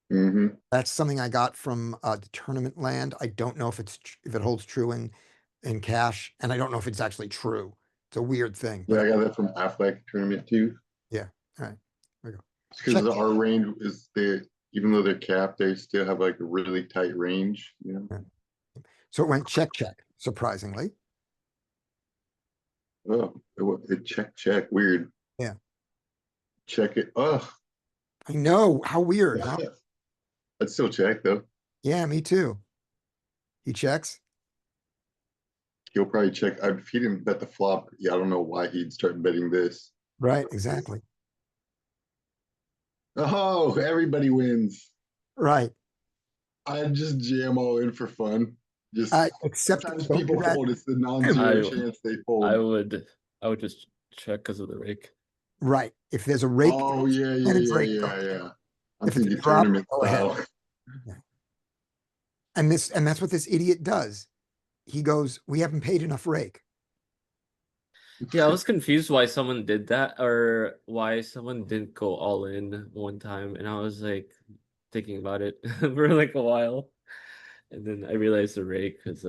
Speaker 4: Mm-hmm.
Speaker 2: That's something I got from the tournament land. I don't know if if it holds true in cash, and I don't know if it's actually true. It's a weird thing.
Speaker 4: Yeah,
Speaker 2: But
Speaker 4: I got that from Affleck tournament too.
Speaker 2: yeah. All right. There we go.
Speaker 4: Because
Speaker 2: Check.
Speaker 4: our range is even though they're capped, they still have like a really tight range, you know.
Speaker 2: So it went check, surprisingly.
Speaker 4: Oh, it check. Weird.
Speaker 2: Yeah.
Speaker 4: Check it. Oh,
Speaker 2: I know. How weird, huh?
Speaker 4: I'd still check though.
Speaker 2: Yeah, me too. He checks.
Speaker 4: He'll probably check. If he didn't bet the flop, yeah, I don't know why he'd start betting this.
Speaker 2: Right, exactly.
Speaker 4: Oh, everybody wins.
Speaker 2: Right.
Speaker 4: I just jam all in for fun. Just
Speaker 2: Except
Speaker 4: sometimes
Speaker 2: don't do
Speaker 4: people
Speaker 2: that.
Speaker 4: fold. It's the non-zero
Speaker 8: I-
Speaker 4: chance they fold.
Speaker 5: Oh.
Speaker 8: I would just check because of the rake.
Speaker 2: Right. If there's a rake.
Speaker 4: Oh yeah.
Speaker 2: and it's rake,
Speaker 4: I'm
Speaker 2: If it's a
Speaker 4: thinking
Speaker 2: drop,
Speaker 4: tournament
Speaker 2: go ahead.
Speaker 4: style.
Speaker 2: And that's what this idiot does. He goes, we haven't paid enough rake.
Speaker 8: Yeah, I was confused why someone did that or why someone didn't go all in one time, and I was like thinking about it for like a while, and then I realized the rake because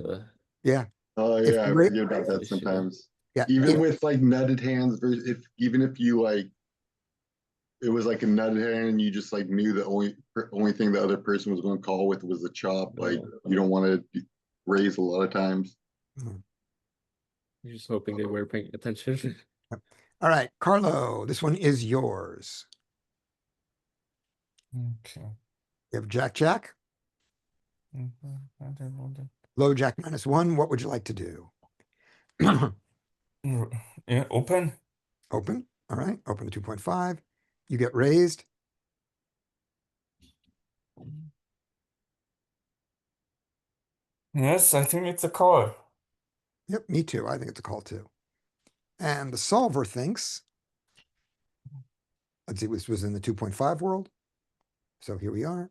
Speaker 2: Yeah.
Speaker 4: Oh
Speaker 2: If
Speaker 4: yeah, I
Speaker 2: rake-
Speaker 4: forget about that
Speaker 8: Issue.
Speaker 4: sometimes.
Speaker 2: Yeah.
Speaker 4: Even
Speaker 2: if-
Speaker 4: with like nutted hands, versus even if you like, it was like a nutted hand, and you just like knew the only thing the other person was going to call with was a chop. Like you don't want to raise a lot of times.
Speaker 8: you're just hoping they were paying attention.
Speaker 2: All right, Carlo, this one is yours.
Speaker 6: Okay.
Speaker 2: You have Jack,
Speaker 6: Mhm.
Speaker 2: low Jack -1. What would you like to do?
Speaker 6: Yeah, open.
Speaker 2: Open. All right. Open to 2.5. You get raised.
Speaker 6: Yes, I think it's a call.
Speaker 2: Yep, me too. I think it's a call too. And the solver thinks, let's see, this was in the 2.5 world. So here we are.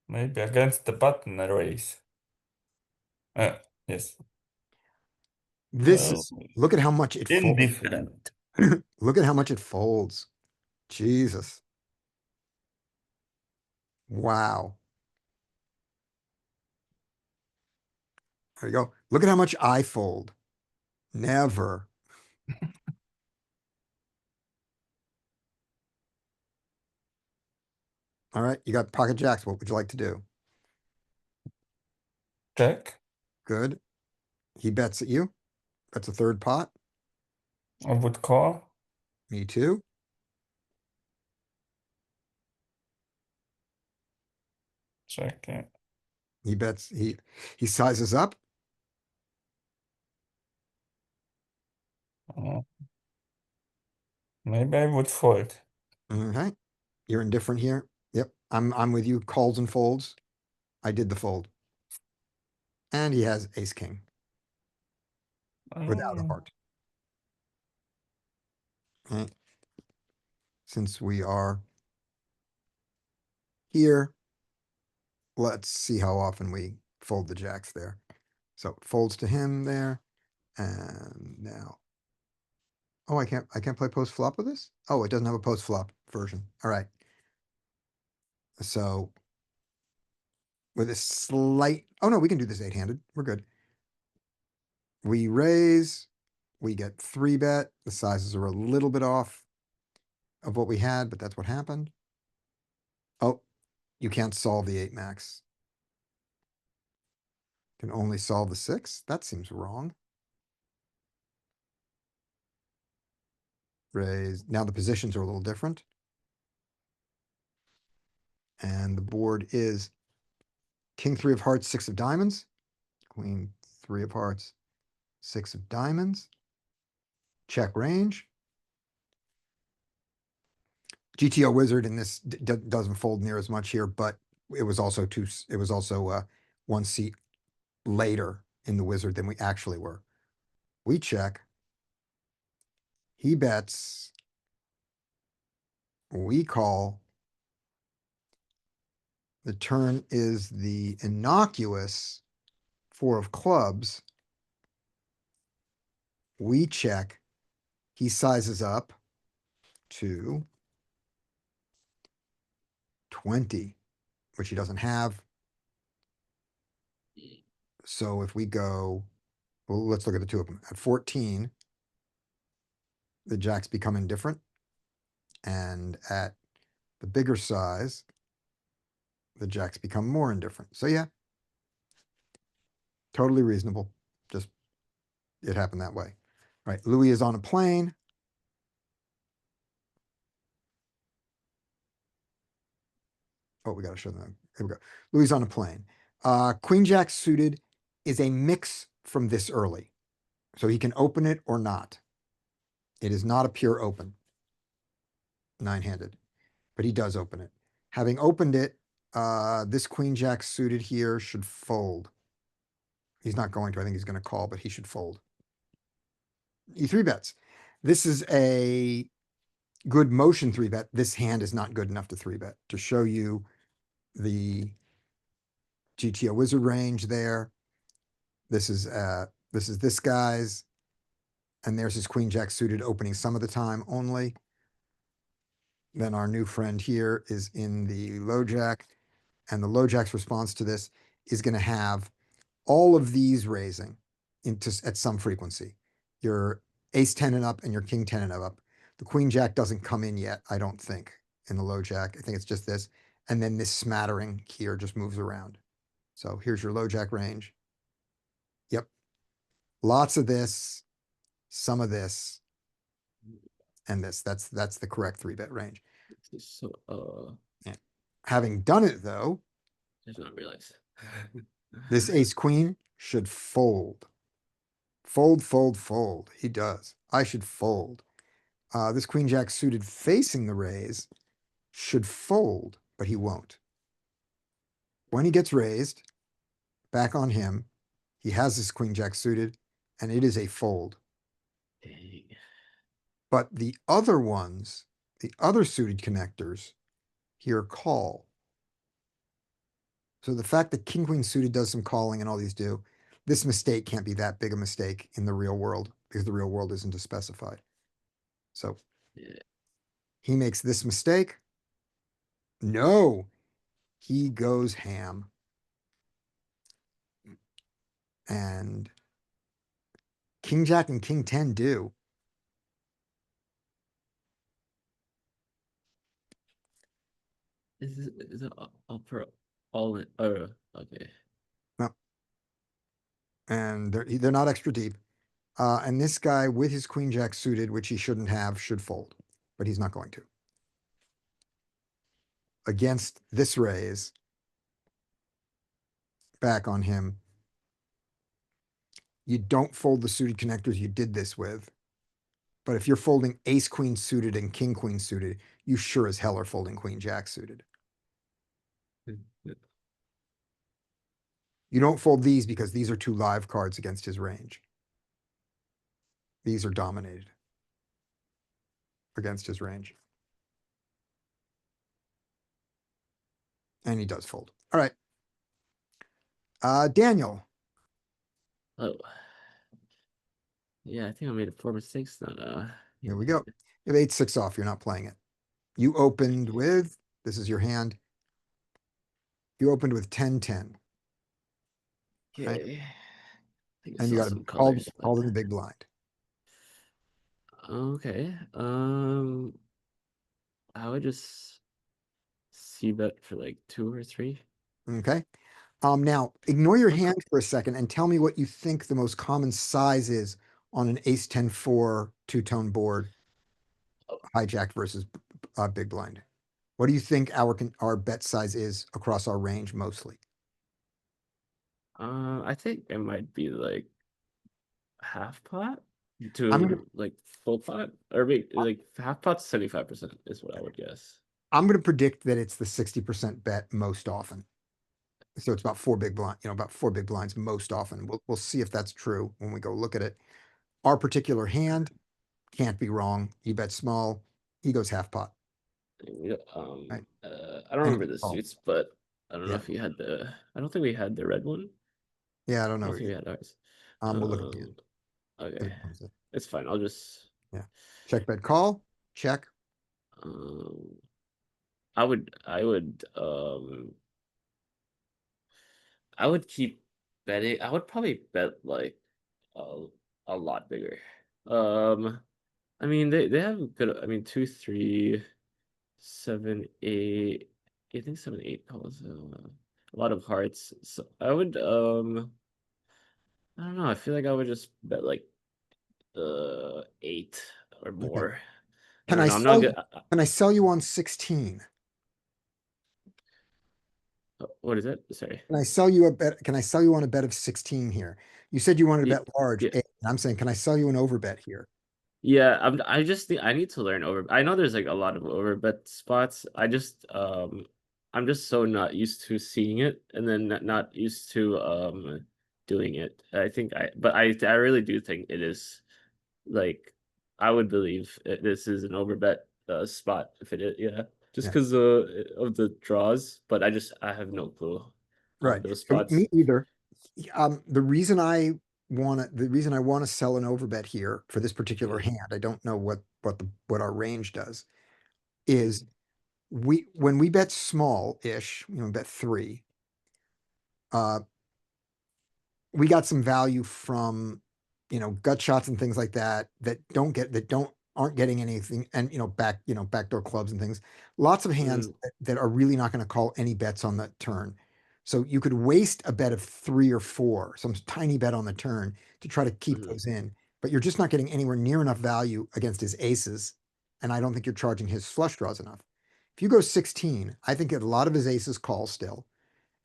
Speaker 6: Maybe against the button raise. Yes.
Speaker 2: This
Speaker 6: Well,
Speaker 2: is, look at how much it folds.
Speaker 6: indifferent.
Speaker 2: Look at how much it folds. Jesus. Wow. There you go. Look at how much I fold. Never. All right, you got pocket jacks. What would you like to do?
Speaker 6: Check.
Speaker 2: Good. He bets at you. That's a third pot.
Speaker 6: I would call.
Speaker 2: Me too.
Speaker 6: Check. Yeah.
Speaker 2: He bets, he sizes up.
Speaker 6: Uh, Maybe I would fold.
Speaker 2: Okay. You're indifferent here. Yep. I'm with you. Calls and folds. I did the fold. And he has ace king without a heart. Okay. Since we are here, let's see how often we fold the jacks there. So folds to him there. And now, oh, I can't play post flop with this? Oh, it doesn't have a post flop version. All right. So with a slight, oh no, we can do this 8-handed. We're good. We raise, we get 3-bet. The sizes are a little bit off of what we had, but that's what happened. Oh, you can't solve the 8 max. Can only solve the 6. That seems wrong. Raise. Now the positions are a little different. And the board is king 3 of hearts, 6 of diamonds, queen 3 of hearts, 6 of diamonds, check range. GTO wizard in this doesn't fold near as much here, but it was also one seat later in the wizard than we actually were. We check. He bets. We call. The turn is the innocuous 4 of clubs. We check. He sizes up to 20, which he doesn't have. So if we go, well, let's look at the two of them. At 14, the jacks become indifferent. And at the bigger size, the jacks become more indifferent. So yeah, totally reasonable. Just, it happened that way. All right, Louis is on a plane. Oh, we got to show them. Here we go. Louis is on a plane. Queen jack suited is a mix from this early. So he can open it or not. It is not a pure open. 9-handed, but he does open it. Having opened it, this queen jack suited here should fold. He's not going to. I think he's going to call, but he should fold. He 3-bets. This is a good motion 3-bet. This hand is not good enough to 3-bet. To show you the GTO wizard range there. This is this guy's, and there's his queen jack suited opening some of the time only. Then our new friend here is in the low jack, and the low jack's response to this is going to have all of these raising at some frequency. Your ace 10 and up and your king 10 and up. The queen jack doesn't come in yet, I don't think, in the low jack. I think it's just this. And then this smattering here just moves around. So here's your low jack range. Yep. Lots of this, some of this, and this. That's the correct 3-bet range.
Speaker 8: So,
Speaker 2: Yeah. Having done it though,
Speaker 8: I did not realize.
Speaker 2: this ace queen should fold. Fold, fold, fold. He does. I should fold. This queen jack suited facing the raise should fold. but he won't. When he gets raised, back on him, he has his queen jack suited, and it is a fold.
Speaker 8: Dang.
Speaker 2: But the other ones, the other suited connectors, here call. So the fact that king queen suited does some calling and all these do, this mistake can't be that big a mistake in the real world because the real world isn't specified. So
Speaker 8: Yeah.
Speaker 2: he makes this mistake. No, he goes ham. And king jack and king 10 do.
Speaker 8: Is it upper all in? Oh, okay.
Speaker 2: And they're not extra deep. And this guy with his queen jack suited, which he shouldn't have, should fold, but he's not going to. Against this raise, back on him, you don't fold the suited connectors you did this with. But if you're folding ace queen suited and king queen suited, you sure as hell are folding queen jack suited. You don't fold these because these are two live cards against his range. These are dominated against his range. And he does fold. All right. Daniel.
Speaker 8: Oh. Yeah, I think I made 4 mistakes.
Speaker 2: Here we go. You have 8-6 off. You're not playing it. You opened with, this is your hand. You opened with 10-10.
Speaker 8: Okay.
Speaker 2: Right.
Speaker 8: I think I
Speaker 2: And you
Speaker 8: saw
Speaker 2: got
Speaker 8: some
Speaker 2: called
Speaker 8: colors. but-
Speaker 2: called in the big blind.
Speaker 8: Okay. I would just see bet for like 2 or 3.
Speaker 2: Okay. Now ignore your hand for a second and tell me what you think the most common size is on an ace 10-4 two-tone board, hijack versus big blind. What do you think our bet size is across our range mostly?
Speaker 8: I think it might be like half pot
Speaker 2: I'm
Speaker 8: to
Speaker 2: gonna-
Speaker 8: like full pot, or maybe like half pot's 75% is what I would guess.
Speaker 2: I'm going to predict that it's the 60% bet most often. So it's about 4 big blind, about 4 big blinds most often. We'll see if that's true when we go look at it. Our particular hand can't be wrong. You bet small, he goes half pot.
Speaker 8: Yeah,
Speaker 2: Right.
Speaker 8: I don't
Speaker 2: And
Speaker 8: remember the
Speaker 2: oh,
Speaker 8: suits, but I don't know
Speaker 2: yeah.
Speaker 8: if he had the. I don't think we had the red one.
Speaker 2: Yeah, I don't
Speaker 8: I
Speaker 2: know.
Speaker 8: don't think we had ours.
Speaker 2: We'll look again.
Speaker 8: Okay, it's fine. I'll just.
Speaker 2: Yeah. Check bet call. Check.
Speaker 8: I would. I would keep betting. I would probably bet like a a lot bigger. I mean they have good. I mean 2, 3, 7, 8. I think 7, 8 calls. A lot of hearts. So I would. I don't know. I feel like I would just bet like 8 or more. I
Speaker 2: Can
Speaker 8: don't
Speaker 2: I
Speaker 8: know. I'm not
Speaker 2: sell?
Speaker 8: good.
Speaker 2: Can I sell you on 16?
Speaker 8: What is it? Sorry.
Speaker 2: Can I sell you a bet? Can I sell you on a bet of 16 here? You said you wanted to
Speaker 8: Ye-
Speaker 2: bet large.
Speaker 8: yeah.
Speaker 2: 8. I'm saying, can I sell you an overbet here?
Speaker 8: Yeah, I just think I need to learn over. I know there's like a lot of overbet spots. I'm just so not used to seeing it and then not used to doing it. I really do think it is like I would believe this is an overbet spot if it is, yeah. Just
Speaker 2: Yeah.
Speaker 8: because of the draws, but I have no clue on
Speaker 2: Right.
Speaker 8: those
Speaker 2: So
Speaker 8: spots.
Speaker 2: me either. The reason I want to sell an overbet here for this particular hand, I don't know what our range does, is when we bet small-ish, bet 3, we got some value from, gut shots and things like that aren't getting anything, and backdoor clubs and things. Lots of hands that are really not going to call any bets on the turn. So you could waste a bet of 3 or 4, some tiny bet on the turn to try to keep those in, but you're just not getting anywhere near enough value against his aces. And I don't think you're charging his flush draws enough. If you go 16, I think a lot of his aces call still.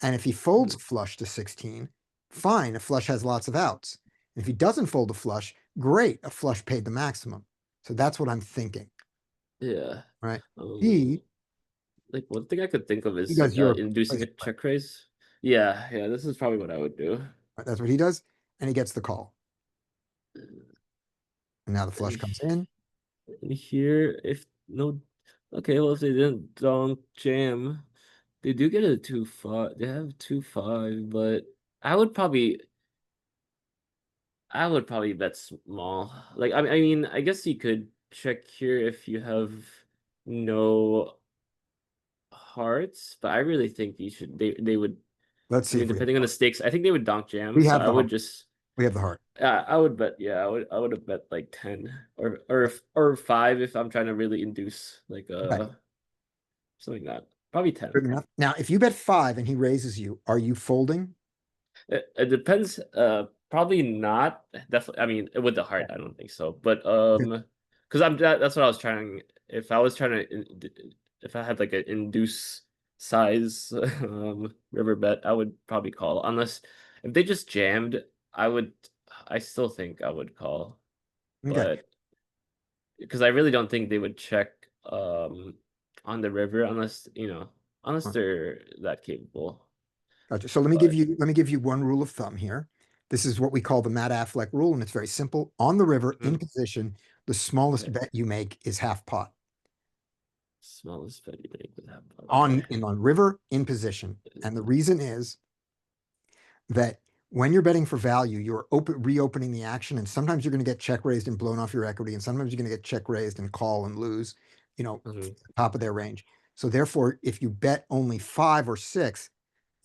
Speaker 2: And if he folds a flush to 16, fine, a flush has lots of outs. And if he doesn't fold a flush, great, a flush paid the maximum. So that's what I'm thinking,
Speaker 8: Yeah.
Speaker 2: right? He
Speaker 8: Like one thing I could think of is
Speaker 2: Because you're
Speaker 8: inducing a check raise. Yeah, yeah, this is probably what I would do.
Speaker 2: That's what he does, and he gets the call. And now the flush comes in.
Speaker 8: And here, if no, okay, well if they didn't donk jam, they do get a 2-5. They have 2-5, but I would probably bet small. Like I mean, I guess you could check here if you have no hearts, but I really think you should. They would.
Speaker 2: Let's
Speaker 8: I
Speaker 2: see
Speaker 8: mean,
Speaker 2: if we have,
Speaker 8: depending on the stakes, I think they would donk jam.
Speaker 2: we
Speaker 8: So
Speaker 2: have
Speaker 8: I
Speaker 2: the
Speaker 8: would
Speaker 2: heart.
Speaker 8: just.
Speaker 2: We have the heart.
Speaker 8: I would bet. Yeah, I would have bet like 10 or 5 if I'm trying to really induce like something like that. Probably 10.
Speaker 2: Good enough. Now, if you bet 5 and he raises you, are you folding?
Speaker 8: It depends. Probably not. Definitely. I mean, with the heart, I don't think so. But because that's what I was trying. If I was trying to, if I had like an induce size river bet, I would probably call. Unless if they just jammed, I would. I still think I would call,
Speaker 2: Okay.
Speaker 8: but because I really don't think they would check on the river unless unless they're that capable.
Speaker 2: Gotcha. So let me give you one rule of thumb here. This is what we call the Matt Affleck rule, and it's very simple. On the river, in position, the smallest bet you make is half pot.
Speaker 8: Smallest bet you make with half pot.
Speaker 2: On river, in position. And the reason is that when you're betting for value, you're reopening the action, and sometimes you're going to get check raised and blown off your equity, and sometimes you're going to get check raised and call and lose, top of their range. So therefore, if you bet only 5 or 6,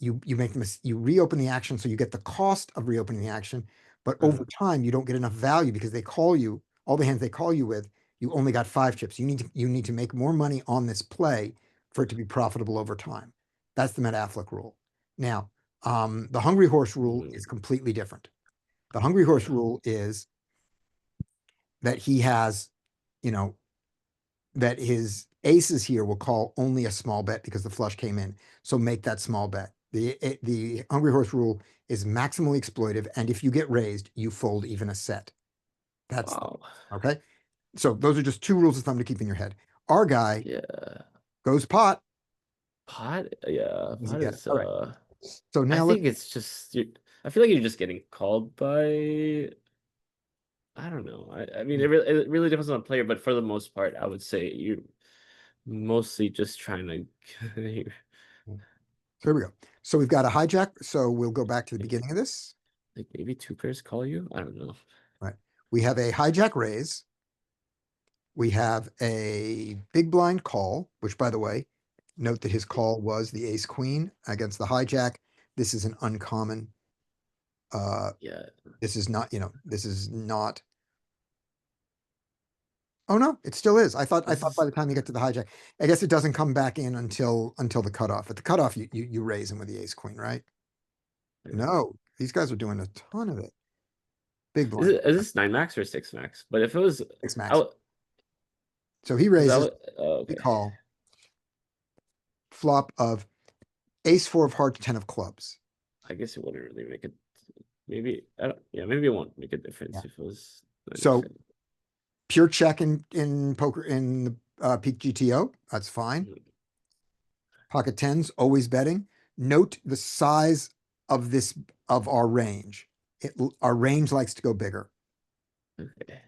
Speaker 2: you reopen the action, so you get the cost of reopening the action, but over time you don't get enough value because they call you, all the hands they call you with, you only got 5 chips. You need to make more money on this play for it to be profitable over time. That's the Matt Affleck rule. Now, the hungry horse rule is completely different. The hungry horse rule is that he has, that his aces here will call only a small bet because the flush came in. So make that small bet. The hungry horse rule is maximally exploitive, and if you get raised, you fold even a set. That's okay. So those are just 2 rules of thumb to keep in your head. Our guy goes pot.
Speaker 8: Pot, yeah. Pot is
Speaker 2: right. So now
Speaker 8: I think it's just I feel like you're just getting called by. I don't know. I mean, it really depends on the player, but for the most part, I would say you're mostly just trying to.
Speaker 2: Here we go. So we've got a hijack. So we'll go back to the beginning of this.
Speaker 8: Like maybe 2 pairs call you. I don't know.
Speaker 2: Right. We have a hijack raise. We have a big blind call, which, by the way, note that his call was the ace queen against the hijack. This is an uncommon.
Speaker 8: Yeah.
Speaker 2: This is not, this is not. Oh no, it still is. I thought by the time you get to the hijack, I guess it doesn't come back in until the cutoff. At the cutoff, you raise him with the ace queen, right? No, these guys are doing a ton of it. Big blind.
Speaker 8: Is this 9 max or 6 max? But if it was
Speaker 2: 6 max. So he raises, we call flop of ace 4 of hearts, 10 of clubs.
Speaker 8: I guess it wouldn't really make it. Maybe maybe it won't make a difference if it was. 90%.
Speaker 2: So pure check in poker in the peak GTO. That's fine. Pocket 10s always betting. Note the size of our range. Our range likes to go bigger.
Speaker 8: Okay.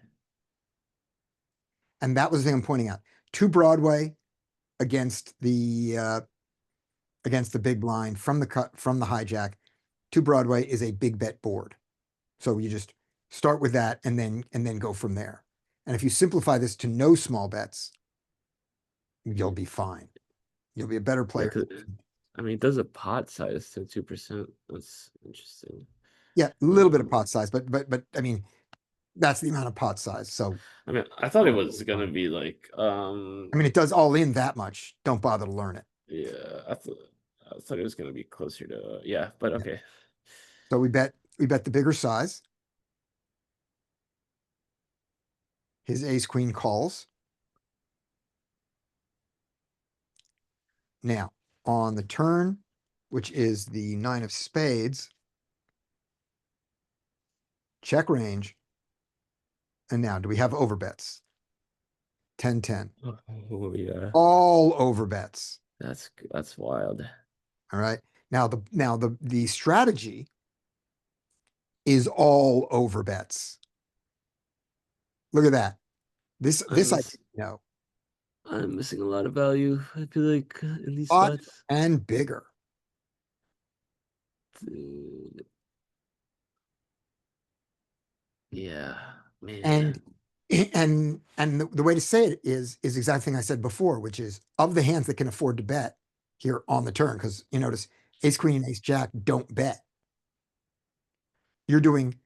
Speaker 2: And that was the thing I'm pointing out. 2 Broadway against the big blind from the hijack. 2 Broadway is a big bet board. So you just start with that and then go from there. And if you simplify this to no small bets, you'll be fine. You'll be a better player.
Speaker 8: I mean, it does a pot size to 2%. That's interesting.
Speaker 2: Yeah, a little bit of pot size, but I mean, that's the amount of pot size. So
Speaker 8: I mean, I thought it was gonna be like
Speaker 2: I mean, it does all in that much. Don't bother to learn it.
Speaker 8: Yeah, I thought it was gonna be closer to but okay.
Speaker 2: So we bet the bigger size. His ace queen calls. Now, on the turn, which is the 9 of spades, check range. And now, do we have overbets? 10-10.
Speaker 8: Oh yeah.
Speaker 2: All overbets.
Speaker 8: That's wild.
Speaker 2: All right. Now the strategy is all over bets. Look at that. This I
Speaker 8: miss-
Speaker 2: didn't know.
Speaker 8: I'm missing a lot of value. I feel like in these
Speaker 2: Lot
Speaker 8: spots.
Speaker 2: and bigger.
Speaker 8: Dude. Yeah, man.
Speaker 2: And the way to say it is the exact thing I said before, which is of the hands that can afford to bet here on the turn, because you notice ace queen and ace jack don't bet. You're doing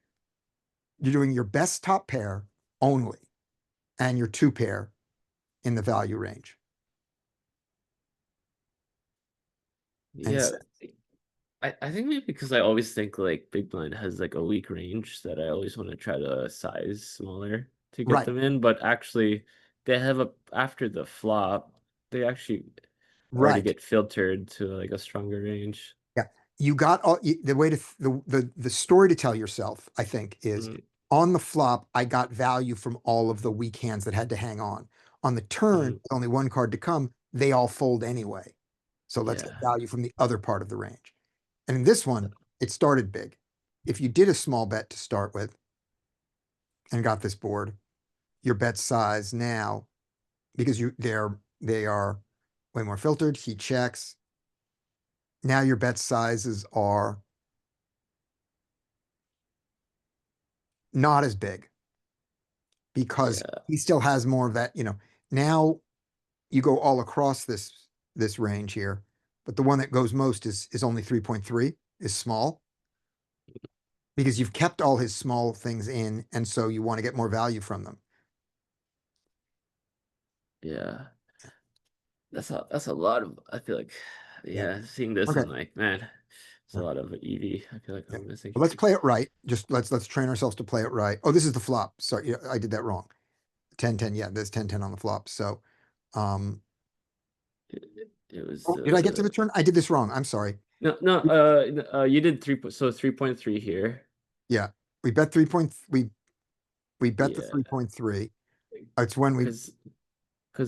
Speaker 2: your best top pair only, and your two pair in the value range. And
Speaker 8: Yeah.
Speaker 2: so-
Speaker 8: I think maybe because I always think like big blind has like a weak range that I always want to try to size smaller to get
Speaker 2: Right.
Speaker 8: them in, but actually they have after the flop, they actually already
Speaker 2: Right.
Speaker 8: get filtered to like a stronger range.
Speaker 2: You got all the way to the story to tell yourself, I think, is
Speaker 8: Mm,
Speaker 2: on the flop, I got value from all of the weak hands that had to hang on. On the turn,
Speaker 8: Mhm.
Speaker 2: with only one card to come, they all fold anyway. So let's get
Speaker 8: Yeah.
Speaker 2: value from the other part of the range. And in this one, it started big. If you did a small bet to start with and got this board, your bet size now, because they are way more filtered, he checks. Now your bet sizes are not as big because
Speaker 8: Yeah.
Speaker 2: he still has more of that, now you go all across this range here, but the one that goes most is only 3.3, is small. Because you've kept all his small things in, and so you want to get more value from them.
Speaker 8: Yeah. That's a lot of, I feel like,
Speaker 2: Yeah.
Speaker 8: yeah, seeing this,
Speaker 2: Okay.
Speaker 8: I'm like, man, it's a
Speaker 2: Yeah.
Speaker 8: lot of EV. I feel like
Speaker 2: Yeah.
Speaker 8: I'm missing.
Speaker 2: But let's play it right. Just let's train ourselves to play it right. Oh, this is the flop. Sorry, yeah, I did that wrong. 10-10. Yeah, there's 10-10 on the flop. So,
Speaker 8: It was
Speaker 2: oh, did I get to the turn? I did this wrong. I'm sorry.
Speaker 8: no, you did 3.3 here.
Speaker 2: Yeah, we bet 3 point. We bet the
Speaker 8: Yeah.
Speaker 2: 3.3. It's when we
Speaker 8: Because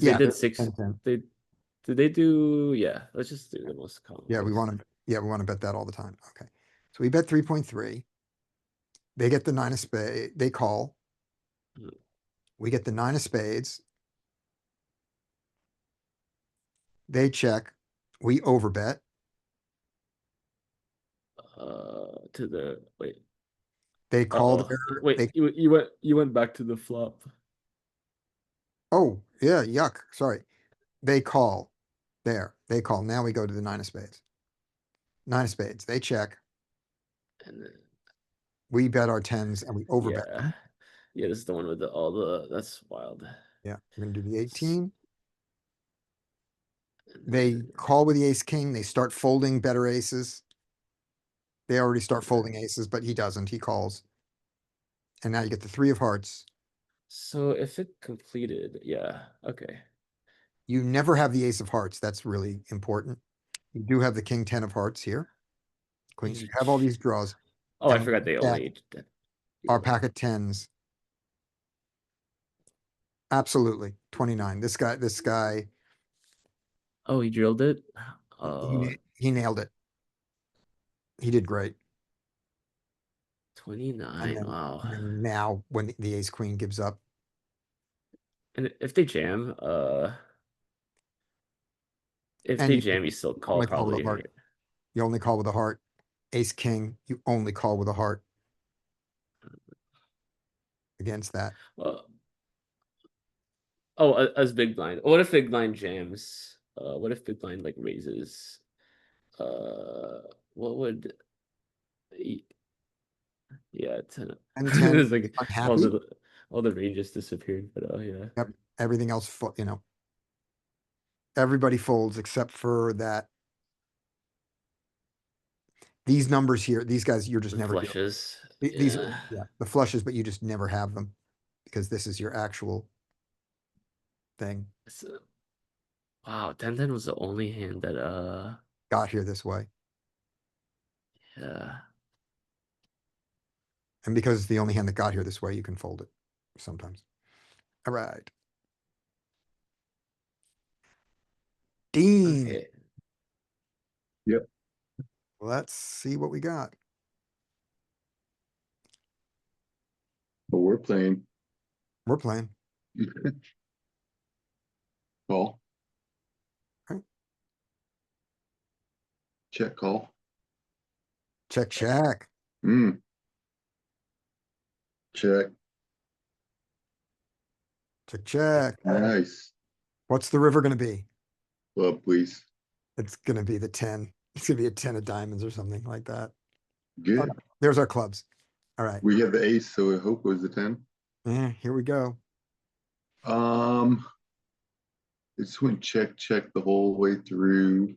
Speaker 8: they
Speaker 2: yeah,
Speaker 8: did
Speaker 2: there's
Speaker 8: 6.
Speaker 2: 10-10.
Speaker 8: Did they do, yeah, let's just do the most common.
Speaker 2: Yeah, we want to bet that all the time. Okay, so we bet 3.3. They get the nine of spades. They call.
Speaker 8: Mm.
Speaker 2: We get the nine of spades. They check. We overbet.
Speaker 8: To the wait.
Speaker 2: They call
Speaker 8: Uh-oh.
Speaker 2: their.
Speaker 8: Wait,
Speaker 2: They
Speaker 8: you went back to the flop.
Speaker 2: oh yeah, yuck. Sorry. They call. There. They call. Now we go to the nine of spades. Nine of spades. They check.
Speaker 8: And then,
Speaker 2: We bet our tens and we overbet
Speaker 8: yeah.
Speaker 2: them.
Speaker 8: Yeah, this is the one with all the, that's wild.
Speaker 2: Yeah, we're gonna do the 18.
Speaker 8: And
Speaker 2: They
Speaker 8: then-
Speaker 2: call with the ace king. They start folding better aces. They already start
Speaker 8: then-
Speaker 2: folding aces, but he doesn't. He calls. And now you get the three of hearts.
Speaker 8: So if it completed, yeah, okay.
Speaker 2: You never have the ace of hearts. That's really important. You do have the king 10 of hearts here. Queens, you have all these draws.
Speaker 8: Oh, I
Speaker 2: And
Speaker 8: forgot they
Speaker 2: yeah,
Speaker 8: only
Speaker 2: our pack of tens. Absolutely. 29. This guy,
Speaker 8: Oh, he drilled it.
Speaker 2: he nailed it. He did great.
Speaker 8: 29. Wow.
Speaker 2: And then now when the ace queen gives up,
Speaker 8: And if they jam, if
Speaker 2: and
Speaker 8: they
Speaker 2: you
Speaker 8: jam, you still call
Speaker 2: only call with a
Speaker 8: probably.
Speaker 2: heart. You only call with a heart. Ace king, you only call with a heart against that.
Speaker 8: Oh, as big blind. What if big blind jams? What if big blind like raises? What would? Yeah, 10.
Speaker 2: And 10
Speaker 8: It's like
Speaker 2: unhappy.
Speaker 8: all the ranges disappeared. But yeah.
Speaker 2: Yep. Everything else, everybody folds except for that. These numbers here, these guys, you're just
Speaker 8: The
Speaker 2: never doing.
Speaker 8: flushes.
Speaker 2: These
Speaker 8: Yeah.
Speaker 2: are, yeah, the flushes, but you just never have them because this is your actual thing.
Speaker 8: Wow, 10-10 was the only hand that
Speaker 2: Got here this way.
Speaker 8: yeah.
Speaker 2: And because it's the only hand that got here this way, you can fold it sometimes. All right. Dean.
Speaker 8: Okay.
Speaker 2: Let's see what we got.
Speaker 4: But we're playing.
Speaker 2: We're playing.
Speaker 4: Call.
Speaker 2: Right.
Speaker 4: Check call.
Speaker 2: Check, check.
Speaker 4: Mm. Check.
Speaker 2: Check, check.
Speaker 4: Nice.
Speaker 2: What's the river gonna be?
Speaker 4: Club, please.
Speaker 2: It's gonna be the 10. It's gonna be a 10 of diamonds or something like that.
Speaker 4: Good.
Speaker 2: There's our clubs. All right.
Speaker 4: We have the ace, so I hope it was the 10.
Speaker 2: Yeah, here we go.
Speaker 4: It just went check, check the whole way through.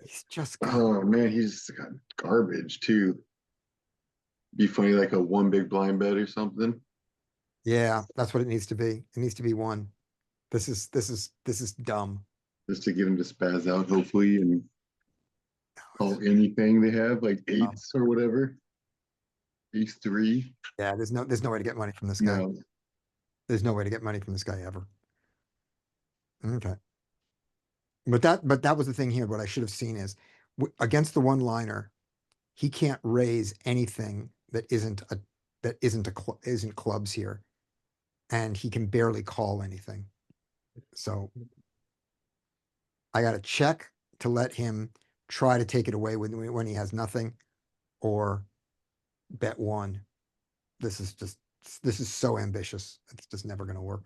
Speaker 2: He's just got,
Speaker 4: Oh man, he's got garbage too. Be funny like a one big blind bet or something.
Speaker 2: yeah, that's what it needs to be. It needs to be one. This is dumb.
Speaker 4: Just to get him to spaz out, hopefully, and call anything they have, like eights or whatever. Ace three.
Speaker 2: Yeah, there's no way to get money from this guy.
Speaker 4: No.
Speaker 2: There's no way to get money from this guy ever. Okay. But that was the thing here. What I should have seen is against the one liner, he can't raise anything that isn't clubs here. And he can barely call anything. So I got to check to let him try to take it away when he has nothing, or bet one. This is so ambitious. It's just never going to work.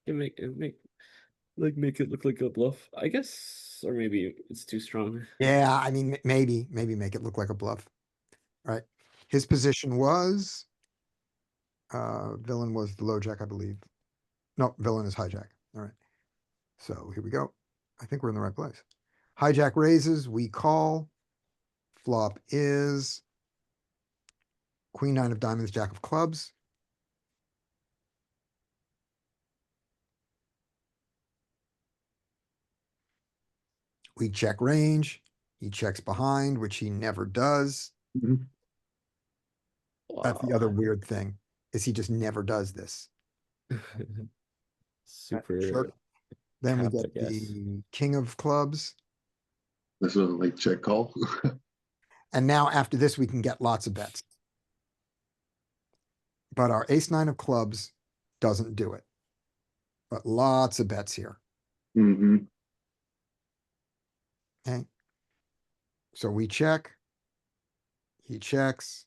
Speaker 8: Make it look like a bluff, I guess, or maybe it's too strong.
Speaker 2: Yeah, I mean, maybe make it look like a bluff. Right. His position was, villain was the low jack, I believe. No, villain is hijack. All right. So here we go. I think we're in the right place. Hijack raises, we call. Flop is queen nine of diamonds, jack of clubs. We check range. He checks behind, which he never does. That's the other weird thing, is he just never does this.
Speaker 8: Super.
Speaker 2: Sure. Then we
Speaker 8: capped, I
Speaker 2: get
Speaker 8: guess.
Speaker 2: the king of clubs.
Speaker 4: This was like check call.
Speaker 2: And now after this, we can get lots of bets. But our ace nine of clubs doesn't do it. But lots of bets here.
Speaker 4: Mm-hmm.
Speaker 2: Okay. So we check. He checks.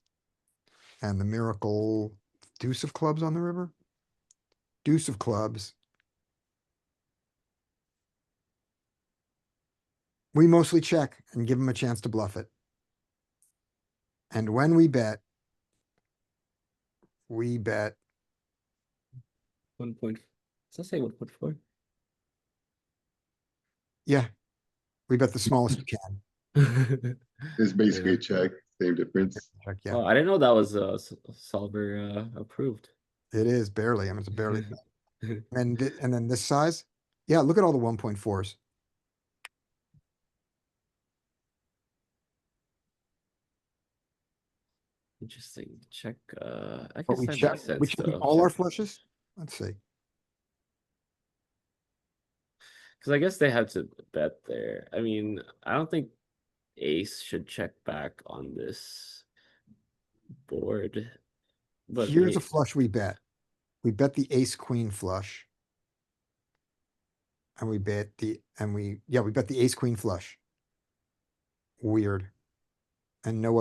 Speaker 2: And the miracle deuce of clubs on the river. Deuce of clubs. We mostly check and give him a chance to bluff it. And when we bet
Speaker 8: 1 point. Does that say 1.4?
Speaker 2: yeah, we bet the smallest you can.
Speaker 4: It's basically
Speaker 8: Yeah.
Speaker 4: a check, same difference.
Speaker 2: Check, yeah,
Speaker 8: Oh, I didn't know that was solver approved.
Speaker 2: it is barely. I mean, it's a barely. And then this size. Yeah, look at all the 1.4s.
Speaker 8: Interesting. Check. I
Speaker 2: But
Speaker 8: guess
Speaker 2: we
Speaker 8: that
Speaker 2: check,
Speaker 8: makes sense.
Speaker 2: we check
Speaker 8: though.
Speaker 2: all our flushes. Let's see.
Speaker 8: Because I guess they had to bet there. I mean, I don't think ace should check back on this board. But
Speaker 2: Here's a flush we bet. We bet the ace queen flush. And we bet we bet the ace queen flush. Weird. And no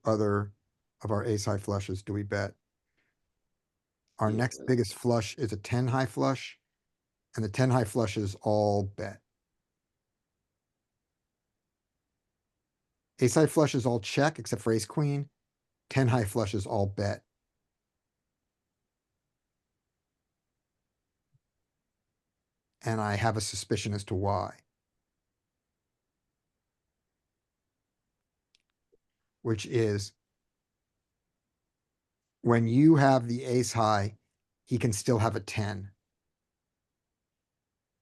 Speaker 2: other of our ace high flushes do we bet. Our next
Speaker 8: Yeah.
Speaker 2: biggest flush is a 10 high flush. And the 10 high flushes all bet. Ace high flushes all check except for ace queen. 10 high flushes all bet. And I have a suspicion as to why. Which is when you have the ace high, he can still have a 10.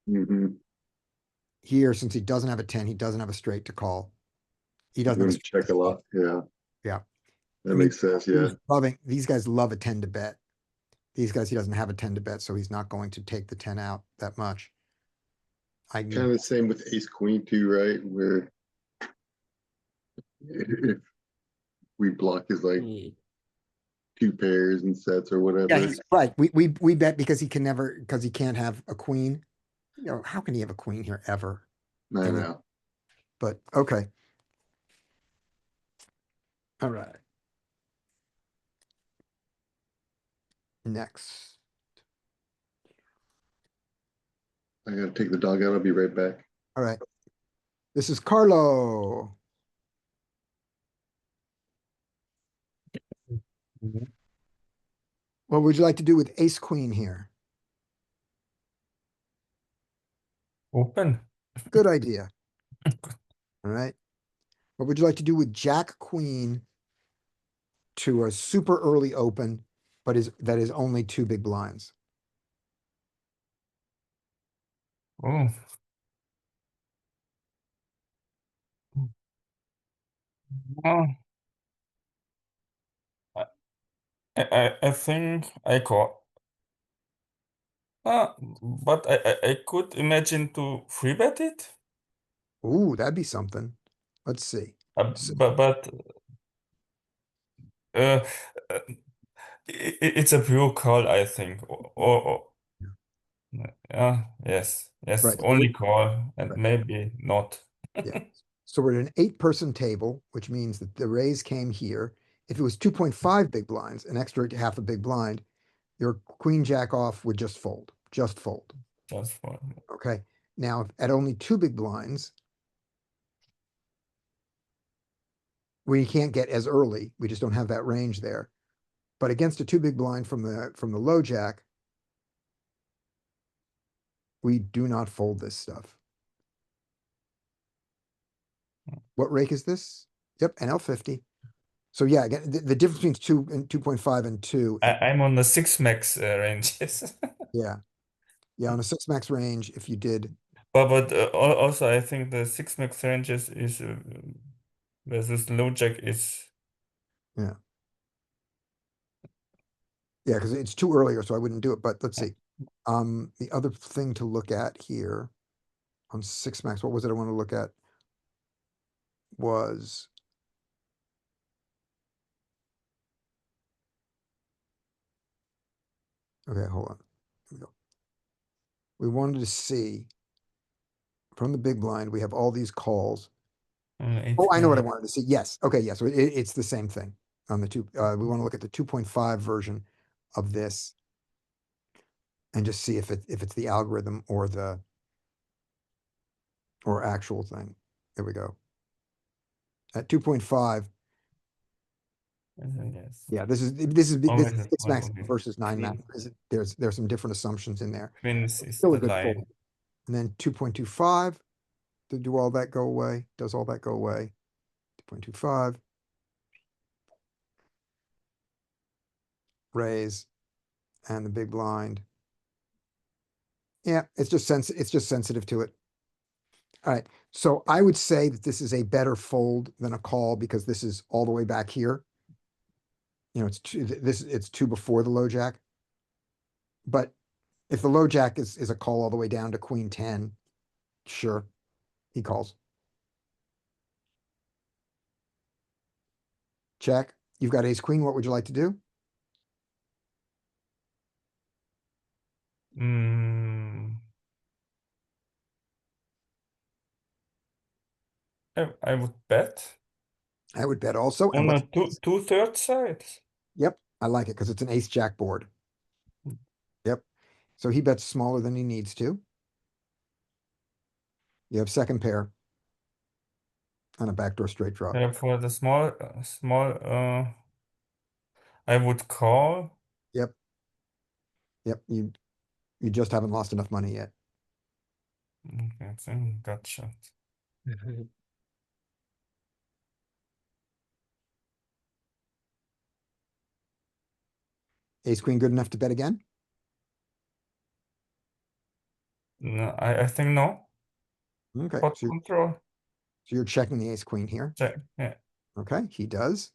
Speaker 4: Mm-hmm.
Speaker 2: Here, since he doesn't have a 10, he doesn't have a straight to call. He doesn't have a straight
Speaker 4: Check a lot. Yeah.
Speaker 2: Yeah.
Speaker 4: That
Speaker 2: I mean,
Speaker 4: makes sense. Yeah.
Speaker 2: these guys love a 10 to bet. these guys, he doesn't have a 10 to bet, so he's not going to take the 10 out that much.
Speaker 4: Kind of the same with ace queen too, right? Where if we block his like
Speaker 8: Hmm.
Speaker 4: two pairs and sets or
Speaker 2: Yeah,
Speaker 4: whatever.
Speaker 2: he's right. We bet because he can never, because he can't have a queen. You know, how can he have a queen here ever?
Speaker 4: I
Speaker 2: And-
Speaker 4: know.
Speaker 2: But, okay. All right. Next.
Speaker 4: I gotta take the dog out. I'll be right back.
Speaker 2: All right. This is Carlo. What would you like to do with ace queen here?
Speaker 6: Open.
Speaker 2: Good idea. All right. What would you like to do with jack queen to a super early open, but that is only 2 big blinds?
Speaker 6: Oh. Oh. I think I call. But I could imagine to free bet it.
Speaker 2: Ooh, that'd be something. Let's see. So-
Speaker 6: But uh, it's a pure call, I think. Yes,
Speaker 2: Right, so
Speaker 6: only call and
Speaker 2: right.
Speaker 6: maybe not.
Speaker 2: Yeah. So we're at an 8-person table, which means that the raise came here. If it was 2.5 big blinds, an extra half a big blind, your queen jack off would just fold,
Speaker 6: Just for
Speaker 2: okay? Now, at only 2 big blinds, we can't get as early. We just don't have that range there. But against a 2 big blind from the low jack, we do not fold this stuff. What rake is this? Yep, NL50. So yeah, again, the difference between 2 and 2.5 and 2,
Speaker 6: I'm on the 6 max ranges.
Speaker 2: yeah. Yeah, on a 6 max range, if you did,
Speaker 6: But also I think the 6 max ranges is versus low jack is
Speaker 2: yeah, because it's too earlier, so I wouldn't do it, but let's see. The other thing to look at here on 6 max, what was it I want to look at? Was okay, hold on. Here we go. We wanted to see from the big blind, we have all these calls. Oh, I know what I wanted to see. Yes. Okay. Yes. So it's the same thing on the 2. We want to look at the 2.5 version of this and just see if it's the algorithm or actual thing. There we go. At 2.5,
Speaker 6: Yes.
Speaker 2: yeah, this is
Speaker 6: Always a
Speaker 2: 6 max
Speaker 6: queen.
Speaker 2: versus 9 max.
Speaker 6: Queen.
Speaker 2: There's some different assumptions in there.
Speaker 6: Queen is
Speaker 2: Still a
Speaker 6: the
Speaker 2: good
Speaker 6: line.
Speaker 2: fold. And then 2.25 to do all that go away. Does all that go away? 2.25. Raise and the big blind. Yeah, it's just sensitive to it. All right, so I would say that this is a better fold than a call because this is all the way back here. You know, it's 2 before the low jack. But if the low jack is a call all the way down to queen 10, sure, he calls. Check. You've got ace queen. What would you like to do?
Speaker 6: I would bet
Speaker 2: I would bet also. And
Speaker 6: on a
Speaker 2: what's
Speaker 6: 2/3 sides.
Speaker 2: Yep, I like it because it's an ace jack board. Yep. So he bets smaller than he needs to. You have second pair on a backdoor straight draw.
Speaker 6: For the small, I would call.
Speaker 2: Yep. Yep. You just haven't lost enough money yet.
Speaker 6: Okay, then gotcha.
Speaker 2: Ace queen good enough to bet again?
Speaker 6: No, I think no.
Speaker 2: Okay.
Speaker 6: Pot
Speaker 2: So
Speaker 6: control.
Speaker 2: you're checking the ace queen here.
Speaker 6: Check. Yeah.
Speaker 2: Okay, he does.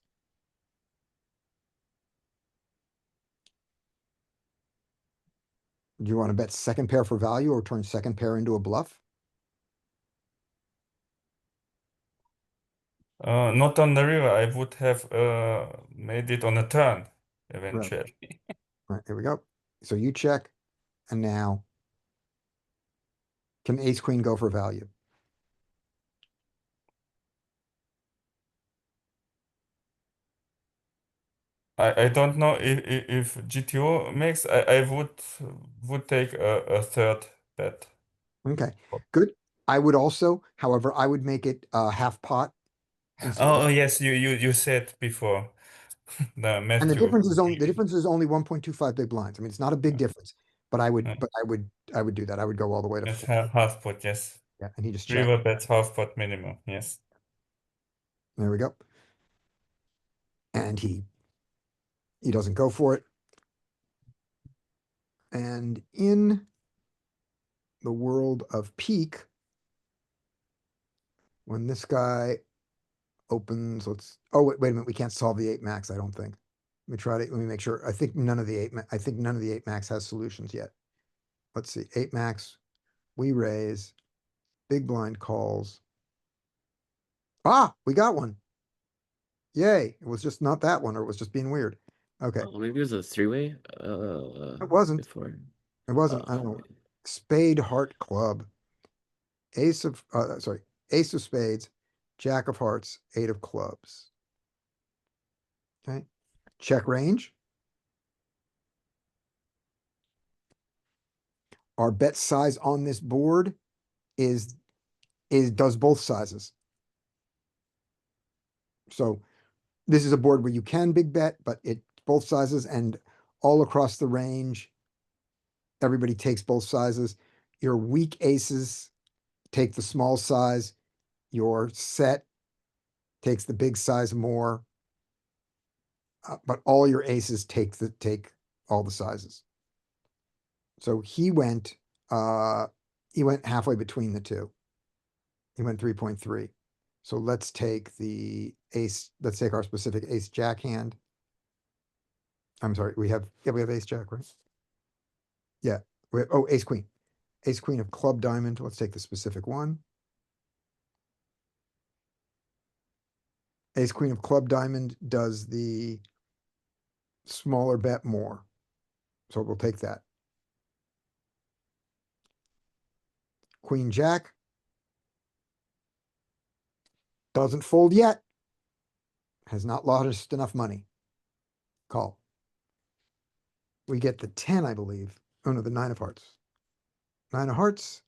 Speaker 2: Do you want to bet second pair for value or turn second pair into a bluff?
Speaker 6: Not on the river. I would have made it on a turn eventually.
Speaker 2: All right, here we go. So you check, and now can ace queen go for value?
Speaker 6: I don't know if GTO makes. I would take a third bet.
Speaker 2: Okay, good. I would also, however, I would make it half pot. instead of-
Speaker 6: Oh yes, you said before. The
Speaker 2: And the
Speaker 6: Matthew.
Speaker 2: difference is only 1.25 big blinds. I mean, it's not a big difference, but I would,
Speaker 6: Yeah.
Speaker 2: I would do that. I would go all the way to
Speaker 6: It's
Speaker 2: four.
Speaker 6: half pot, yes.
Speaker 2: Yeah, and he just checked.
Speaker 6: River bets half pot minimum, yes.
Speaker 2: There we go. And he doesn't go for it. And in the world of peak, when this guy opens, oh, wait a minute, we can't solve the 8 max, I don't think. Let me make sure. I think none of the 8 max has solutions yet. Let's see, 8 max, we raise, big blind calls. Ah, we got one. Yay, it was just not that one, or it was just being weird. Okay,
Speaker 8: Oh, maybe it was a three-way.
Speaker 2: it wasn't.
Speaker 8: Before.
Speaker 2: It wasn't, I don't know. Spade, heart, club. Ace of spades, jack of hearts, 8 of clubs. Okay, check range. Our bet size on this board does both sizes. So this is a board where you can big bet, but it's both sizes, and all across the range, everybody takes both sizes. Your weak aces take the small size. Your set takes the big size more. But all your aces take all the sizes. So he went halfway between the two. He went 3.3. So let's take our specific ace jack hand. I'm sorry, we have ace jack, right? Yeah, ace queen. Ace queen of club diamond. Let's take the specific one. Ace queen of club diamond does the smaller bet more. So we'll take that. Queen jack. Doesn't fold yet. Has not lost enough money. Call. We get the 10, I believe. Oh no, the 9 of hearts. 9 of hearts.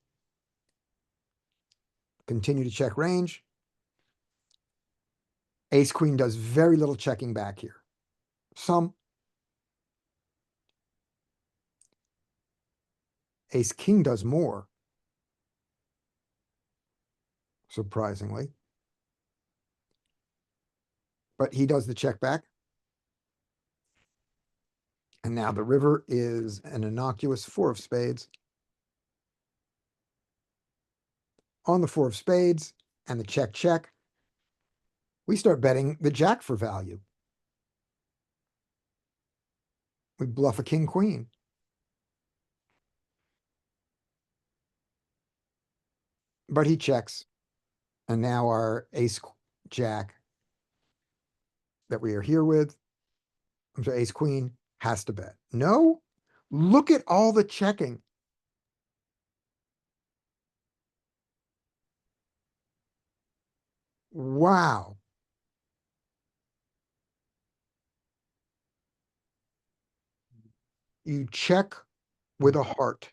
Speaker 2: Continue to check range. Ace queen does very little checking back here. Some. Ace king does more. Surprisingly. But he does the check back. And now the river is an innocuous 4 of spades. On the 4 of spades and the check, we start betting the jack for value. We bluff a king queen. But he checks. And now our ace jack that we are here with, I'm sorry, ace queen has to bet. No, look at all the checking. Wow. You check with a heart.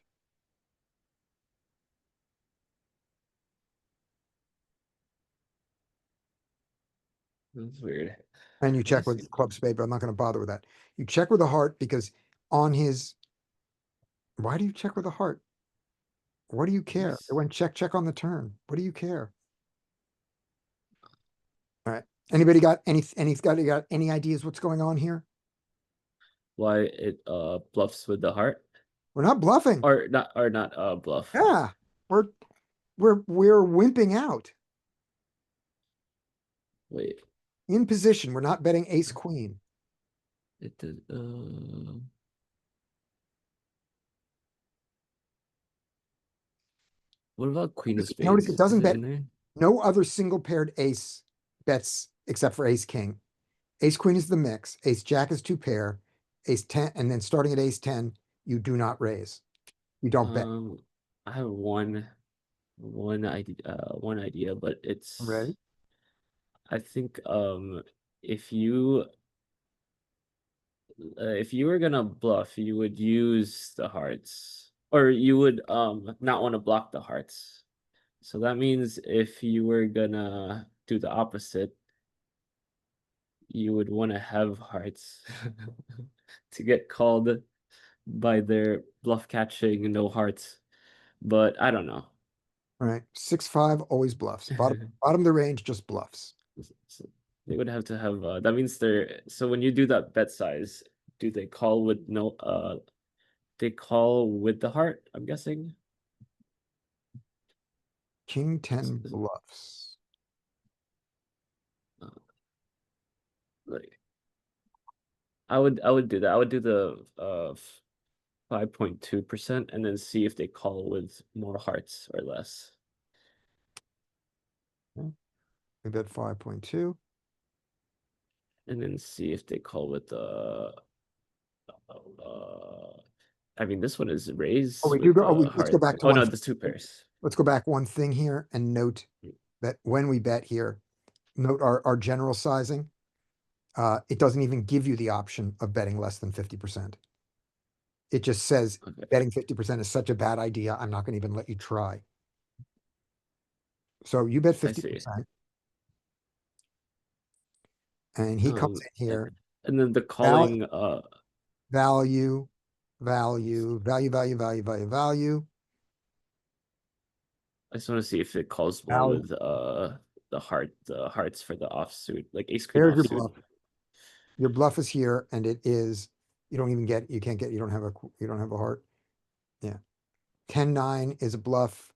Speaker 8: That's weird.
Speaker 2: And you check
Speaker 8: Yes.
Speaker 2: with club spade, but I'm not going to bother with that. You check with a heart because on his, why do you check with a heart? What do you care?
Speaker 8: Yes.
Speaker 2: It went check on the turn. What do you care? All right. Anybody got any ideas what's going on here?
Speaker 8: Why it bluffs with the heart
Speaker 2: We're not bluffing.
Speaker 8: or not bluff.
Speaker 2: Yeah, we're wimping out
Speaker 8: Wait,
Speaker 2: in position. We're not betting ace queen.
Speaker 8: it did. What about queen of
Speaker 2: Notice
Speaker 8: spades?
Speaker 2: it doesn't
Speaker 8: Is it
Speaker 2: bet.
Speaker 8: in there?
Speaker 2: No other single paired ace bets except for ace king. Ace queen is the mix. Ace jack is two pair. Ace 10, and then starting at ace 10, you do not raise. You don't bet.
Speaker 8: I have one idea, but it's
Speaker 2: Ready?
Speaker 8: I think if you were gonna bluff, you would use the hearts, or you would not want to block the hearts. So that means if you were gonna do the opposite, you would want to have hearts to get called by their bluff catching no hearts. But I don't know.
Speaker 2: All right. 6-5 always bluffs. Bottom of the range just bluffs.
Speaker 8: So they would have to have that means they're so when you do that bet size, do they call with no they call with the heart, I'm guessing?
Speaker 2: King 10 bluffs.
Speaker 8: Like I would do that. I would do the 5.2% and then see if they call with more hearts or less.
Speaker 2: We bet 5.2.
Speaker 8: And then see if they call with I mean this one is raised
Speaker 2: Oh, we
Speaker 8: with
Speaker 2: do go. Oh,
Speaker 8: the
Speaker 2: let's go
Speaker 8: heart.
Speaker 2: back to
Speaker 8: Oh no,
Speaker 2: one.
Speaker 8: the two pairs.
Speaker 2: Let's go back one thing here and note that when we bet here, note our general sizing. It doesn't even give you the option of betting less than 50%. It just says
Speaker 8: Okay.
Speaker 2: betting 50% is such a bad idea. I'm not going to even let you try. So you bet
Speaker 8: I see.
Speaker 2: 50%. And he comes in here,
Speaker 8: And then the calling
Speaker 2: value, value, value, value, value, value, value.
Speaker 8: I just want to see if it calls more
Speaker 2: Value.
Speaker 8: with the hearts for the offsuit, like ace queen
Speaker 2: There's your
Speaker 8: offsuit.
Speaker 2: bluff. Your bluff is here, and it is, you don't even get, you can't get, you don't have a heart. Yeah. 10-9 is a bluff.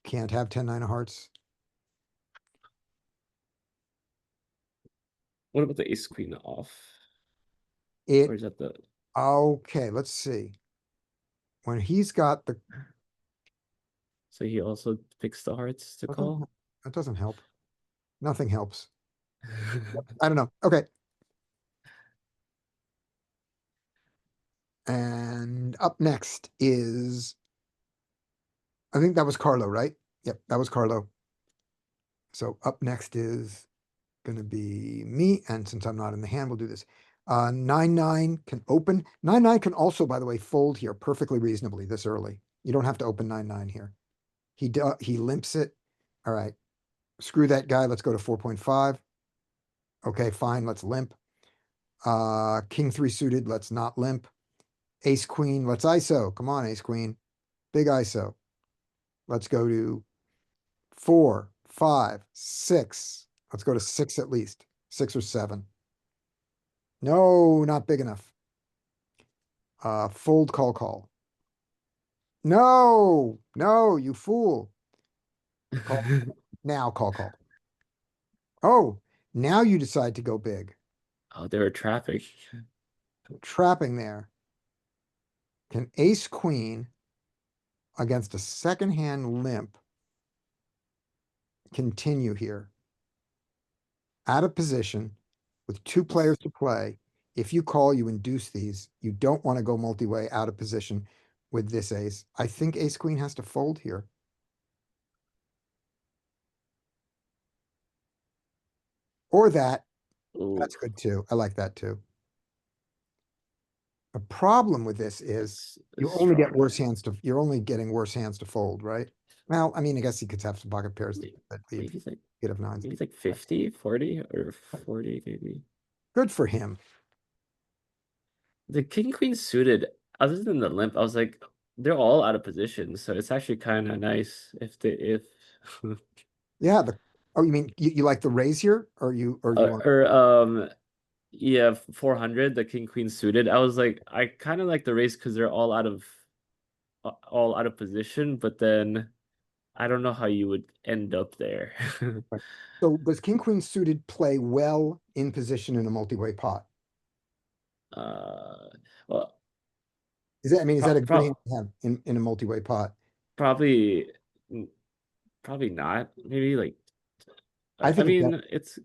Speaker 2: Can't have 10-9 of hearts.
Speaker 8: What about the ace queen off?
Speaker 2: It,
Speaker 8: Or is that the
Speaker 2: okay, let's see. When he's got the,
Speaker 8: so he also picks the hearts to call?
Speaker 2: that doesn't help. Nothing helps. I don't know. Okay. And up next is, I think that was Carlo, right? Yep, that was Carlo. So up next is gonna be me, and since I'm not in the hand, we'll do this. 9-9 can open. 9-9 can also, by the way, fold here perfectly reasonably this early. You don't have to open 9-9 here. He limps it. All right. Screw that guy. Let's go to 4.5. Okay, fine. Let's limp. King 3 suited. Let's not limp. Ace queen. Let's ISO. Come on, ace queen. Big ISO. Let's go to 4, 5, 6. Let's go to 6 at least. 6 or 7. No, not big enough. Fold, call. No, no, you fool. Call. Now call. Oh, now you decide to go big.
Speaker 8: Oh, they were trapping.
Speaker 2: Trapping there. Can ace queen against a second hand limp continue here? Out of position with 2 players to play. If you call, you induce these. You don't want to go multi-way out of position with this ace. I think ace queen has to fold here. Or that.
Speaker 8: Ooh,
Speaker 2: That's good too. I like that too. The problem with this is you
Speaker 8: it's
Speaker 2: only get
Speaker 8: strong.
Speaker 2: worse hands to, you're only getting worse hands to fold, right? Well, I mean, I guess you could have some pocket pairs that leave
Speaker 8: Maybe like
Speaker 2: eight of nines.
Speaker 8: maybe like 50, 40, or 40 maybe.
Speaker 2: Good for him.
Speaker 8: The king queen suited, other than the limp, I was like, they're all out of position, so it's actually kind of nice if
Speaker 2: Yeah, oh, you mean you like the raise here, or you want?
Speaker 8: yeah, 400, the king queen suited. I was like, I kind of like the raise because they're all out of position, but then I don't know how you would end up there.
Speaker 2: So does king queen suited play well in position in a multi-way pot?
Speaker 8: Well,
Speaker 2: Is that, I mean, is that a good
Speaker 8: Pro-
Speaker 2: hand to have in a multi-way pot?
Speaker 8: Probably, probably not. Maybe like.
Speaker 2: I
Speaker 8: I
Speaker 2: think
Speaker 8: mean, it's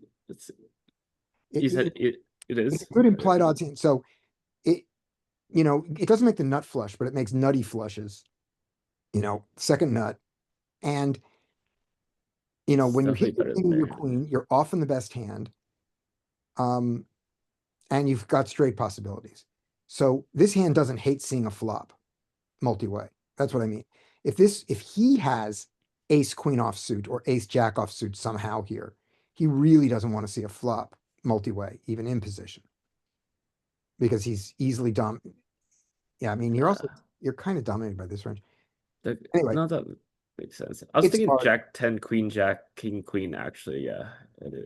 Speaker 8: you said it
Speaker 2: it's
Speaker 8: is.
Speaker 2: a good implied odds hand. So it, it doesn't make the nut flush, but it makes nutty flushes. Second nut. And,
Speaker 8: It's
Speaker 2: when you
Speaker 8: definitely
Speaker 2: hit your
Speaker 8: better
Speaker 2: king
Speaker 8: than
Speaker 2: and your
Speaker 8: their hand.
Speaker 2: queen, you're often the best hand. And you've got straight possibilities. So this hand doesn't hate seeing a flop multi-way. That's what I mean. If he has ace queen offsuit or ace jack offsuit somehow here, he really doesn't want to see a flop multi-way, even in position. Because he's easily Yeah, I mean, you're kind of dominated by this range. Anyway,
Speaker 8: No, that makes sense. I was
Speaker 2: it's
Speaker 8: thinking
Speaker 2: hard.
Speaker 8: Jack 10, Queen Jack, King Queen. Actually, yeah.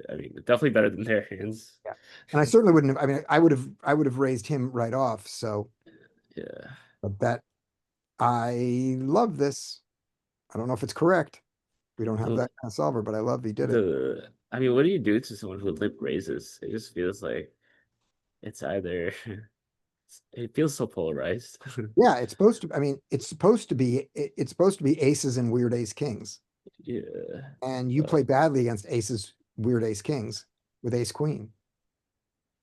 Speaker 8: I mean, definitely better than their hands.
Speaker 2: Yeah. And I certainly wouldn't have, I mean, I would have raised him right off. So,
Speaker 8: Yeah.
Speaker 2: but I love this. I don't know if it's correct. We don't have
Speaker 8: The
Speaker 2: that kind of solver, but I love he did it.
Speaker 8: I mean, what do you do to someone who lip raises? It just feels like it's either it feels so polarized.
Speaker 2: Yeah, it's supposed to, I mean, it's supposed to be aces and weird ace kings.
Speaker 8: Yeah.
Speaker 2: And you play badly against aces, weird ace kings with ace queen.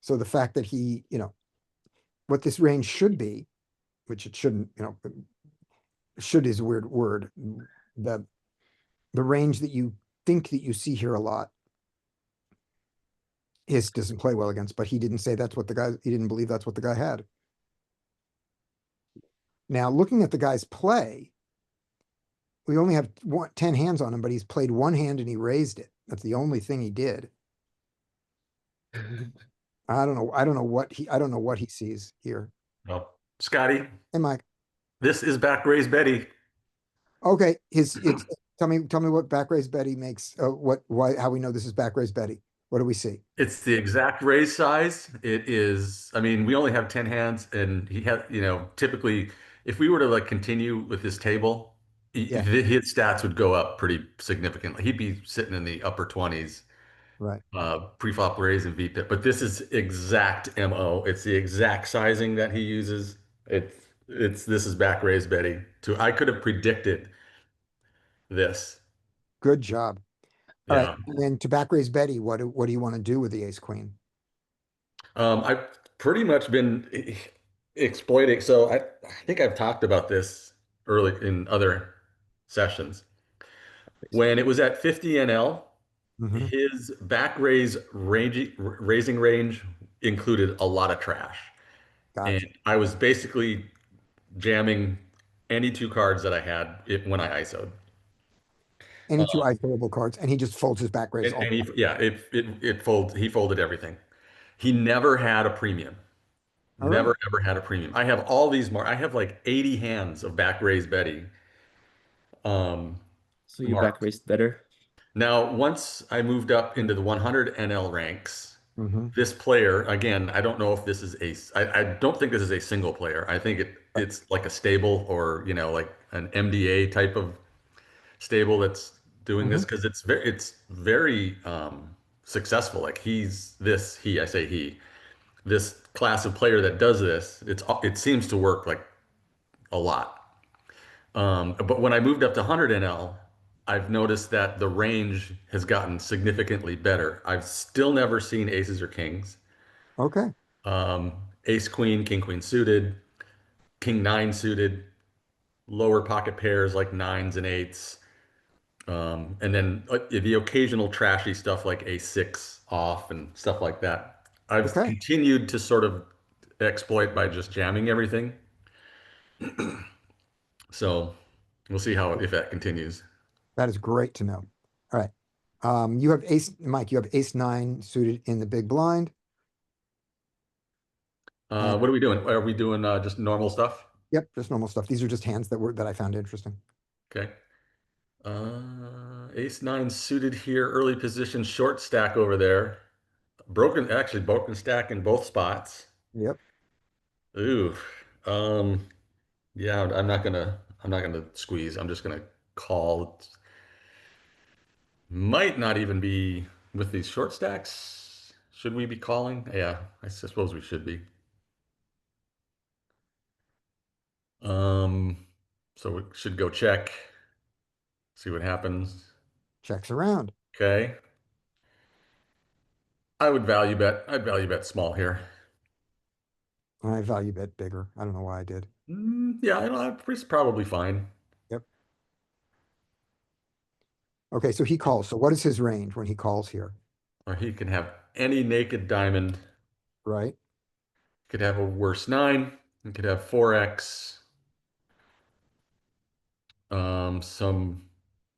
Speaker 2: So the fact that he, what this range should be, which it shouldn't, should is a weird word. The the range that you think that you see here a lot his doesn't play well against, but he didn't say he didn't believe that's what the guy had. Now, looking at the guy's play, we only have 10 hands on him, but he's played one hand and he raised it. That's the only thing he did. I don't know. I don't know what he sees here.
Speaker 9: Well, Scotty,
Speaker 2: Hey, Mike.
Speaker 9: this is back raise Betty.
Speaker 2: Okay. Tell me what back raise Betty makes, how we know this is back raise Betty. What do we see?
Speaker 9: It's the exact raise size. It is, I mean, we only have 10 hands and he had, typically if we were to like continue with this table,
Speaker 2: Yeah.
Speaker 9: his stats would go up pretty significantly. He'd be sitting in the upper 20s,
Speaker 2: Right.
Speaker 9: pre-flop raise and VPIP. But this is exact MO. It's the exact sizing that he uses. This is back raise Betty. I could have predicted this.
Speaker 2: Good job. All right.
Speaker 9: Yeah.
Speaker 2: And then to back raise Betty, what do you want to do with the ace queen?
Speaker 9: I've pretty much been exploiting. So I think I've talked about this early in other sessions. When it was at 50 NL,
Speaker 2: Mhm.
Speaker 9: his back raising range included a lot of trash.
Speaker 2: Gotcha.
Speaker 9: And I was basically jamming any two cards that I had when I ISO'd.
Speaker 2: Any two isolable cards, and he just folds his back raise.
Speaker 9: He folded everything. He never had a premium.
Speaker 2: All right.
Speaker 9: Never ever had a premium. I have all these more. I have like 80 hands of back raise Betty.
Speaker 8: So you
Speaker 9: Mark.
Speaker 8: back raised better.
Speaker 9: Now, once I moved up into the 100 NL ranks,
Speaker 2: Mhm.
Speaker 9: this player, again, I don't know if this is I don't think this is a single player. I think it's like a stable or, like an MDA type of stable that's doing this because it's very successful. Like I say he, this class of player that does this, it seems to work like a lot. But when I moved up to 100 NL, I've noticed that the range has gotten significantly better. I've still never seen aces or kings.
Speaker 2: Okay.
Speaker 9: Ace queen, king queen suited, king nine suited, lower pocket pairs like nines and eights. And then the occasional trashy stuff like ace six off and stuff like that. I've
Speaker 2: Okay.
Speaker 9: continued to sort of exploit by just jamming everything. So we'll see if that continues.
Speaker 2: That is great to know. All right. You have Mike, you have ace nine suited in the big blind.
Speaker 9: What are we doing? Are we doing just normal stuff?
Speaker 2: Yep, just normal stuff. These are just hands that I found interesting.
Speaker 9: Okay. Ace nine suited here, early position, short stack over there. Broken stack in both spots.
Speaker 2: Yep.
Speaker 9: Ooh. Yeah, I'm not gonna squeeze. I'm just gonna call. Might not even be with these short stacks. Should we be calling? Yeah, I suppose we should be. So we should go check. See what happens.
Speaker 2: Checks around.
Speaker 9: Okay. I'd value bet small here.
Speaker 2: I value bet bigger. I don't know why I did.
Speaker 9: Yeah, it's probably fine.
Speaker 2: Yep. Okay, so he calls. So what is his range when he calls here?
Speaker 9: Or he can have any naked diamond.
Speaker 2: Right?
Speaker 9: Could have a worse 9. He could have 4x. Some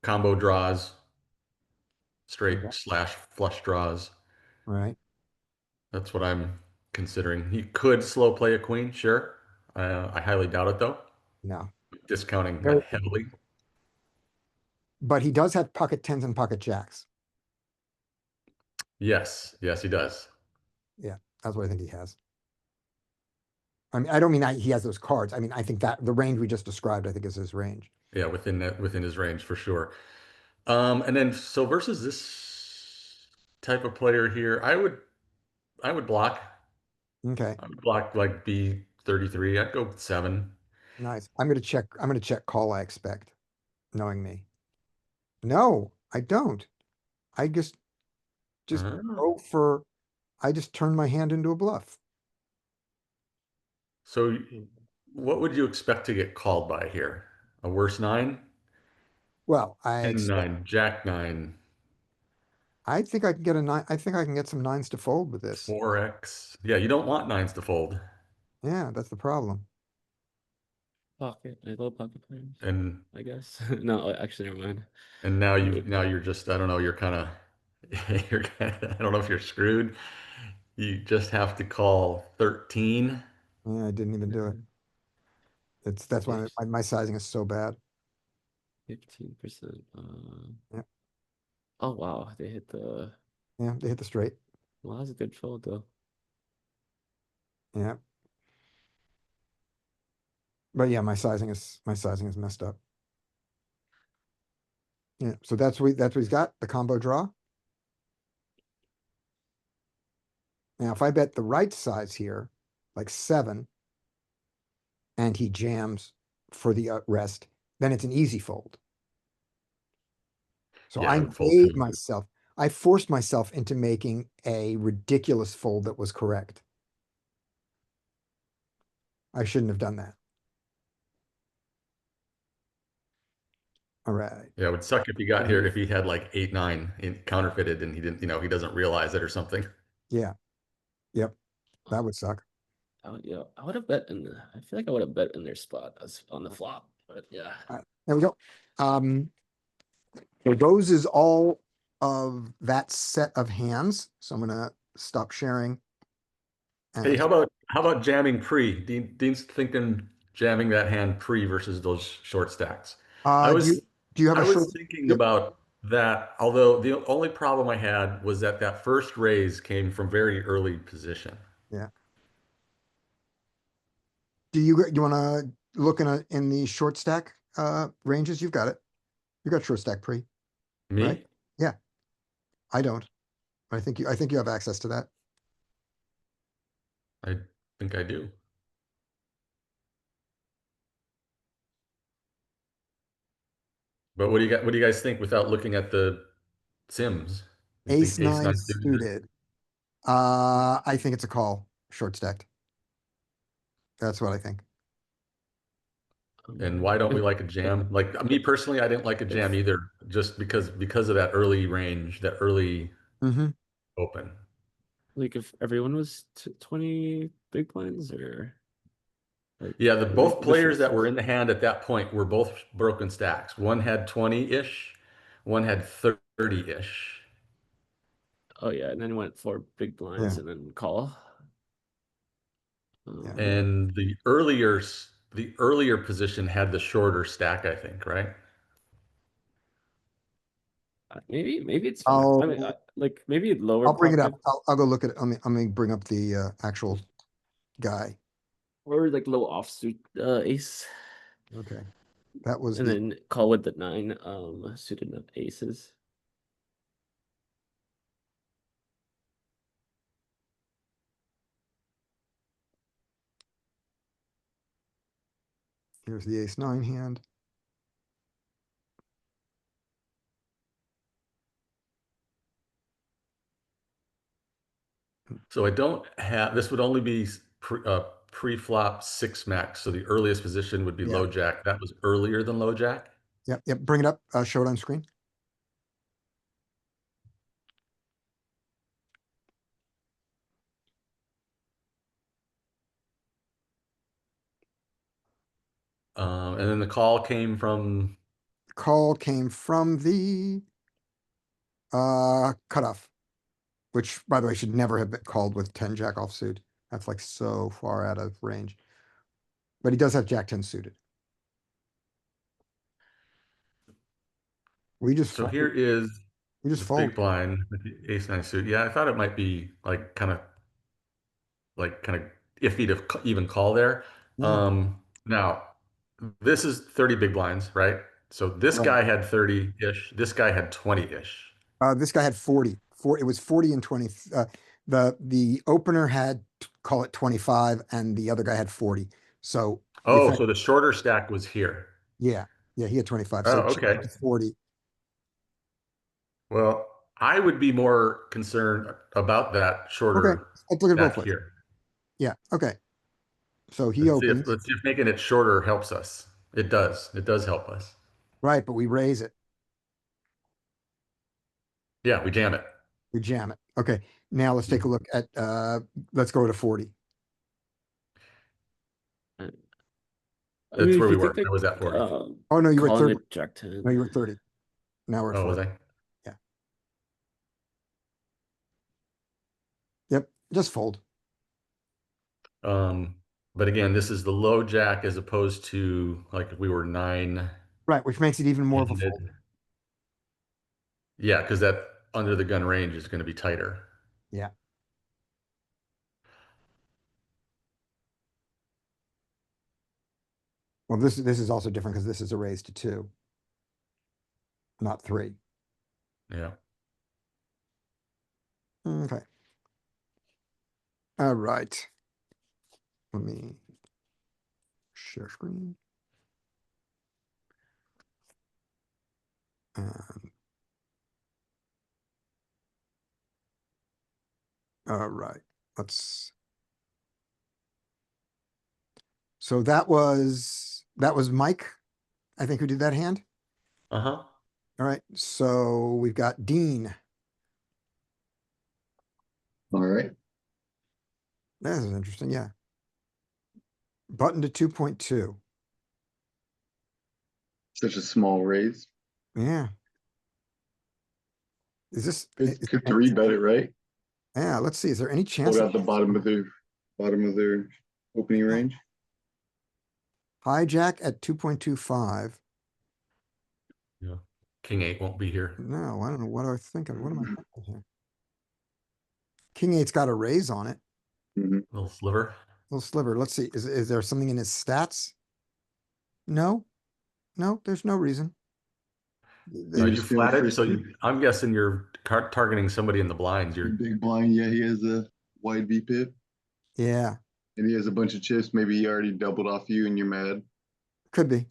Speaker 9: combo draws, straight
Speaker 2: Okay.
Speaker 9: / flush draws.
Speaker 2: Right.
Speaker 9: That's what I'm considering. He could slow play a queen, sure. I highly doubt it though.
Speaker 2: No.
Speaker 9: Discounting
Speaker 2: Very-
Speaker 9: heavily.
Speaker 2: But he does have pocket tens and pocket jacks.
Speaker 9: Yes, he does.
Speaker 2: Yeah, that's what I think he has. I mean, I don't mean he has those cards. I mean, I think that the range we just described, I think is his range.
Speaker 9: Yeah, within his range for sure. And then so versus this type of player here, I would block.
Speaker 2: Okay,
Speaker 9: I would block like B33. I'd go with 7.
Speaker 2: nice. I'm gonna check call, I expect, knowing me. No, I don't. I just
Speaker 9: Ah.
Speaker 2: go for, I just turn my hand into a bluff.
Speaker 9: So what would you expect to get called by here? A worse 9?
Speaker 2: Well, I
Speaker 9: 10
Speaker 2: expect,
Speaker 9: 9, Jack 9,
Speaker 2: I think I can get a nine. I think I can get some nines to fold with this.
Speaker 9: 4x. Yeah, you don't want 9s to fold.
Speaker 2: Yeah, that's the problem.
Speaker 8: Pocket, I love pocket players,
Speaker 9: And
Speaker 8: I guess. No, actually, never mind.
Speaker 9: now you're just, I don't know, you're kind of I don't know if you're screwed. You just have to call 13.
Speaker 2: Yeah, I didn't even do it. That's why my sizing is so bad.
Speaker 8: 15%.
Speaker 2: Yeah.
Speaker 8: Oh wow, they hit the.
Speaker 2: Yeah, they hit the straight.
Speaker 8: Well, that's a good fold though.
Speaker 2: Yeah. But yeah, my sizing is messed up. Yeah, so that's what he's got, the combo draw. Now, if I bet the right size here, like 7, and he jams for the rest, then it's an easy fold. So
Speaker 9: Yeah, I
Speaker 2: I
Speaker 9: would fold too.
Speaker 2: I forced myself into making a ridiculous fold that was correct. I shouldn't have done that. All right.
Speaker 9: Yeah, it would suck if he got here if he had like 8 9 in counterfeited and he didn't, he doesn't realize it or something.
Speaker 2: Yeah. Yep. That would suck.
Speaker 8: I would have bet in the. I feel like I would have bet in their spot as on the flop, but yeah.
Speaker 2: All right, there we go. So those is all of that set of hands. So I'm gonna stop sharing.
Speaker 9: Hey,
Speaker 2: And
Speaker 9: how about jamming pre? Dean's thinking jamming that hand pre versus those short stacks. I was
Speaker 2: do you have
Speaker 9: I
Speaker 2: a short?
Speaker 9: was thinking about that, although the only problem I had was that first raise came from very early position.
Speaker 2: Yeah. Do you want to look in the short stack ranges? You've got it. You got short stack pre,
Speaker 9: Me?
Speaker 2: right? Yeah. I don't. I think you have access to that.
Speaker 9: I think I do. But what do you guys think without looking at the Sims? You
Speaker 2: Ace
Speaker 9: think ace
Speaker 2: 9
Speaker 9: nine suited?
Speaker 2: suited. I think it's a call, short stacked. That's what I think.
Speaker 9: And why don't we like a jam? Like me personally, I didn't like a jam either, just because of that early range, that early
Speaker 2: Mm-hmm.
Speaker 9: open.
Speaker 8: Like if everyone was 20 big blinds or like
Speaker 9: Yeah, the both
Speaker 8: the
Speaker 9: players that
Speaker 8: short
Speaker 9: were
Speaker 8: stacks?
Speaker 9: in the hand at that point were both broken stacks. One had 20-ish, one had 30-ish.
Speaker 8: Oh yeah, and then went for big blinds
Speaker 2: Yeah.
Speaker 8: and then call.
Speaker 2: Yeah.
Speaker 9: And the earlier position had the shorter stack, I think, right?
Speaker 8: Maybe it's fine. I mean,
Speaker 2: I'll
Speaker 8: like maybe lower
Speaker 2: I'll bring it up.
Speaker 8: pocket
Speaker 2: I'll go look at it. Let me bring up the actual guy.
Speaker 8: or like low offsuit ace,
Speaker 2: Okay. That was
Speaker 8: and
Speaker 2: the
Speaker 8: then call with the 9 suited up aces.
Speaker 2: here's the ace 9 hand.
Speaker 9: So I don't have, this would only be pre-flop 6 max. So the earliest position would be
Speaker 2: Yeah.
Speaker 9: low jack. That was earlier than low jack.
Speaker 2: Yep, yep, bring it up, show it on screen.
Speaker 9: And then the call came from,
Speaker 2: Call came from the cutoff, which by the way, should never have been called with 10 jack offsuit. That's like so far out of range. But he does have jack 10 suited. We just
Speaker 9: so
Speaker 2: fold.
Speaker 9: here is
Speaker 2: We just
Speaker 9: the
Speaker 2: fold.
Speaker 9: big blind with the ace nine suit. Yeah, I thought it might be like kind of iffy to even call there.
Speaker 2: Yeah.
Speaker 9: Now this is 30 big blinds, right? So this
Speaker 2: Right.
Speaker 9: guy had 30-ish. This guy had 20-ish.
Speaker 2: This guy had 40. It was 40 and 20. The opener had call it 25, and the other guy had 40. So the
Speaker 9: Oh,
Speaker 2: effect,
Speaker 9: so the shorter stack was here.
Speaker 2: yeah, he had 25.
Speaker 9: Oh,
Speaker 2: So it
Speaker 9: okay.
Speaker 2: changed to 40.
Speaker 9: Well, I would be more concerned about that
Speaker 2: Okay,
Speaker 9: shorter
Speaker 2: let's look at both
Speaker 9: stack
Speaker 2: ways.
Speaker 9: here.
Speaker 2: Yeah, okay. So he
Speaker 9: Let's see
Speaker 2: opens,
Speaker 9: if making it shorter helps us. It does. It does help us.
Speaker 2: right, but we raise it.
Speaker 9: Yeah, we jam it.
Speaker 2: We jam it. Okay, now let's take a look at, let's go to 40.
Speaker 8: I
Speaker 9: That's
Speaker 8: mean,
Speaker 9: where
Speaker 8: if
Speaker 9: we
Speaker 8: you
Speaker 9: were.
Speaker 8: think
Speaker 9: I was at 40.
Speaker 2: Oh, no, you were at
Speaker 8: calling
Speaker 2: 30.
Speaker 8: it Jack 10.
Speaker 2: No, you were at 30. Now we're at
Speaker 9: Oh, was
Speaker 2: 40.
Speaker 9: I?
Speaker 2: Yep, just fold.
Speaker 9: But again, this is the low jack as opposed to like if we were 9.
Speaker 2: Right, which makes it even more of a fold.
Speaker 9: Yeah, because that under the gun range is going to be tighter.
Speaker 2: Yeah. Well, this is also different because this is a raise to 2, not 3.
Speaker 9: Yeah.
Speaker 2: Okay. All right. Let me share screen. All right, let's. So that was Mike, I think, who did that hand.
Speaker 9: Uh-huh.
Speaker 2: All right, so we've got Dean.
Speaker 4: All right.
Speaker 2: This is interesting, yeah. Button to 2.2.
Speaker 4: Such a small raise.
Speaker 2: Yeah. Is this?
Speaker 4: Could three bet it, right?
Speaker 2: Yeah, let's see. Is there any chance?
Speaker 4: Hold out the bottom of their opening range.
Speaker 2: Hijack at 2.25.
Speaker 9: Yeah. King 8 won't be here.
Speaker 2: No, I don't know. What do I think of? What am I thinking here? King 8's got a raise on it.
Speaker 9: Little sliver.
Speaker 2: Little sliver. Let's see. Is there something in his stats? No, there's no reason.
Speaker 9: Are you flatted? So I'm guessing you're targeting somebody in the blinds. You're
Speaker 4: big blind. Yeah, he has a wide V pip.
Speaker 2: Yeah,
Speaker 4: And he has a bunch of chips. Maybe he already doubled off you and you're mad.
Speaker 2: could be.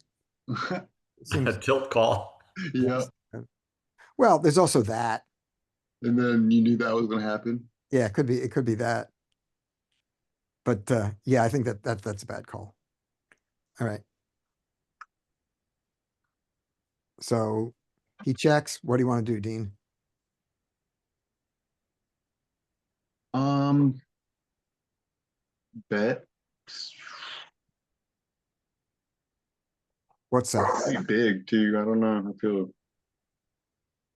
Speaker 9: a
Speaker 2: Seems,
Speaker 9: tilt call.
Speaker 4: Yeah.
Speaker 2: well, there's also that.
Speaker 4: And then you knew that was going to happen.
Speaker 2: Yeah, it could be. It could be that. But yeah, I think that's a bad call. All right. So he checks. What do you want to do, Dean?
Speaker 4: Bet.
Speaker 2: What's that?
Speaker 4: Pretty big too. I don't know. I feel.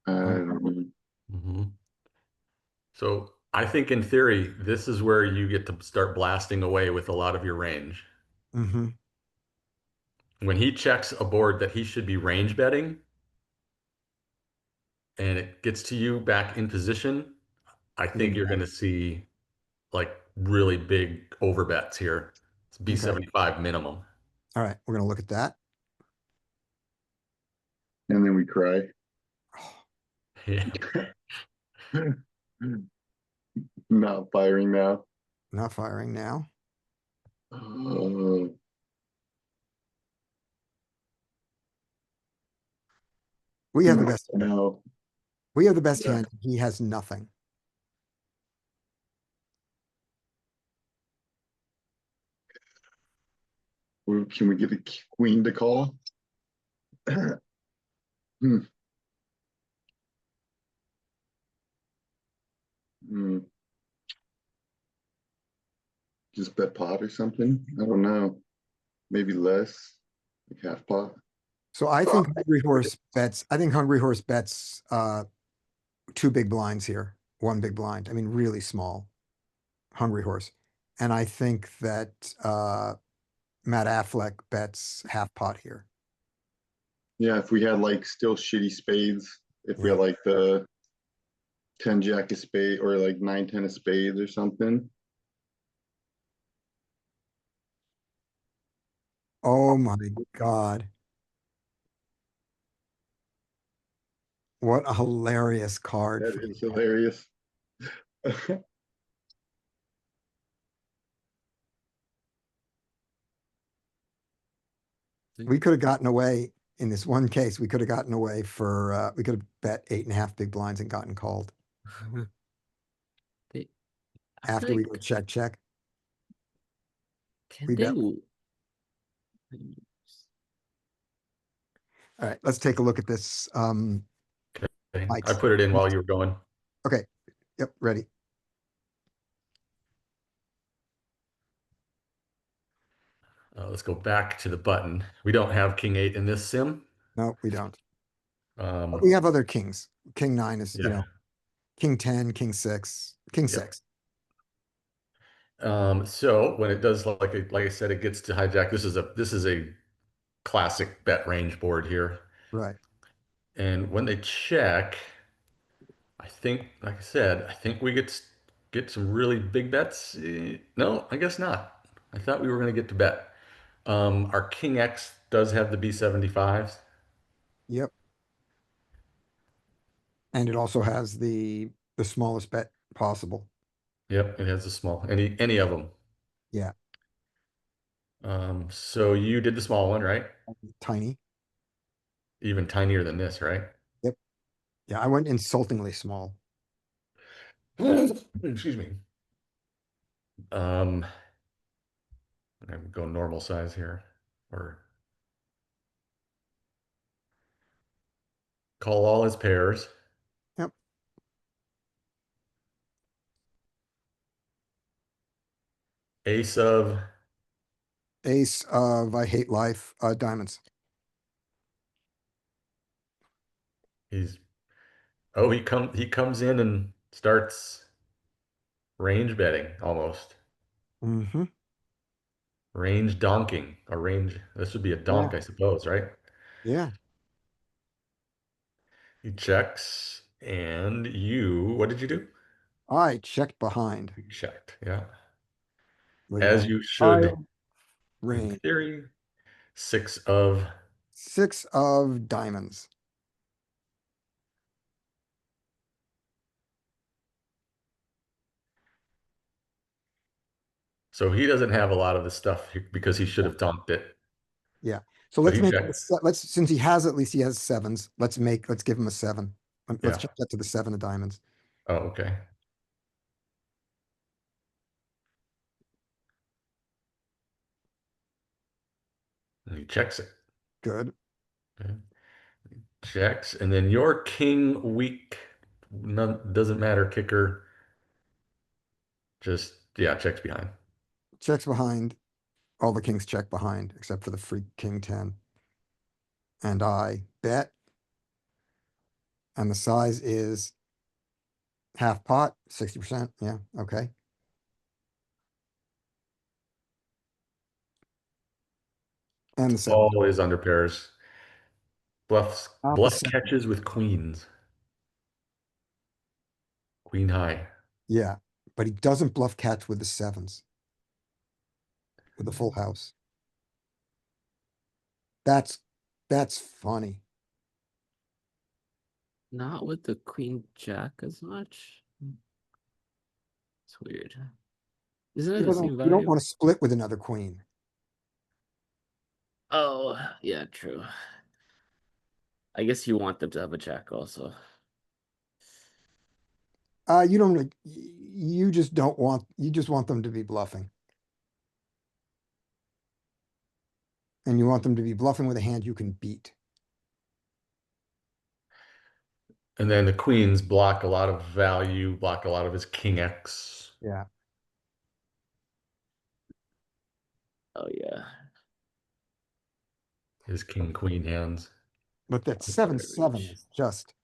Speaker 4: I don't know.
Speaker 9: Mm-hmm. So I think in theory, this is where you get to start blasting away with a lot of your range.
Speaker 2: Mm-hmm.
Speaker 9: When he checks a board that he should be range betting, and it gets to you back in position, I think you're going to see like really big overbets here. It's B75 minimum.
Speaker 2: All right, we're gonna look at that.
Speaker 4: And then we cry.
Speaker 9: Yeah.
Speaker 4: Not firing now.
Speaker 2: Not firing now. We have the best.
Speaker 4: No.
Speaker 2: We have the best
Speaker 4: Yeah.
Speaker 2: hand. He has nothing.
Speaker 4: Can we get a queen to call? Hmm. Hmm. Just bet pot or something? I don't know. Maybe less, like half pot.
Speaker 2: So I think Hungry Horse bets, I think Hungry Horse bets, two big blinds here, one big blind. I mean, really small. Hungry Horse. And I think that, Matt Affleck bets half pot here.
Speaker 4: Yeah, if we had like still shitty spades, if we
Speaker 2: Yeah.
Speaker 4: had like the 10 jack of spade or like 9 10 of spades or something.
Speaker 2: Oh my God. What a hilarious card.
Speaker 4: That
Speaker 2: for
Speaker 4: is
Speaker 2: the-
Speaker 4: hilarious.
Speaker 2: We could have gotten away in this one case. We could have gotten away for, we could have bet 8.5 big blinds and gotten called
Speaker 8: They, I feel
Speaker 2: after we
Speaker 8: like,
Speaker 2: go check, check.
Speaker 8: can
Speaker 2: we
Speaker 8: they?
Speaker 2: bet. All right, let's take a look at this.
Speaker 9: Okay, I
Speaker 2: Mike's.
Speaker 9: put it in while you were going.
Speaker 2: Okay, yep, ready.
Speaker 9: Let's go back to the button. We don't have king 8 in this sim.
Speaker 2: No, we don't. But
Speaker 9: Um,
Speaker 2: we have other kings. King 9 is,
Speaker 9: yeah.
Speaker 2: king 10, king 6, king
Speaker 9: Yep.
Speaker 2: 6.
Speaker 9: So when it does like I said, it gets to hijack. This is a classic bet range board here.
Speaker 2: Right.
Speaker 9: And when they check, I think, like I said, I think we get some really big bets. No, I guess not. I thought we were going to get to bet. Our King X does have the B75s.
Speaker 2: Yep. And it also has the smallest bet possible.
Speaker 9: Yep, it has a small, any of them.
Speaker 2: Yeah.
Speaker 9: So you did the small one, right?
Speaker 2: Tiny.
Speaker 9: Even tinier than this, right?
Speaker 2: Yep. Yeah, I went insultingly small.
Speaker 9: Excuse me. I'm gonna go normal size here, or call all his pairs.
Speaker 2: Yep.
Speaker 9: Ace of,
Speaker 2: Ace of I hate life, diamonds.
Speaker 9: he's, oh, he comes in and starts range betting almost.
Speaker 2: Mm-hmm.
Speaker 9: Range donking, a range, this would be a donk, I suppose, right?
Speaker 2: Yeah.
Speaker 9: He checks, and what did you do?
Speaker 2: I checked behind
Speaker 9: You checked, yeah.
Speaker 2: with
Speaker 9: As
Speaker 2: my
Speaker 9: you should,
Speaker 2: pile
Speaker 9: in
Speaker 2: range.
Speaker 9: theory. 6 of,
Speaker 2: 6 of diamonds.
Speaker 9: so he doesn't have a lot of the stuff because he should have donked it.
Speaker 2: Yeah. So
Speaker 9: So
Speaker 2: let's
Speaker 9: he
Speaker 2: make
Speaker 9: checks.
Speaker 2: let's since let's he has sevens. Let's give him a 7. Let's
Speaker 9: Yeah.
Speaker 2: check that to the 7 of diamonds.
Speaker 9: Oh, okay. And he checks it.
Speaker 2: Good.
Speaker 9: Okay. Checks, and then your king weak, none doesn't matter kicker. Just checks behind.
Speaker 2: Checks behind. All the kings check behind except for the free king 10. And I bet. And the size is half pot, 60%. Yeah, okay. And the 7.
Speaker 9: All is under pairs.
Speaker 2: Not the
Speaker 9: Bluff
Speaker 2: 7.
Speaker 9: catches with queens. Queen high.
Speaker 2: Yeah, but he doesn't bluff catch with the 7s. With the full house. That's funny.
Speaker 8: Not with the queen jack as much. It's weird. Isn't it
Speaker 2: You
Speaker 8: the
Speaker 2: don't,
Speaker 8: same
Speaker 2: you don't
Speaker 8: value?
Speaker 2: want to split with another queen.
Speaker 8: Oh, yeah, true. I guess you want them to have a jack also.
Speaker 2: You don't, you just don't want, you just want them to be bluffing. and you want them to be bluffing with a hand you can beat.
Speaker 9: And then the queens block a lot of value, block a lot of his king X.
Speaker 2: Yeah.
Speaker 8: Oh yeah.
Speaker 9: His king queen hands.
Speaker 2: But that
Speaker 8: That's
Speaker 2: 7-7
Speaker 8: reach.
Speaker 2: is just,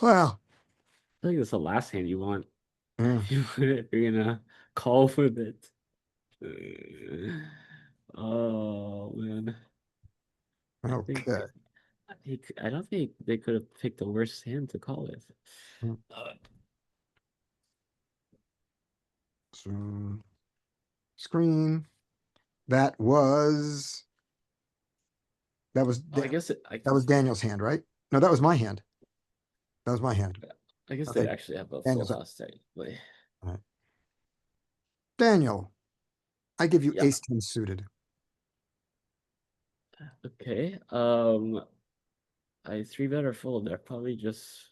Speaker 2: well,
Speaker 8: I think that's the last hand you want.
Speaker 2: mm,
Speaker 8: You're gonna call with it. Oh man. I think
Speaker 2: okay.
Speaker 8: I don't think they could have picked the worst hand to call with.
Speaker 2: Mm.
Speaker 8: Uh,
Speaker 2: So, screen. That was
Speaker 8: I
Speaker 2: Da-
Speaker 8: guess
Speaker 2: that was Daniel's hand, right? No, that was my hand. That was my hand.
Speaker 8: I guess
Speaker 2: Okay.
Speaker 8: they actually have a full
Speaker 2: Daniel's
Speaker 8: house technically.
Speaker 2: All right. Daniel, I give you
Speaker 8: Yeah.
Speaker 2: ace-10 suited.
Speaker 8: Okay. I three bet or fold. They're probably just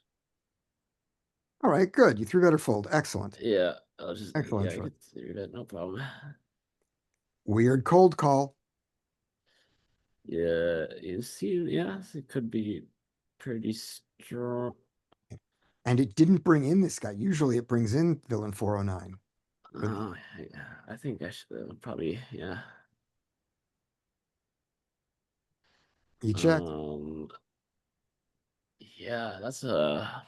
Speaker 2: All right, good. You three bet or fold. Excellent.
Speaker 8: yeah. I'll just
Speaker 2: Excellent
Speaker 8: I
Speaker 2: choice.
Speaker 8: could three bet, no problem.
Speaker 2: Weird cold call.
Speaker 8: Yeah, you see, yeah, it could be pretty strong.
Speaker 2: And it didn't bring in this guy. Usually it brings in villain 409.
Speaker 8: Oh, yeah, I think I should probably, yeah.
Speaker 2: You check.
Speaker 8: Yeah, it's a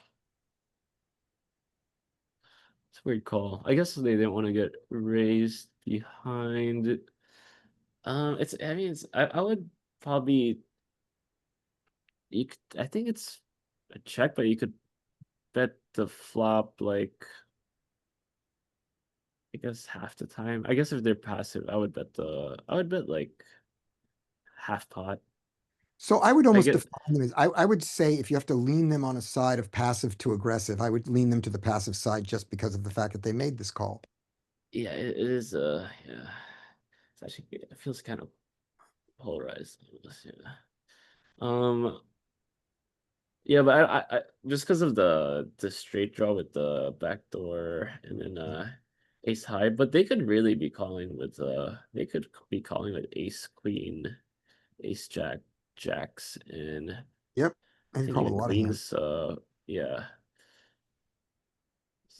Speaker 8: weird call. I guess they didn't want to get raised behind. I mean, I would probably, I think it's a check, but you could bet the flop like, I guess half the time. I guess if they're passive, I would bet like half pot.
Speaker 2: So I would almost
Speaker 8: get-
Speaker 2: define them as, I would say if you have to lean them on a side of passive to aggressive, I would lean them to the passive side just because of the fact that they made this call.
Speaker 8: Yeah, it is. Yeah, it's actually it feels kind of polarized. Yeah. Yeah, but I just because of the straight draw with the backdoor and then ace high, but they could really be calling with they could be calling with ace queen, ace jack, jacks, and
Speaker 2: Yep.
Speaker 8: I
Speaker 2: And
Speaker 8: think
Speaker 2: call a
Speaker 8: even
Speaker 2: lot of hands.
Speaker 8: queens. Yeah.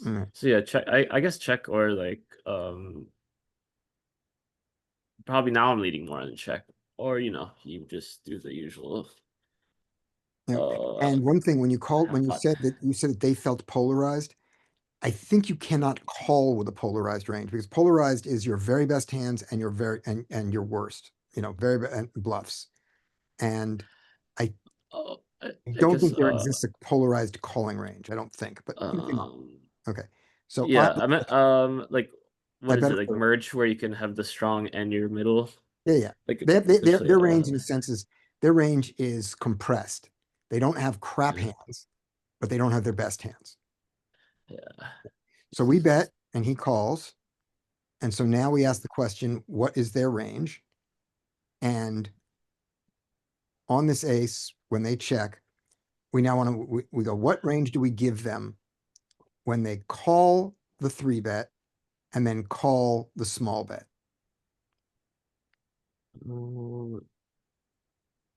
Speaker 2: Mm.
Speaker 8: So yeah, check. I guess check or like probably now I'm leading more on check, or you just do the usual.
Speaker 2: Yeah. And one thing, when you
Speaker 8: Half pot.
Speaker 2: said that they felt polarized, I think you cannot call with a polarized range because polarized is your very best hands and your and your worst, and bluffs. And I
Speaker 8: Oh, I
Speaker 2: don't
Speaker 8: guess
Speaker 2: think there exists a polarized calling range. I don't think, but okay. So
Speaker 8: yeah, I meant like
Speaker 2: I
Speaker 8: what is
Speaker 2: bet
Speaker 8: it like
Speaker 2: for-
Speaker 8: merge where you can have the strong and your middle?
Speaker 2: yeah.
Speaker 8: Like
Speaker 2: Their
Speaker 8: essentially,
Speaker 2: range in a sense is their range is compressed. They don't have crap hands, but they don't have their best hands.
Speaker 8: yeah.
Speaker 2: So we bet and he calls. And so now we ask the question, what is their range? And on this ace, when they check, we now want to, we go, what range do we give them when they call the three bet and then call the small bet?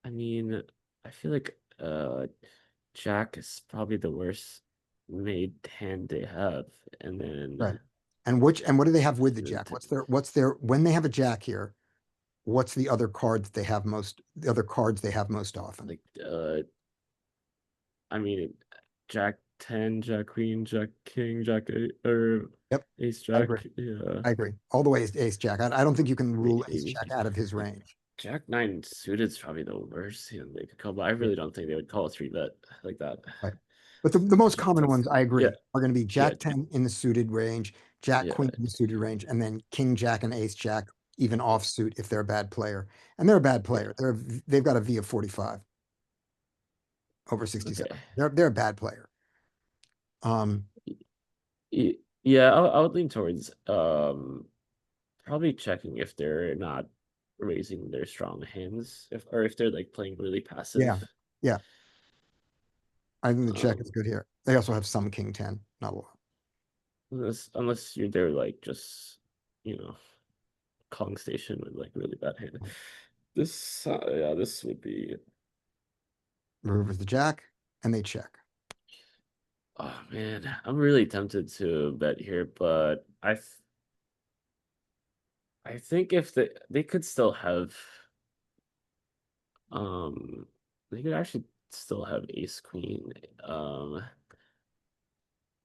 Speaker 8: I mean, I feel like Jack is probably the worst made hand they have, and then
Speaker 2: Right. And what do they have with the
Speaker 8: And
Speaker 2: jack?
Speaker 8: t-
Speaker 2: What's their, when they have a jack here, what's the other card that they have the other cards they have most often?
Speaker 8: like I mean, Jack 10, Jack Queen, Jack King, Jack or
Speaker 2: Yep,
Speaker 8: Ace
Speaker 2: I agree.
Speaker 8: Jack. Yeah,
Speaker 2: I agree. All the way is ace jack. I don't think you can rule ace
Speaker 8: maybe
Speaker 2: jack out of his range.
Speaker 8: Jack 9 suited is probably the worst hand they could call, but I really don't think they would call a three bet like that.
Speaker 2: Right. But the most
Speaker 8: Jack
Speaker 2: common
Speaker 8: 10
Speaker 2: ones, I agree,
Speaker 8: yeah.
Speaker 2: are going to be
Speaker 8: Yeah.
Speaker 2: jack 10 in the suited range, jack
Speaker 8: Yeah.
Speaker 2: queen in the suited range, and then king jack and ace jack even offsuit if they're a bad player. And they're a bad player. They've got a V of 45 over 67.
Speaker 8: Okay.
Speaker 2: They're a bad player.
Speaker 8: Yeah, I would lean towards probably checking if they're not raising their strong hands, if they're like playing really passive.
Speaker 2: Yeah. I think the check
Speaker 8: Um,
Speaker 2: is good here. They also have some king 10, not a lot.
Speaker 8: unless they're like just you know, calling station with like really bad hand. This, yeah, this would be.
Speaker 2: River is the jack, and they check.
Speaker 8: Oh man, I'm really tempted to bet here, but I think if they could still have, um, they could actually still have ace queen,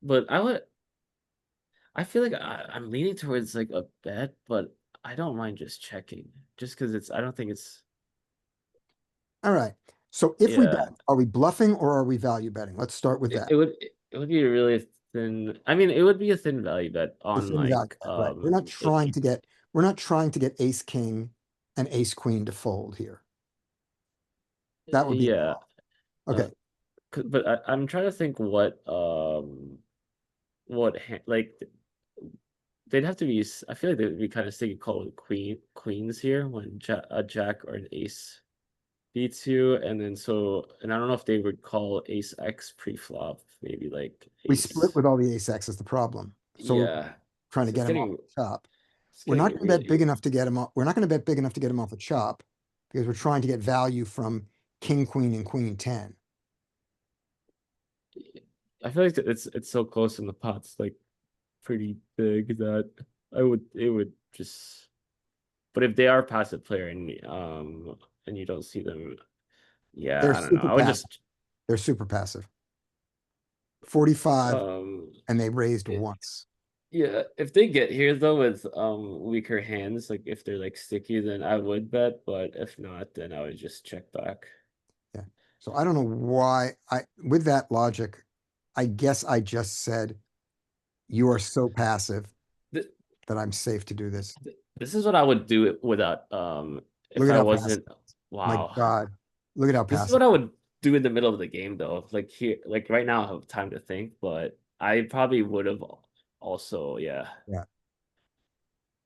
Speaker 8: but I feel like I'm leaning towards like a bet, but I don't mind just checking, just because I don't think it's.
Speaker 2: All right. So if we
Speaker 8: Yeah.
Speaker 2: bet, are we bluffing or are we value betting? Let's start with that.
Speaker 8: It would be a really thin. I mean, it would be a thin value bet
Speaker 2: A
Speaker 8: on
Speaker 2: thin
Speaker 8: like
Speaker 2: value bet, right. We're not trying to get ace king and ace queen to fold here. That would be the
Speaker 8: yeah.
Speaker 2: call. Okay.
Speaker 8: But I'm trying to think what like they'd have to be. I feel like they'd be kind of sticky call with queens here when a jack or an ace beats you, and then and I don't know if they would call ace X pre-flop, maybe like
Speaker 2: We split
Speaker 8: ace.
Speaker 2: with all the ace X's, the problem. So we're
Speaker 8: Yeah,
Speaker 2: trying to
Speaker 8: so
Speaker 2: get
Speaker 8: it's
Speaker 2: him off
Speaker 8: getting
Speaker 2: the chop.
Speaker 8: it's
Speaker 2: We're
Speaker 8: getting
Speaker 2: not gonna bet big
Speaker 8: really.
Speaker 2: enough to get him off. We're not gonna bet big enough to get him off a chop because we're trying to get value from king, queen, and queen 10.
Speaker 8: I feel like it's so close in the pot's like pretty big that it would just. But if they are passive player and you don't see them, yeah,
Speaker 2: They're
Speaker 8: I don't know.
Speaker 2: super
Speaker 8: I would
Speaker 2: passive.
Speaker 8: just
Speaker 2: 45,
Speaker 8: um
Speaker 2: and they raised
Speaker 8: it-
Speaker 2: once.
Speaker 8: yeah, if they get here though with weaker hands, like if they're like sticky, then I would bet, but if not, then I would just check back.
Speaker 2: Yeah. So I don't know why with that logic, I guess I just said you are so passive
Speaker 8: Th-
Speaker 2: that I'm safe to do this.
Speaker 8: This is what I would do it without
Speaker 2: Look
Speaker 8: if
Speaker 2: at
Speaker 8: I
Speaker 2: how passive.
Speaker 8: wasn't.
Speaker 2: My
Speaker 8: Wow.
Speaker 2: God. Look at how
Speaker 8: This is
Speaker 2: passive.
Speaker 8: what I would do in the middle of the game though. Like here, like right now I have time to think, but I probably would have also, yeah,
Speaker 2: Yeah.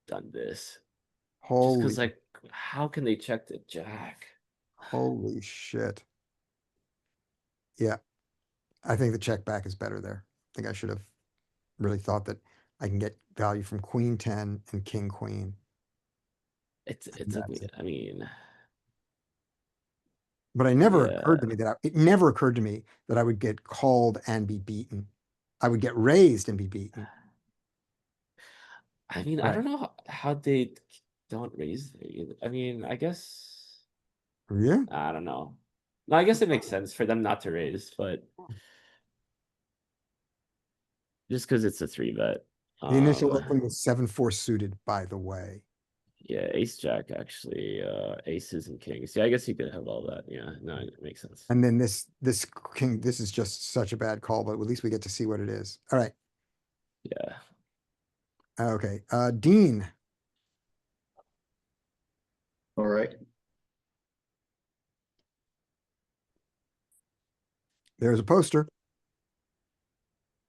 Speaker 8: done this. Just
Speaker 2: Holy,
Speaker 8: because like how can they check the jack?
Speaker 2: holy shit. Yeah. I think the check back is better there. I think I should have really thought that I can get value from queen 10 and king queen.
Speaker 8: It's
Speaker 2: That's it.
Speaker 8: I mean,
Speaker 2: But it never
Speaker 8: yeah.
Speaker 2: occurred to me it never occurred to me that I would get called and be beaten. I would get raised and be beaten.
Speaker 8: I mean, I
Speaker 2: Right.
Speaker 8: don't know how they don't raise there either. I mean, I guess
Speaker 2: Yeah.
Speaker 8: I don't know. No, I guess it makes sense for them not to raise, but just because it's a 3-bet.
Speaker 2: The initial opening was 7-4 suited, by the way.
Speaker 8: Yeah, ace jack actually, aces and kings. Yeah, I guess you could have all that. Yeah, no, it makes sense.
Speaker 2: And then this king, this is just such a bad call, but at least we get to see what it is. All right.
Speaker 8: Yeah.
Speaker 2: Okay. Dean.
Speaker 4: All right.
Speaker 2: There's a poster.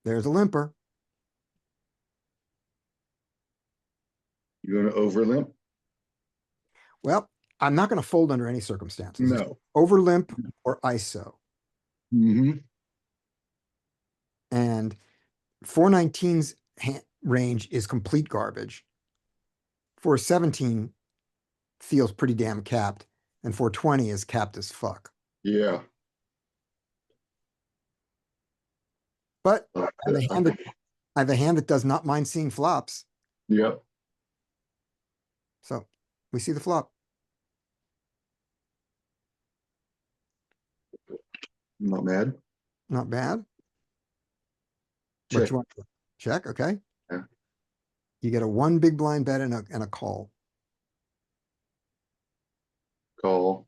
Speaker 2: There's a limper.
Speaker 4: You gonna overlimp?
Speaker 2: Well, I'm not going to fold under any circumstances. It's
Speaker 4: No.
Speaker 2: over limp or ISO.
Speaker 4: Mm-hmm.
Speaker 2: And 419's range is complete garbage. 417 feels pretty damn capped, and 420 is capped as fuck.
Speaker 4: Yeah.
Speaker 2: But I have a hand that does not mind seeing flops.
Speaker 4: Yep.
Speaker 2: So we see the flop.
Speaker 4: Not mad.
Speaker 2: Not bad.
Speaker 4: Check.
Speaker 2: What you want? Check. Okay.
Speaker 4: Yeah.
Speaker 2: You get a one big blind bet and a call.
Speaker 4: Call.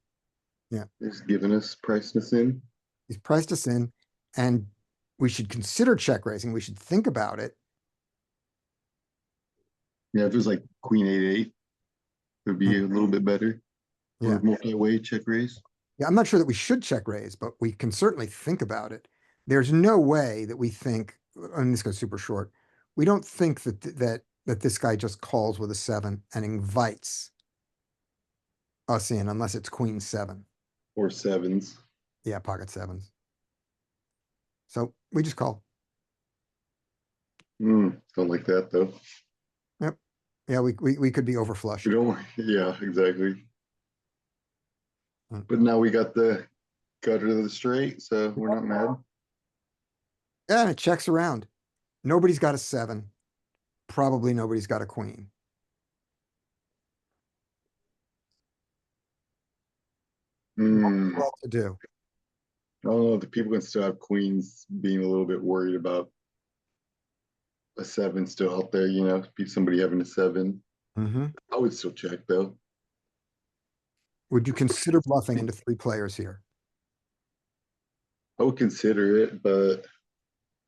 Speaker 2: Yeah.
Speaker 4: He's giving us pricing us in.
Speaker 2: He's priced us in, and we should consider check raising. We should think about it.
Speaker 4: Yeah, if it was like queen 8-8, it would be a little bit better.
Speaker 2: Yeah.
Speaker 4: Or multi-way check raise.
Speaker 2: Yeah, I'm not sure that we should check raise, but we can certainly think about it. There's no way that we think, and this goes super short. We don't think that this guy just calls with a 7 and invites us in unless it's queen 7.
Speaker 4: Or sevens.
Speaker 2: Yeah, pocket 7s. So we just call.
Speaker 4: Don't like that though.
Speaker 2: Yep. Yeah, we could be over flushed.
Speaker 4: We don't, yeah, exactly.
Speaker 2: Mm.
Speaker 4: But now we got the gutter to the straight, so we're not mad.
Speaker 2: Yeah, and it checks around. Nobody's got a 7. Probably nobody's got a queen.
Speaker 4: Hmm,
Speaker 2: What to do?
Speaker 4: I don't know, the people can still have queens being a little bit worried about a 7 still out there, you know, be somebody having a 7.
Speaker 2: Mm-hmm.
Speaker 4: I would still check though.
Speaker 2: Would you consider bluffing into 3 players here?
Speaker 4: I would consider it, but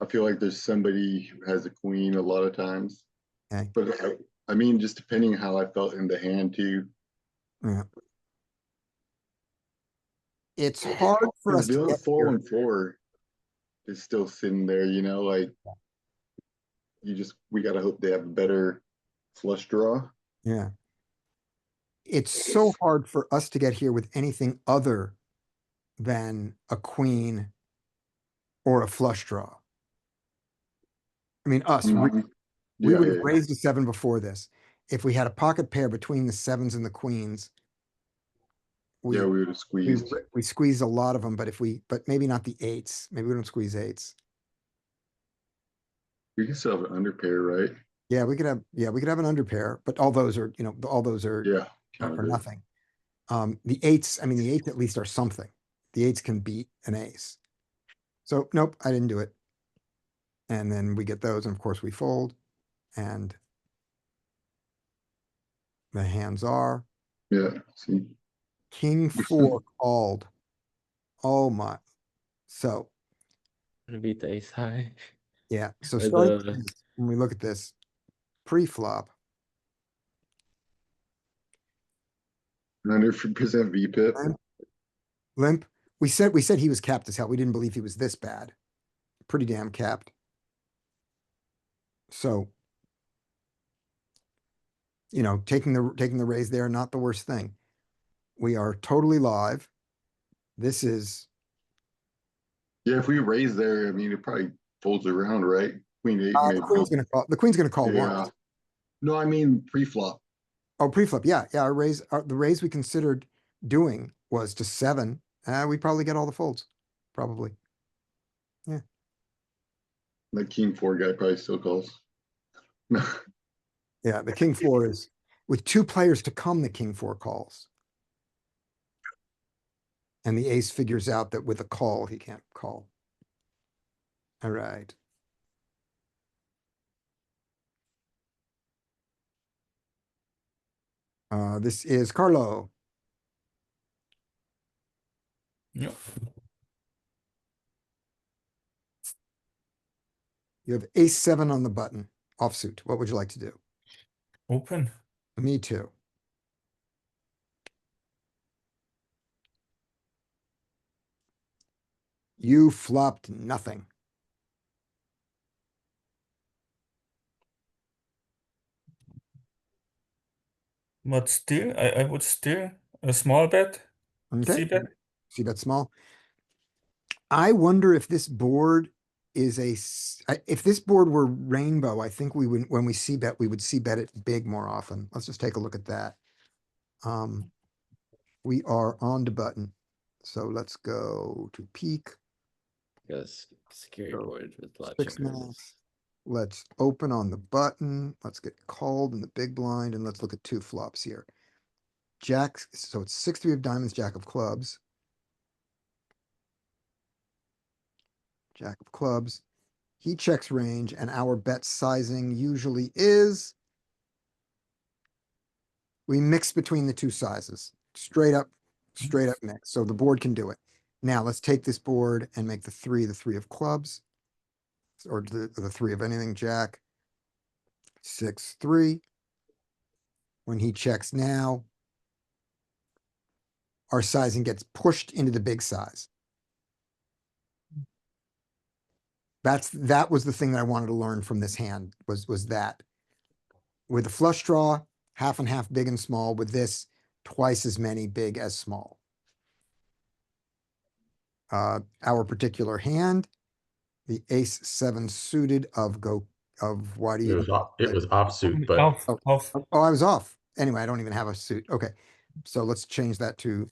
Speaker 4: I feel like there's somebody who has a queen a lot of times.
Speaker 2: Okay.
Speaker 4: But I mean, just depending how I felt in the hand too.
Speaker 2: Yeah. It's hard for us
Speaker 4: The
Speaker 2: to
Speaker 4: other
Speaker 2: get here.
Speaker 4: 4-1-4 is still sitting there, you know, like we gotta hope they have a better flush draw.
Speaker 2: Yeah. It's so hard for us to get here with anything other than a queen or a flush draw. I mean, us,
Speaker 4: Mhm.
Speaker 2: we
Speaker 4: Yeah,
Speaker 2: would have
Speaker 4: yeah,
Speaker 2: raised a 7 before this. If we had a pocket pair between the 7s and the queens,
Speaker 4: yeah,
Speaker 2: we
Speaker 4: we would have squeezed.
Speaker 2: we squeeze a lot of them, but maybe not the 8s. Maybe we don't squeeze 8s.
Speaker 4: We can still have an under pair, right?
Speaker 2: Yeah, we could have an under pair, but all those are, all those are
Speaker 4: Yeah,
Speaker 2: are
Speaker 4: counted.
Speaker 2: nothing. The 8s, I mean, the 8s at least are something. The 8s can beat an ace. So nope, I didn't do it. And then we get those, and of course we fold, and the hands are
Speaker 4: Yeah, see,
Speaker 2: king 4 called. Oh my. So
Speaker 8: Gonna beat the ace high.
Speaker 2: yeah, so
Speaker 8: Or
Speaker 2: starting with
Speaker 8: the
Speaker 2: this, when we look at this pre-flop,
Speaker 4: 100% VPIP.
Speaker 2: limp. We said he was capped as hell. We didn't believe he was this bad. Pretty damn capped. So, taking the raise there, not the worst thing. We are totally live. This is
Speaker 4: Yeah, if we raise there, I mean, it probably folds around, right? Queen 8 maybe.
Speaker 2: the queen's gonna call
Speaker 4: Yeah.
Speaker 2: once.
Speaker 4: No, I mean pre-flop.
Speaker 2: Oh, pre-flop. Yeah. The raise we considered doing was to 7. We probably get all the folds. Probably.
Speaker 4: The king 4 guy probably still calls.
Speaker 2: Yeah, the king 4 is with 2 players to come, the king 4 calls. And the ace figures out that with a call, he can't call. All right. This is Carlo.
Speaker 6: Yeah.
Speaker 2: You have ace 7 on the button, offsuit. What would you like to do?
Speaker 6: Open.
Speaker 2: Me too. You flopped nothing.
Speaker 6: But still, I would still a small bet.
Speaker 2: Okay.
Speaker 6: See bet.
Speaker 2: See bet small. I wonder if this board is if this board were rainbow, I think we would, when we see bet, we would see bet it big more often. Let's just take a look at that. We are on the button. So let's go to peak.
Speaker 8: yes, security
Speaker 2: So,
Speaker 8: board with lot
Speaker 2: 6
Speaker 8: checkers.
Speaker 2: max. Let's open on the button. Let's get called in the big blind, and let's look at 2 flops here. Jack, so it's 6-3 of diamonds, jack of clubs. Jack of clubs. He checks range, and our bet sizing usually is we mix between the 2 sizes. Straight up mix. So the board can do it. Now let's take this board and make the 3 of clubs. Or the 3 of anything, jack. 6-3. When he checks now, our sizing gets pushed into the big size. That was the thing that I wanted to learn from this hand was that. With a flush draw, half and half, big and small. With this, twice as many big as small. Our particular hand, the ace 7 suited of of why do
Speaker 9: It
Speaker 2: you?
Speaker 9: was it was offsuit, but
Speaker 6: Off,
Speaker 2: Oh.
Speaker 6: off.
Speaker 2: Oh, I was off. Anyway, I don't even have a suit. Okay, so let's change that to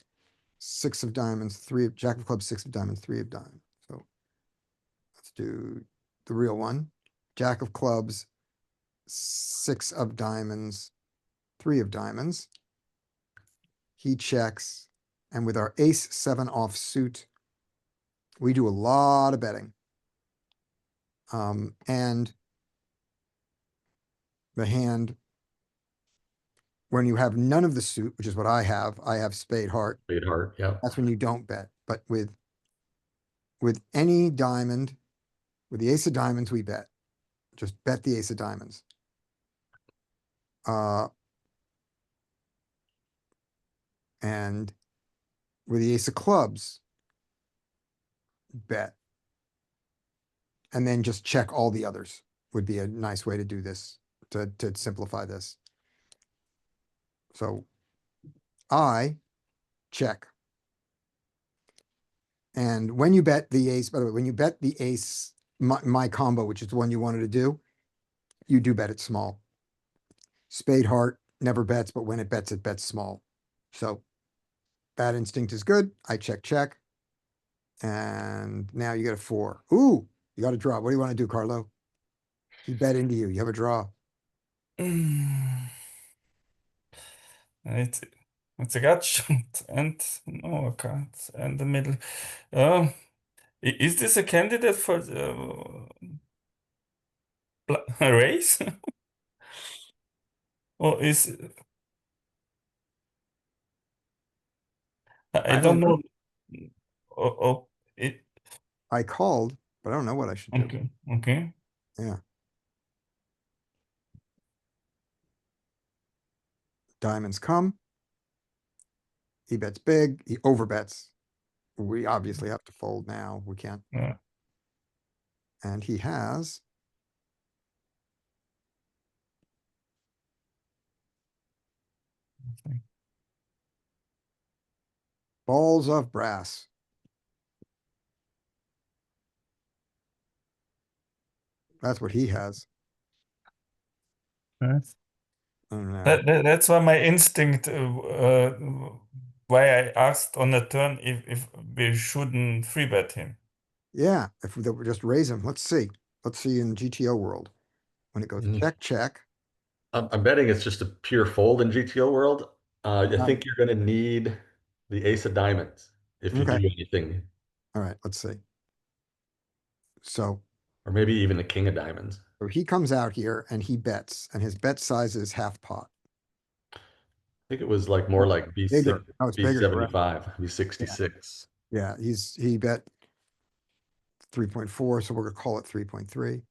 Speaker 2: 6 of diamonds, 3 of jack of clubs, 6 of diamonds, 3 of diamonds. So let's do the real one. Jack of clubs, 6 of diamonds, 3 of diamonds. He checks, and with our ace 7 off suit, we do a lot of betting. And the hand, when you have none of the suit, which is what I have spade heart,
Speaker 9: spade heart, yeah.
Speaker 2: that's when you don't bet. But with any diamond, with the ace of diamonds, we bet. Just bet the ace of diamonds. And with the ace of clubs, bet. And then just check all the others would be a nice way to do this, to simplify this. So I check. And when you bet the ace, by the way, when you bet the ace, my combo, which is the one you wanted to do, you do bet it small. Spade heart never bets, but when it bets small. So bad instinct is good. I check. And now you get a 4. Ooh, you got a draw. What do you want to do, Carlo? He bet into you. You have a draw.
Speaker 6: It's a gut shot, and no, I can't. And the middle. Is this a candidate for the race? Or is I don't know. Oh, it
Speaker 2: I called, but I don't know what I should do.
Speaker 6: okay, okay.
Speaker 2: Yeah. Diamonds come. He bets big. He overbets. We obviously have to fold now. We can't.
Speaker 6: Yeah.
Speaker 2: And he has balls of brass. That's what he has.
Speaker 6: Yes.
Speaker 2: I don't know.
Speaker 6: That's why my instinct, why I asked on the turn if we shouldn't free bet him.
Speaker 2: Yeah, if we just raise him, let's see. Let's see in GTO world. When it goes check.
Speaker 9: I'm betting it's just a pure fold in GTO world. I
Speaker 2: Right.
Speaker 9: think you're going to need the ace of diamonds if you do
Speaker 2: Okay.
Speaker 9: anything,
Speaker 2: All right, let's see. So
Speaker 9: or maybe even the king of diamonds.
Speaker 2: he comes out here and he bets, and his bet size is half pot.
Speaker 9: I think it was like more like
Speaker 2: Bigger. Oh, it's bigger. Correct.
Speaker 9: B75, B66.
Speaker 2: Yeah, he bet 3.4, so we're gonna call it 3.3. The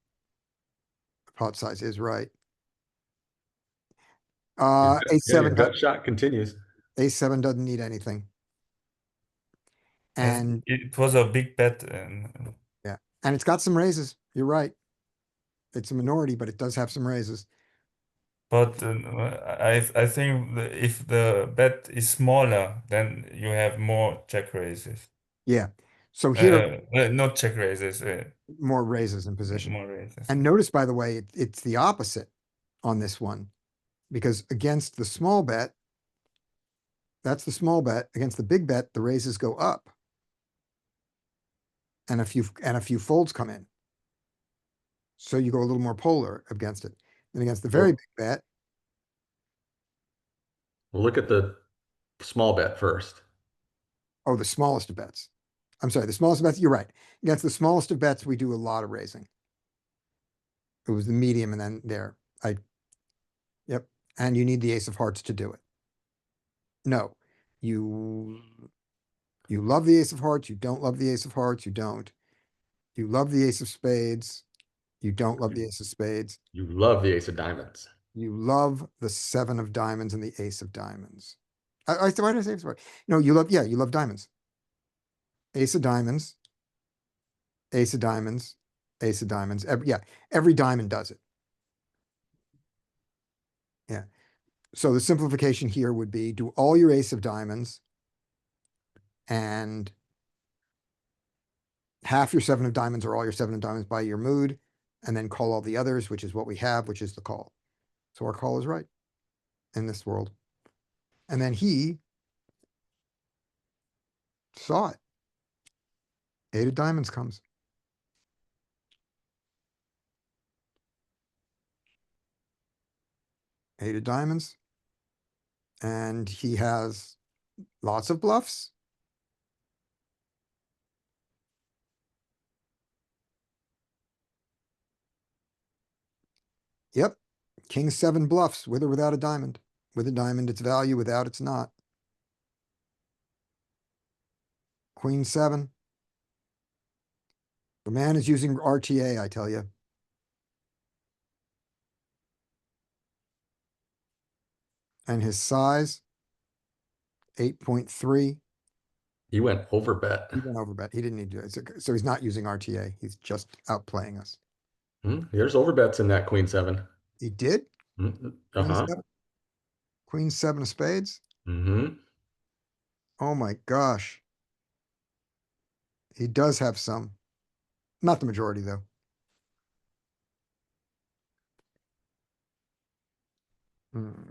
Speaker 2: pot size is right.
Speaker 9: Yeah, your
Speaker 2: A7
Speaker 9: gut shot continues.
Speaker 2: A7 doesn't need anything.
Speaker 6: Yes,
Speaker 2: And
Speaker 6: it was a big bet, and
Speaker 2: yeah, and it's got some raises. You're right. It's a minority, but it does have some raises.
Speaker 6: but I think if the bet is smaller, then you have more check raises.
Speaker 2: Yeah. So here,
Speaker 6: Not check raises,
Speaker 2: more raises in position.
Speaker 6: more raises.
Speaker 2: And notice, by the way, it's the opposite on this one, because against the small bet, that's the small bet. Against the big bet, the raises go up. And a few folds come in. So you go a little more polar against it. And against the very big bet,
Speaker 9: We'll look at the small bet first.
Speaker 2: oh, the smallest of bets. I'm sorry, the smallest of bets, you're right. Against the smallest of bets, we do a lot of raising. It was the medium and then there. Yep. And you need the ace of hearts to do it. No, you love the ace of hearts. You don't love the ace of hearts. You don't. You love the ace of spades. You don't love the ace of spades.
Speaker 9: You love the ace of diamonds.
Speaker 2: You love the 7 of diamonds and the ace of diamonds. Why did I say this? No, you love diamonds. Ace of diamonds, ace of diamonds, ace of diamonds. Every diamond does it. Yeah. So the simplification here would be do all your ace of diamonds and half your 7 of diamonds or all your 7 of diamonds by your mood, and then call all the others, which is what we have, which is the call. So our call is right in this world. And then he saw it. 8 of diamonds comes. Eight of diamonds. And he has lots of bluffs. Yep. King 7 bluffs with or without a diamond. With a diamond, it's value. Without, it's not. Queen 7. The man is using RTA, I tell you. And his size, 8.3.
Speaker 9: He went over bet.
Speaker 2: He went over bet. He didn't need to. So he's not using RTA. He's just outplaying us.
Speaker 9: There's over bets in that queen 7.
Speaker 2: He did? Queen
Speaker 9: Uh-huh.
Speaker 2: 7. Queen 7 of spades.
Speaker 9: Mm-hmm.
Speaker 2: Oh my gosh. He does have some. Not the majority, though.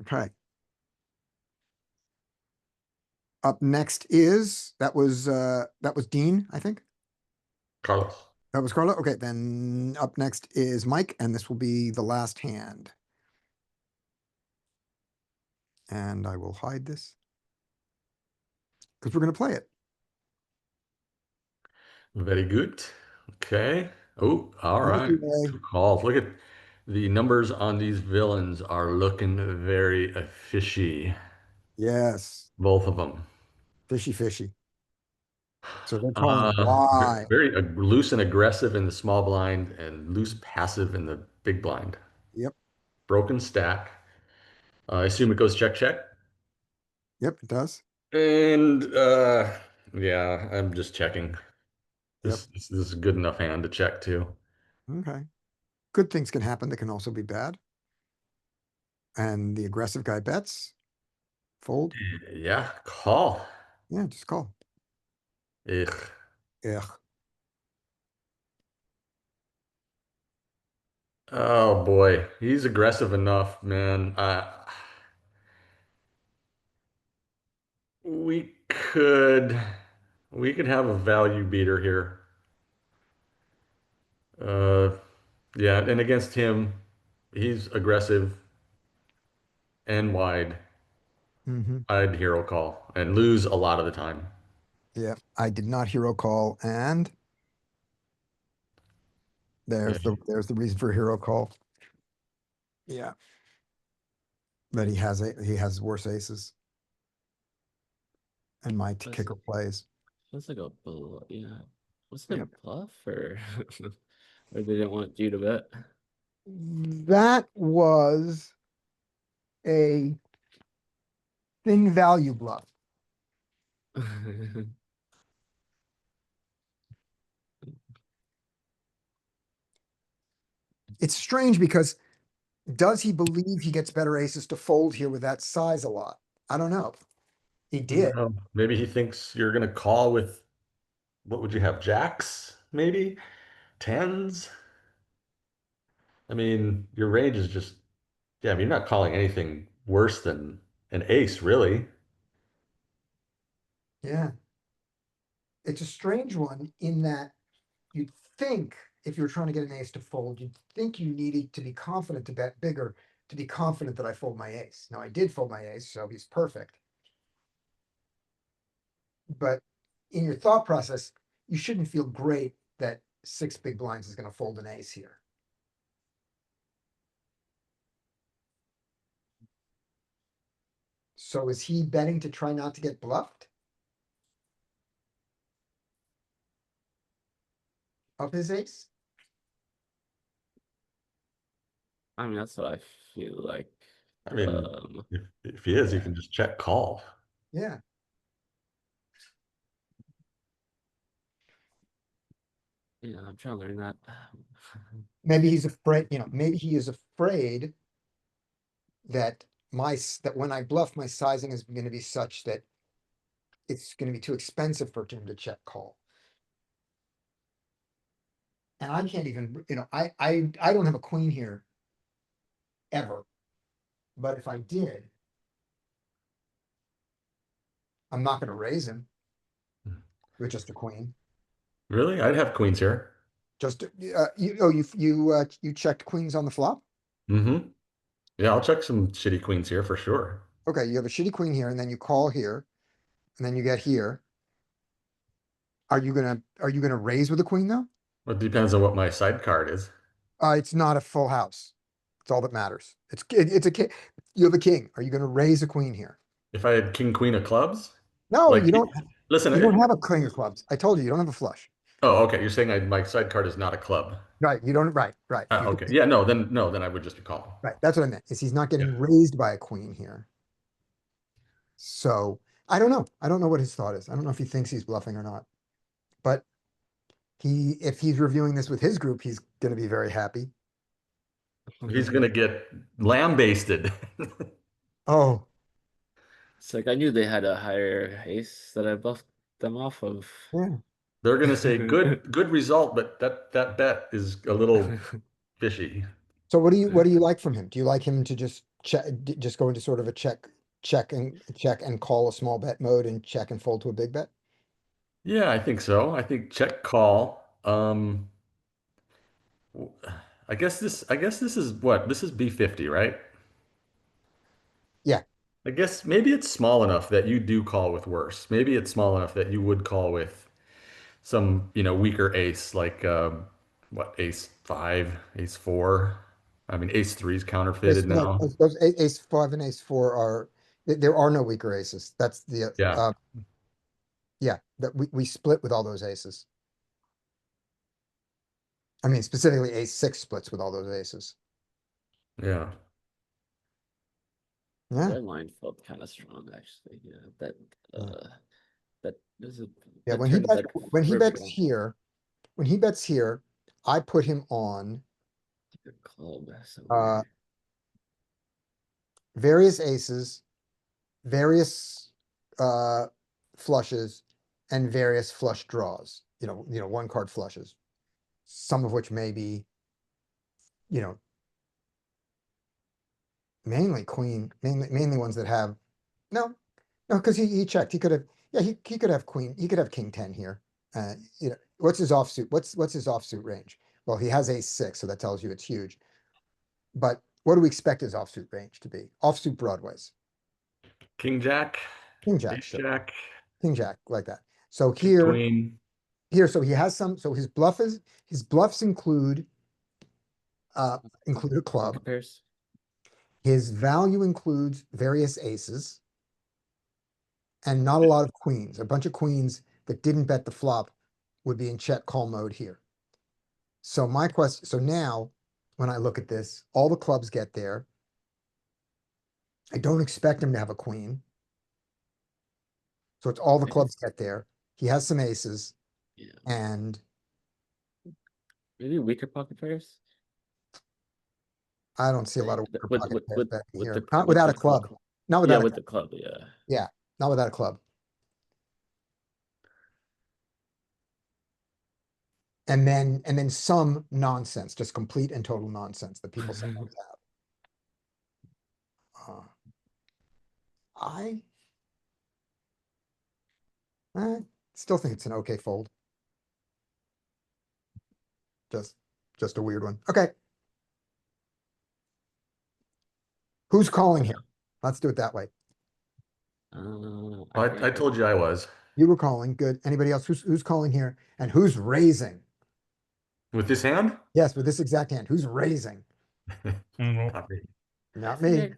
Speaker 2: Okay. Up next is, that was Dean, I think.
Speaker 9: Carlos.
Speaker 2: That was Carla. Okay, then up next is Mike, and this will be the last hand. And I will hide this. Because we're going to play it.
Speaker 9: Very good. Okay. Oh, all right.
Speaker 2: Okay.
Speaker 9: 2 calls. Look at the numbers on these villains are looking very fishy.
Speaker 2: Yes.
Speaker 9: Both of them.
Speaker 2: Fishy, fishy. So they're calling why.
Speaker 9: Very loose and aggressive in the small blind and loose passive in the big blind.
Speaker 2: Yep.
Speaker 9: Broken stack. I assume it goes check, check.
Speaker 2: Yep, it does.
Speaker 9: And yeah, I'm just checking.
Speaker 2: Yep.
Speaker 9: This is a good enough hand to check too.
Speaker 2: Okay. Good things can happen. They can also be bad. And the aggressive guy bets. Fold.
Speaker 9: Yeah, call.
Speaker 2: Yeah, just call.
Speaker 9: Ugh.
Speaker 2: Ugh.
Speaker 9: Oh boy, he's aggressive enough, man. We could we could have a value beater here. Yeah, and against him, he's aggressive and wide.
Speaker 2: Mm-hmm.
Speaker 9: I'd hero call and lose a lot of the time.
Speaker 2: Yeah, I did not hero call, and there's the reason for hero call. Yeah. That he has worse aces. And my
Speaker 8: That's-
Speaker 2: kicker plays.
Speaker 8: That's like a yeah. Was it
Speaker 2: Yeah.
Speaker 8: a bluff or or they didn't want you to bet?
Speaker 2: That was a thin value bluff. It's strange because does he believe he gets better aces to fold here with that size a lot? I don't know. He did.
Speaker 9: Maybe he thinks you're gonna call with what would you have? Jacks, maybe? Tens? I mean, your range is just yeah, I mean, you're not calling anything worse than an ace, really.
Speaker 2: Yeah. It's a strange one in that you'd think if you were trying to get an ace to fold, you'd think you needed to be confident to bet bigger to be confident that I fold my ace. Now I did fold my ace, so he's perfect. But in your thought process, you shouldn't feel great that 6 big blinds is going to fold an ace here. So is he betting to try not to get bluffed? Of his ace?
Speaker 8: I mean, that's what I feel like.
Speaker 9: I mean, if he is, he can just check call.
Speaker 2: Yeah.
Speaker 8: Yeah, I'm trying to learn that.
Speaker 2: Maybe he's afraid, maybe he is afraid that that when I bluff, my sizing is going to be such that it's going to be too expensive for him to check call. And I can't even, I don't have a queen here. Ever. But if I did. I'm not gonna raise him. With just a queen.
Speaker 9: Really? I'd have queens here.
Speaker 2: Just, you checked queens on the flop?
Speaker 9: Mm-hmm. Yeah, I'll check some shitty queens here for sure.
Speaker 2: Okay, you have a shitty queen here and then you call here. And then you get here. Are you gonna raise with a queen though?
Speaker 9: It depends on what my side card is.
Speaker 2: It's not a full house. It's all that matters. It's a king. You have a king. Are you gonna raise a queen here?
Speaker 9: If I had king, queen of clubs,
Speaker 2: No,
Speaker 9: like,
Speaker 2: you don't.
Speaker 9: listen.
Speaker 2: You don't have a king of clubs. I told you don't have a flush.
Speaker 9: Oh, okay. You're saying my side card is not a club.
Speaker 2: Right, you don't, right. You
Speaker 9: Okay. Yeah, no, then I would just be calling.
Speaker 2: Right, that's what I meant, is he's not getting raised by a queen here. So, I don't know. I don't know what his thought is. I don't know if he thinks he's bluffing or not. But if he's reviewing this with his group, he's gonna be very happy.
Speaker 9: He's gonna get lambasted.
Speaker 2: Oh,
Speaker 8: It's like I knew they had a higher ace that I buffed them off of.
Speaker 2: yeah.
Speaker 9: They're gonna say good result, but that bet is a little fishy.
Speaker 2: So what do you like from him? Do you like him to just just go into sort of a check and call a small bet mode and check and fold to a big bet?
Speaker 9: Yeah, I think so. I think check call. I guess this is what? This is B50, right?
Speaker 2: Yeah.
Speaker 9: I guess maybe it's small enough that you do call with worse. Maybe it's small enough that you would call with some, weaker ace like what, ace five, ace four. I mean, ace three is counterfeited now.
Speaker 2: Those ace five and ace four are, there are no weaker aces. That's the,
Speaker 9: Yeah.
Speaker 2: yeah, that we split with all those aces. I mean, specifically ace six splits with all those aces.
Speaker 9: Yeah.
Speaker 2: Yeah,
Speaker 8: That line felt kind of strong, actually. Yeah, that is a
Speaker 2: yeah,
Speaker 8: that
Speaker 2: when he
Speaker 8: turned
Speaker 2: bets,
Speaker 8: that
Speaker 2: when he
Speaker 8: river
Speaker 2: bets here, I put him on
Speaker 8: the club somewhere.
Speaker 2: various aces, various flushes, and various flush draws. One card flushes, some of which may be, mainly queen, mainly ones that have no, because he checked. He could have, yeah, he could have queen. He could have king 10 here. What's his offsuit? What's his offsuit range? Well, he has ace six, so that tells you it's huge. But what do we expect his offsuit range to be? Offsuit broadways.
Speaker 9: King jack,
Speaker 2: King jack,
Speaker 9: ace
Speaker 2: sure.
Speaker 9: jack,
Speaker 2: King jack, like that. So
Speaker 9: king queen.
Speaker 2: so he has some, so his bluffs include a club.
Speaker 8: Pocket pairs.
Speaker 2: His value includes various aces. And not a lot of queens. A bunch of queens that didn't bet the flop would be in check call mode here. So my question, so now when I look at this, all the clubs get there. I don't expect him to have a queen. So it's all the clubs get there. He has some aces.
Speaker 8: Yeah.
Speaker 2: And
Speaker 8: Maybe weaker pocket pairs.
Speaker 2: I don't see a lot of
Speaker 8: With
Speaker 2: pocket pairs
Speaker 8: with
Speaker 2: betting
Speaker 8: with
Speaker 2: here.
Speaker 8: the
Speaker 2: Not
Speaker 8: with
Speaker 2: without
Speaker 8: the
Speaker 2: a club.
Speaker 8: club.
Speaker 2: Not
Speaker 8: Yeah,
Speaker 2: without a
Speaker 8: with
Speaker 2: club.
Speaker 8: the club. Yeah.
Speaker 2: Yeah, not without a club. And then some nonsense, just complete and total nonsense that people sometimes have. I still think it's an okay fold. Just a weird one. Okay. Who's calling here? Let's do it that way.
Speaker 9: I told you I was.
Speaker 2: You were calling, good. Anybody else? Who's calling here? And who's raising?
Speaker 9: With this hand?
Speaker 2: Yes, with this exact hand. Who's raising?
Speaker 9: Not me.
Speaker 2: Not me.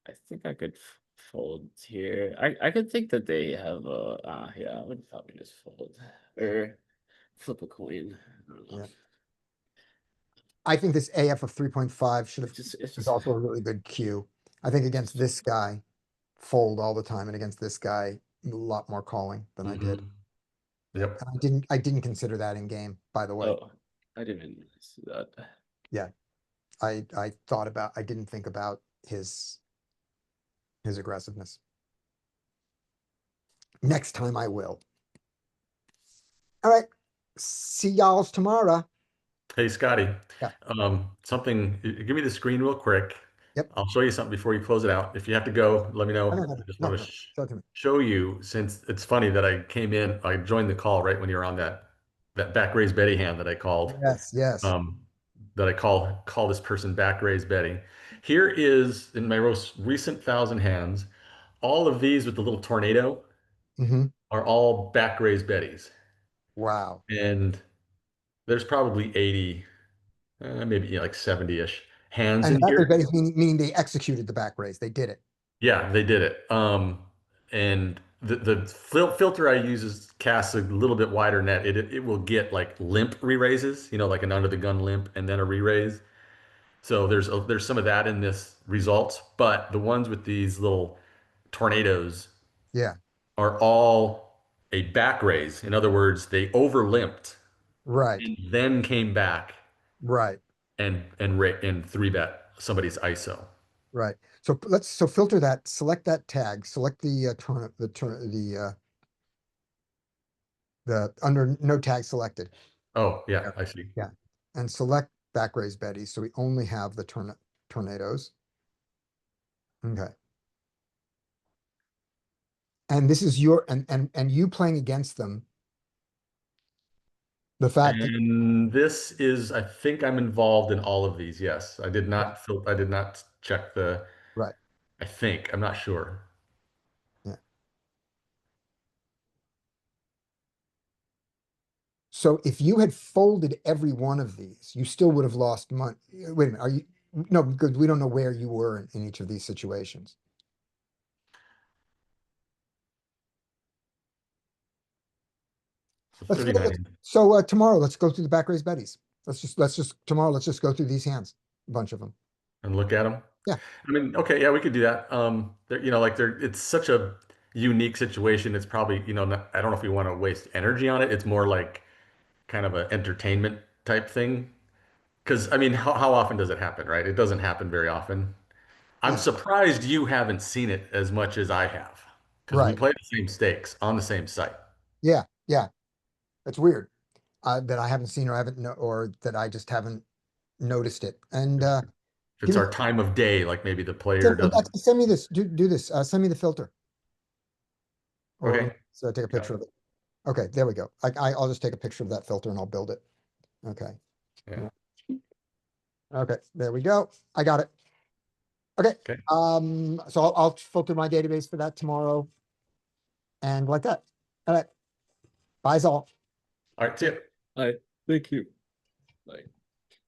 Speaker 8: I think I could fold here. I could think that they have yeah, I would probably just fold or flip a coin. I don't know.
Speaker 2: Yeah. I think this AF of 3.5 should have
Speaker 8: It's
Speaker 2: is
Speaker 8: just
Speaker 2: also a really good cue. I think against this guy, fold all the time, and against this guy, a lot more calling than I did.
Speaker 9: Yep.
Speaker 2: And I didn't consider that in game, by the way.
Speaker 8: Oh, I didn't even see that.
Speaker 2: Yeah. I didn't think about his aggressiveness. Next time I will. All right. See y'all's tomorrow.
Speaker 9: Hey, Scotty.
Speaker 2: Yeah.
Speaker 9: Give me the screen real quick.
Speaker 2: Yep.
Speaker 9: I'll show you something before you close it out. If you have to go, let me know.
Speaker 2: No,
Speaker 9: I just
Speaker 2: no,
Speaker 9: want
Speaker 2: no,
Speaker 9: to
Speaker 2: show it to me.
Speaker 9: show you, since it's funny that I came in, I joined the call right when you were on that back raise Betty hand that I called.
Speaker 2: Yes, yes.
Speaker 9: That I call this person back raise Betty. Here is in my most recent 1,000 hands, all of these with the little tornado
Speaker 2: Hmm.
Speaker 9: are all back raise Betties.
Speaker 2: Wow.
Speaker 9: And there's probably 80, maybe like 70-ish hands
Speaker 2: And
Speaker 9: in
Speaker 2: that
Speaker 9: here.
Speaker 2: was meaning they executed the back raise. They did it.
Speaker 9: Yeah, they did it. And the filter I use is casts a little bit wider net. It will get like limp re-raises, like an under the gun limp and then a re-raise. So there's some of that in this results, but the ones with these little tornadoes
Speaker 2: Yeah,
Speaker 9: are all a back raise. In other words, they over limped
Speaker 2: right,
Speaker 9: and then came back
Speaker 2: right,
Speaker 9: and three bet somebody's ISO.
Speaker 2: right. So so filter that, select that tag, select the the under no tag selected.
Speaker 9: Oh, yeah, I see.
Speaker 2: Yeah. And select back raise Betty. So we only have the tornadoes. Okay. And this is your, and you playing against them. The fact that,
Speaker 9: And this is, I think I'm involved in all of these. Yes, I did not check
Speaker 2: right,
Speaker 9: I think, I'm not sure.
Speaker 2: yeah. So if you had folded every one of these, you still would have lost money. Wait a minute, are you, no, because we don't know where you were in each of these situations. Let's go,
Speaker 9: 39.
Speaker 2: so tomorrow, let's go through the back raise Betties. Tomorrow, let's just go through these hands, a bunch of them.
Speaker 9: And look at them.
Speaker 2: Yeah.
Speaker 9: I mean, okay, yeah, we could do that. It's such a unique situation. It's probably, I don't know if we want to waste energy on it. It's more like kind of an entertainment type thing. Because, I mean, how often does it happen, right? It doesn't happen very often. I'm
Speaker 2: Yeah.
Speaker 9: surprised you haven't seen it as much as I have. Because we
Speaker 2: Right,
Speaker 9: play the same stakes on the same site.
Speaker 2: yeah, yeah, it's weird, that I haven't seen or haven't know, or that I just haven't noticed it, and,
Speaker 9: If
Speaker 2: give
Speaker 9: it's
Speaker 2: me,
Speaker 9: our time of day, like maybe the player doesn't.
Speaker 2: send me this, do this, send me the filter. Or,
Speaker 9: Okay.
Speaker 2: so take a picture of it. Okay, there we go. I'll just take a picture of that filter and I'll build it. Okay.
Speaker 9: Yeah.
Speaker 2: Okay, there we go. I got it. Okay,
Speaker 9: Okay.
Speaker 2: so I'll filter my database for that tomorrow. And like that. All right. Bye all.
Speaker 9: All right. See ya.
Speaker 8: Thank you. Bye.